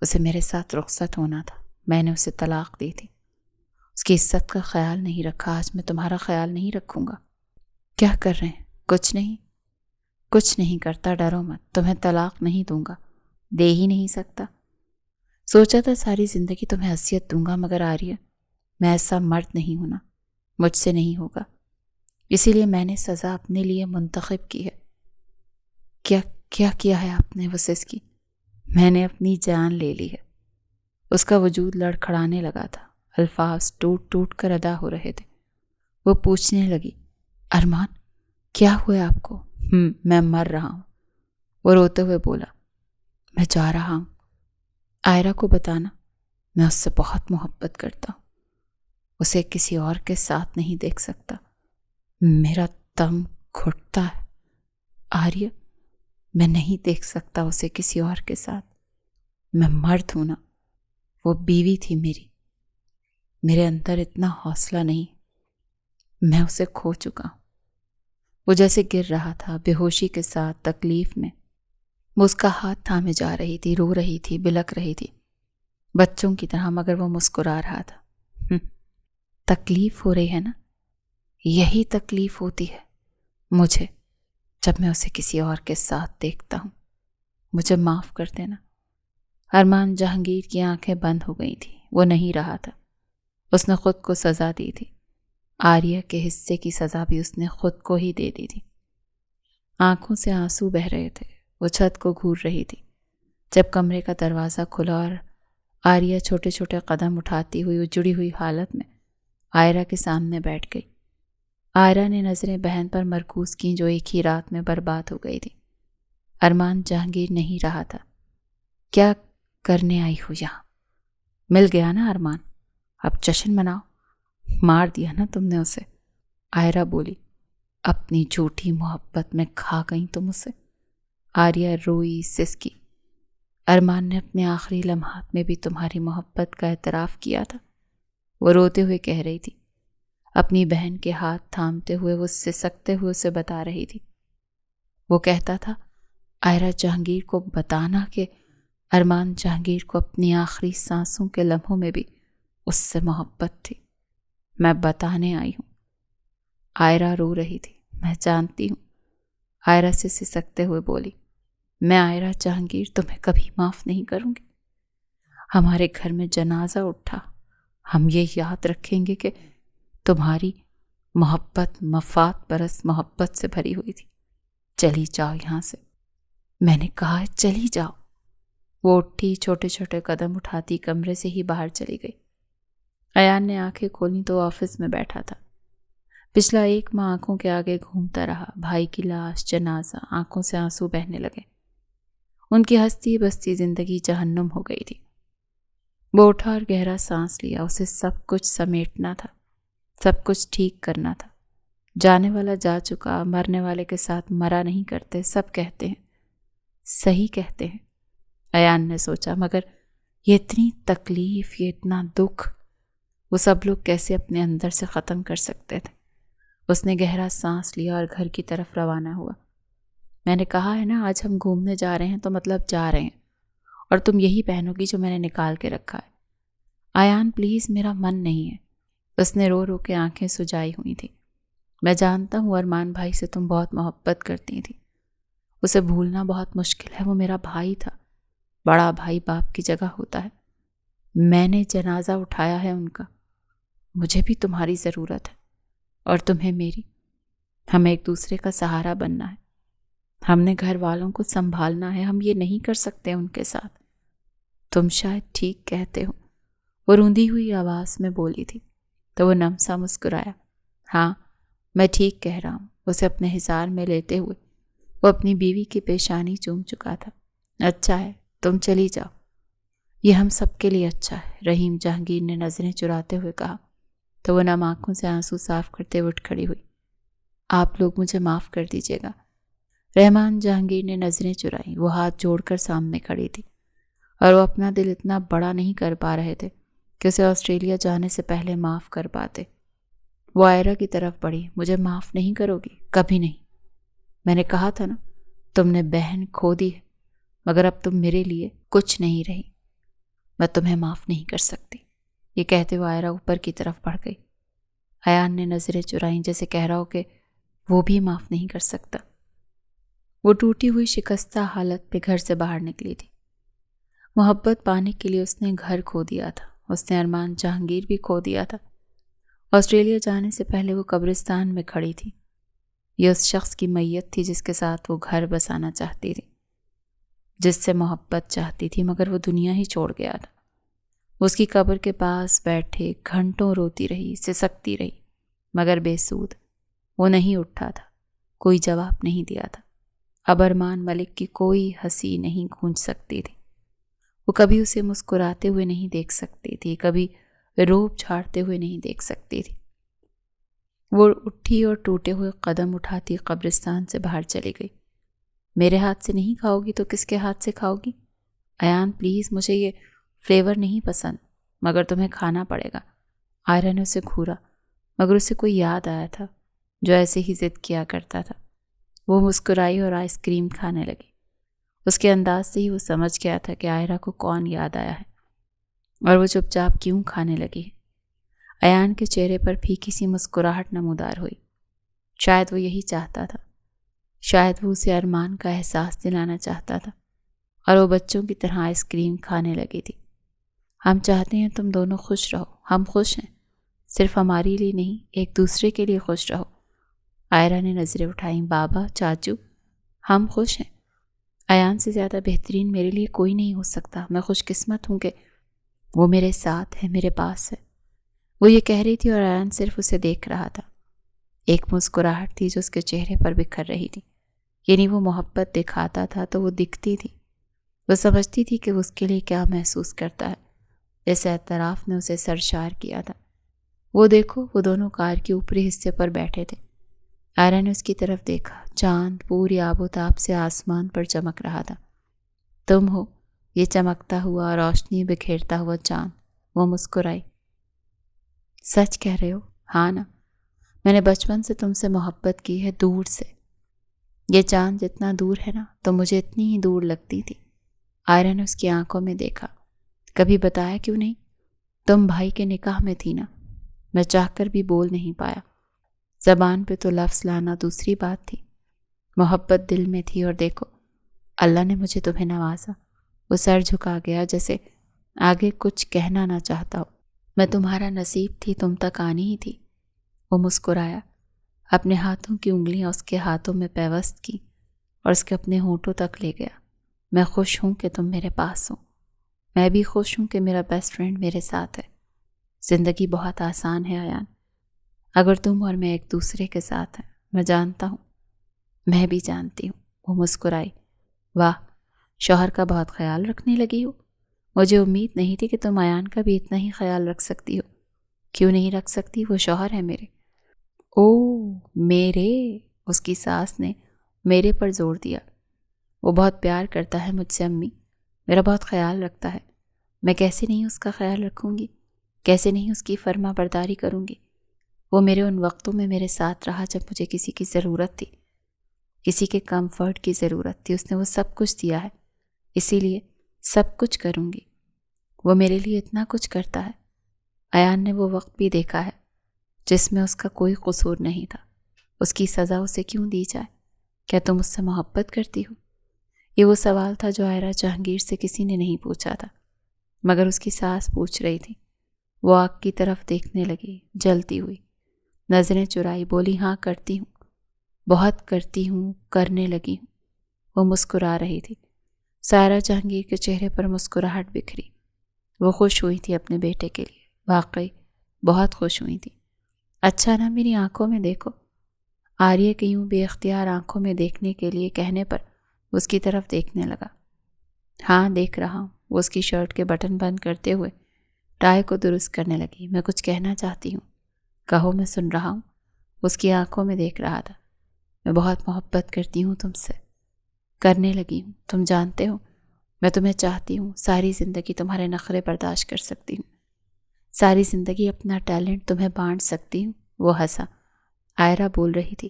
اسے میرے ساتھ رخصت ہونا تھا، میں نے اسے طلاق دی تھی۔ اس کی عزت کا خیال نہیں رکھا، آج میں تمہارا خیال نہیں رکھوں گا۔ کیا کر رہے ہیں؟ کچھ نہیں، کچھ نہیں کرتا، ڈرو مت، تمہیں طلاق نہیں دوں گا، دے ہی نہیں سکتا۔ سوچا تھا ساری زندگی تمہیں اذیت دوں گا، مگر آریہ میں ایسا مرد نہیں ہوں نا، مجھ سے نہیں ہوگا، اسی لیے میں نے سزا اپنے لیے منتخب کی ہے۔ کیا کیا ہے آپ نے وسس کی؟ میں نے اپنی جان لے لی ہے۔ اس کا وجود لڑکھڑانے لگا تھا، الفاظ ٹوٹ ٹوٹ کر ادا ہو رہے تھے۔ وہ پوچھنے لگی، ارمان کیا ہوا آپ کو؟ میں مر رہا ہوں۔ وہ روتے ہوئے بولا، میں جا رہا ہوں۔ آئرہ کو بتانا میں اس سے بہت محبت کرتا ہوں، اسے کسی اور کے ساتھ نہیں دیکھ سکتا، میرا دم گھٹتا ہے آریہ، میں نہیں دیکھ سکتا اسے کسی اور کے ساتھ، میں مرد ہوں نا، وہ بیوی تھی میری، میرے اندر اتنا حوصلہ نہیں، میں اسے کھو چکا ہوں، وہ جیسے گر رہا تھا بے ہوشی کے ساتھ تکلیف میں. وہ اس کا ہاتھ تھامے جا رہی تھی، رو رہی تھی، بلک رہی تھی بچوں کی طرح، مگر وہ مسکرا رہا تھا. تکلیف ہو رہی ہے نا؟ یہی تکلیف ہوتی ہے مجھے جب میں اسے کسی اور کے ساتھ دیکھتا ہوں. مجھے معاف کر دینا. ارمان جہانگیر کی آنکھیں بند ہو گئی تھیں. وہ نہیں رہا تھا. اس نے خود کو سزا دی تھی. آریہ کے حصے کی سزا بھی اس نے خود کو ہی دے دی تھی. آنکھوں سے آنسو بہہ رہے تھے. وہ چھت کو گھور رہی تھی جب کمرے کا دروازہ کھلا اور آریہ چھوٹے چھوٹے قدم اٹھاتی ہوئی اجڑی ہوئی حالت میں آئرہ کے سامنے بیٹھ گئی. آئرہ نے نظریں بہن پر مرکوز کیں جو ایک ہی رات میں برباد ہو گئی تھی. ارمان جہانگیر نہیں رہا تھا. کیا کرنے آئی ہو یہاں؟ مل گیا نا ارمان، اب جشن مناؤ. مار دیا نا تم نے اسے. آئرہ بولی. اپنی جھوٹی محبت میں کھا گئی تم اسے. آریہ روئی سسکی. ارمان نے اپنے آخری لمحات میں بھی تمہاری محبت کا اعتراف کیا تھا. وہ روتے ہوئے کہہ رہی تھی. اپنی بہن کے ہاتھ تھامتے ہوئے وہ سسکتے ہوئے اسے بتا رہی تھی. وہ کہتا تھا آئرہ جہانگیر کو بتانا کہ ارمان جہانگیر کو اپنی آخری سانسوں کے لمحوں میں بھی اس سے محبت تھی. میں بتانے آئی ہوں. آئرہ رو رہی تھی. میں جانتی ہوں. آئرہ سے سسکتے ہوئے بولی. میں آئرہ جہانگیر تمہیں کبھی معاف نہیں کروں گی. ہمارے گھر میں جنازہ اٹھا. ہم یہ یاد رکھیں گے کہ تمہاری محبت مفاد پرست محبت سے بھری ہوئی تھی. چلی جاؤ یہاں سے. میں نے کہا چلی جاؤ. وہ اٹھی چھوٹے چھوٹے قدم اٹھاتی کمرے سے ہی باہر چلی گئی. ایان نے آنکھیں کھولی تو آفس میں بیٹھا تھا. پچھلا 1 ماہ آنکھوں کے آگے گھومتا رہا. بھائی کی لاش، جنازہ، آنکھوں سے آنسو بہنے لگے. ان کی ہستی بستی زندگی جہنم ہو گئی تھی. وہ اٹھا اور گہرا سانس لیا. اسے سب کچھ سمیٹنا تھا، سب کچھ ٹھیک کرنا تھا. جانے والا جا چکا. مرنے والے کے ساتھ مرا نہیں کرتے. سب کہتے ہیں، صحیح کہتے ہیں. ایان نے سوچا مگر یہ اتنی تکلیف، یہ اتنا دکھ وہ سب لوگ کیسے اپنے اندر سے ختم کر سکتے تھے. اس نے گہرا سانس لیا اور گھر کی طرف روانہ ہوا. میں نے کہا ہے نا آج ہم گھومنے جا رہے ہیں تو مطلب جا رہے ہیں، اور تم یہی پہنو گی جو میں نے نکال کے رکھا ہے. ایان پلیز، میرا من نہیں ہے. اس نے رو رو کے آنکھیں سجائی ہوئی تھی. میں جانتا ہوں ارمان بھائی سے تم بہت محبت کرتی تھی. اسے بھولنا بہت مشکل ہے. وہ میرا بھائی تھا. بڑا بھائی باپ کی جگہ ہوتا ہے. میں نے جنازہ اٹھایا ہے ان کا. مجھے بھی تمہاری ضرورت ہے اور تمہیں میری. ہمیں ایک دوسرے کا سہارا بننا ہے. ہم نے گھر والوں کو سنبھالنا ہے. ہم یہ نہیں کر سکتے ان کے ساتھ. تم شاید ٹھیک کہتے ہو. وہ روندی ہوئی آواز میں بولی تھی تو وہ نم سا مسکرایا. ہاں میں ٹھیک کہہ رہا ہوں. اسے اپنے حصار میں لیتے ہوئے وہ اپنی بیوی کی پیشانی چوم چکا تھا. اچھا ہے تم چلی جاؤ. یہ ہم سب کے لیے اچھا ہے. رحیم جہانگیر نے نظریں چراتے ہوئے کہا تو وہ نم آنکھوں سے آنسو صاف کرتے ہوئے اٹھ کھڑی ہوئی. آپ لوگ مجھے معاف کر دیجیے گا. رحمان جہانگیر نے نظریں چرائیں. وہ ہاتھ جوڑ کر سامنے کھڑی تھی اور وہ اپنا دل اتنا بڑا نہیں کر پا رہے تھے کہ اسے آسٹریلیا جانے سے پہلے معاف کر پاتے. وہ آئرہ کی طرف بڑھی. مجھے معاف نہیں کرو گی؟ کبھی نہیں. میں نے کہا تھا نا تم نے بہن کھو دی ہے مگر اب تم میرے لیے کچھ نہیں رہی. میں تمہیں معاف نہیں کر سکتی. یہ کہتے ہوئے آئرہ اوپر کی طرف بڑھ گئی. ایان نے نظریں چرائیں جیسے کہہ رہا ہو کہ وہ بھی معاف نہیں کر سکتا. وہ ٹوٹی ہوئی شکستہ حالت پہ گھر سے باہر نکلی تھی. محبت پانے کے لیے اس نے گھر کھو دیا تھا. اس نے ارمان جہانگیر بھی کھو دیا تھا. آسٹریلیا جانے سے پہلے وہ قبرستان میں کھڑی تھی. یہ اس شخص کی میت تھی جس کے ساتھ وہ گھر بسانا چاہتی تھی، جس سے محبت چاہتی تھی مگر وہ دنیا ہی چھوڑ گیا تھا. اس کی قبر کے پاس بیٹھے گھنٹوں روتی رہی، سسکتی رہی مگر بے سود. وہ نہیں اٹھا تھا. کوئی جواب نہیں دیا تھا. اب ارمان ملک کی کوئی ہنسی نہیں گونج سکتی تھی. وہ کبھی اسے مسکراتے ہوئے نہیں دیکھ سکتی تھی، کبھی روب جھاڑتے ہوئے نہیں دیکھ سکتی تھی. وہ اٹھی اور ٹوٹے ہوئے قدم اٹھاتی قبرستان سے باہر چلی گئی. میرے ہاتھ سے نہیں کھاؤ گی تو کس کے ہاتھ سے کھاؤ گی؟ ایان پلیز، مجھے یہ فلیور نہیں پسند مگر تمہیں کھانا پڑے گا. آئرہ نے اسے گھورا مگر اسے کوئی یاد آیا تھا. جو ایسے ہی ضد کیا کرتا تھا۔ وہ مسکرائی اور آئس کریم کھانے لگی۔ اس کے انداز سے ہی وہ سمجھ گیا تھا کہ عائرہ کو کون یاد آیا ہے اور وہ چپ چاپ کیوں کھانے لگی ہے۔ ایان کے چہرے پر پھیکی سی مسکراہٹ نمودار ہوئی۔ شاید وہ یہی چاہتا تھا، شاید وہ اسے ارمان کا احساس دلانا چاہتا تھا، اور وہ بچوں کی طرح آئس کریم کھانے لگی تھی۔ ہم چاہتے ہیں تم دونوں خوش رہو، ہم خوش ہیں، صرف ہمارے لیے نہیں، ایک دوسرے کے لیے خوش رہو۔ عائرہ نے نظریں اٹھائیں۔ بابا، چاچو، ہم خوش ہیں۔ ایان سے زیادہ بہترین میرے لیے کوئی نہیں ہو سکتا۔ میں خوش قسمت ہوں کہ وہ میرے ساتھ ہے، میرے پاس ہے۔ وہ یہ کہہ رہی تھی اور ایان صرف اسے دیکھ رہا تھا۔ ایک مسکراہٹ تھی جو اس کے چہرے پر بکھر رہی تھی، یعنی وہ محبت دکھاتا تھا تو وہ دکھتی تھی۔ وہ سمجھتی تھی کہ وہ اس کے لیے کیا محسوس کرتا ہے۔ اس اعتراف نے اسے سرشار کیا تھا۔ وہ دیکھو، وہ دونوں کار کے اوپری حصے پر بیٹھے تھے۔ عائرہ نے اس کی طرف دیکھا۔ چاند پوری آب و تاب سے آسمان پر چمک رہا تھا۔ تم ہو یہ چمکتا ہوا، روشنی بکھیرتا ہوا چاند۔ وہ مسکرائی۔ سچ کہہ رہے ہو؟ ہاں نا، میں نے بچپن سے تم سے محبت کی ہے، دور سے۔ یہ چاند جتنا دور ہے نا، تو مجھے اتنی ہی دور لگتی تھی۔ عائرہ نے اس کی آنکھوں میں دیکھا۔ کبھی بتایا کیوں نہیں؟ تم بھائی کے نکاح میں تھی نا، میں چاہ کر بھی بول نہیں پایا۔ زبان پہ تو لفظ لانا دوسری بات تھی، محبت دل میں تھی، اور دیکھو اللہ نے مجھے تمہیں نوازا۔ وہ سر جھکا گیا جیسے آگے کچھ کہنا نہ چاہتا ہو۔ میں تمہارا نصیب تھی، تم تک آنی ہی تھی۔ وہ مسکرایا، اپنے ہاتھوں کی انگلیاں اس کے ہاتھوں میں پیوست کی اور اس کے اپنے ہونٹوں تک لے گیا۔ میں خوش ہوں کہ تم میرے پاس ہو۔ میں بھی خوش ہوں کہ میرا بیسٹ فرینڈ میرے ساتھ ہے۔ زندگی بہت آسان ہے ایان، اگر تم اور میں ایک دوسرے کے ساتھ ہیں۔ میں جانتا ہوں، میں بھی جانتی ہوں۔ وہ مسکرائی۔ واہ، شوہر کا بہت خیال رکھنے لگی ہو۔ مجھے امید نہیں تھی کہ تم ایان کا بھی اتنا ہی خیال رکھ سکتی ہو۔ کیوں نہیں رکھ سکتی؟ وہ شوہر ہے میرے۔ اوہ میرے، اس کی ساس نے میرے پر زور دیا۔ وہ بہت پیار کرتا ہے مجھ سے امی، میرا بہت خیال رکھتا ہے۔ میں کیسے نہیں اس کا خیال رکھوں گی، کیسے نہیں اس کی فرما برداری کروں گی۔ وہ میرے ان وقتوں میں میرے ساتھ رہا جب مجھے کسی کی ضرورت تھی، کسی کے کمفرٹ کی ضرورت تھی۔ اس نے وہ سب کچھ دیا ہے، اسی لیے سب کچھ کروں گی۔ وہ میرے لیے اتنا کچھ کرتا ہے۔ ایان نے وہ وقت بھی دیکھا ہے جس میں اس کا کوئی قصور نہیں تھا۔ اس کی سزا اسے کیوں دی جائے؟ کیا تم اس سے محبت کرتی ہو؟ یہ وہ سوال تھا جو عائرہ جہانگیر سے کسی نے نہیں پوچھا تھا، مگر اس کی ساس پوچھ رہی تھی۔ وہ آگ کی طرف دیکھنے لگی، جلتی ہوئی، نظریں چرائی، بولی ہاں کرتی ہوں، بہت کرتی ہوں، کرنے لگی ہوں۔ وہ مسکرا رہی تھی۔ سائرہ جہانگیر کے چہرے پر مسکراہٹ بکھری۔ وہ خوش ہوئی تھی اپنے بیٹے کے لیے، واقعی بہت خوش ہوئی تھی۔ اچھا نا، میری آنکھوں میں دیکھو۔ آریہ کے یوں بے اختیار آنکھوں میں دیکھنے کے لیے کہنے پر اس کی طرف دیکھنے لگا۔ ہاں دیکھ رہا ہوں۔ وہ اس کی شرٹ کے بٹن بند کرتے ہوئے ٹائی کو درست کرنے لگی۔ میں کچھ کہنا چاہتی ہوں، کہو، میں سن رہا ہوں۔ اس کی آنکھوں میں دیکھ رہا تھا۔ میں بہت محبت کرتی ہوں تم سے، کرنے لگی ہوں۔ تم جانتے ہو میں تمہیں چاہتی ہوں، ساری زندگی تمہارے نخرے برداشت کر سکتی ہوں، ساری زندگی اپنا ٹیلنٹ تمہیں بانٹ سکتی ہوں۔ وہ ہنسا۔ عائرہ بول رہی تھی،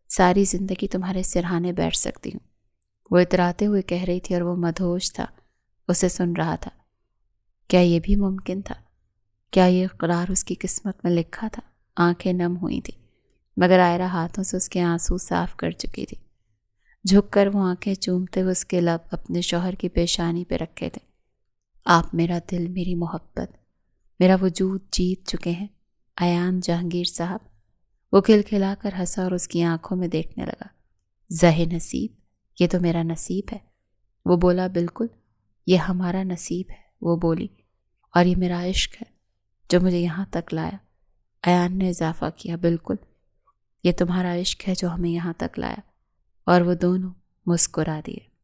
ساری زندگی تمہارے سرہانے بیٹھ سکتی ہوں۔ وہ اتراتے ہوئے کہہ رہی تھی اور وہ مدہوش تھا، اسے سن رہا تھا۔ کیا یہ بھی ممکن تھا؟ کیا یہ اقرار اس کی قسمت میں لکھا تھا؟ آنکھیں نم ہوئی تھی، مگر عائرہ ہاتھوں سے اس کے آنسو صاف کر چکی تھی۔ جھک کر وہ آنکھیں چومتے ہوئے اس کے لب اپنے شوہر کی پیشانی پہ رکھے تھے۔ آپ میرا دل، میری محبت، میرا وجود جیت چکے ہیں ایان جہانگیر صاحب۔ وہ کھلکھلا کر ہنسا اور اس کی آنکھوں میں دیکھنے لگا۔ زہ نصیب، یہ تو میرا نصیب ہے۔ وہ بولا، بالکل، یہ ہمارا نصیب ہے۔ وہ بولی، اور یہ میرا عشق ہے جو مجھے یہاں تک لایا۔ ایان نے اضافہ کیا، بالکل، یہ تمہارا عشق ہے جو ہمیں یہاں تک لایا۔ اور وہ دونوں مسکرا دیے۔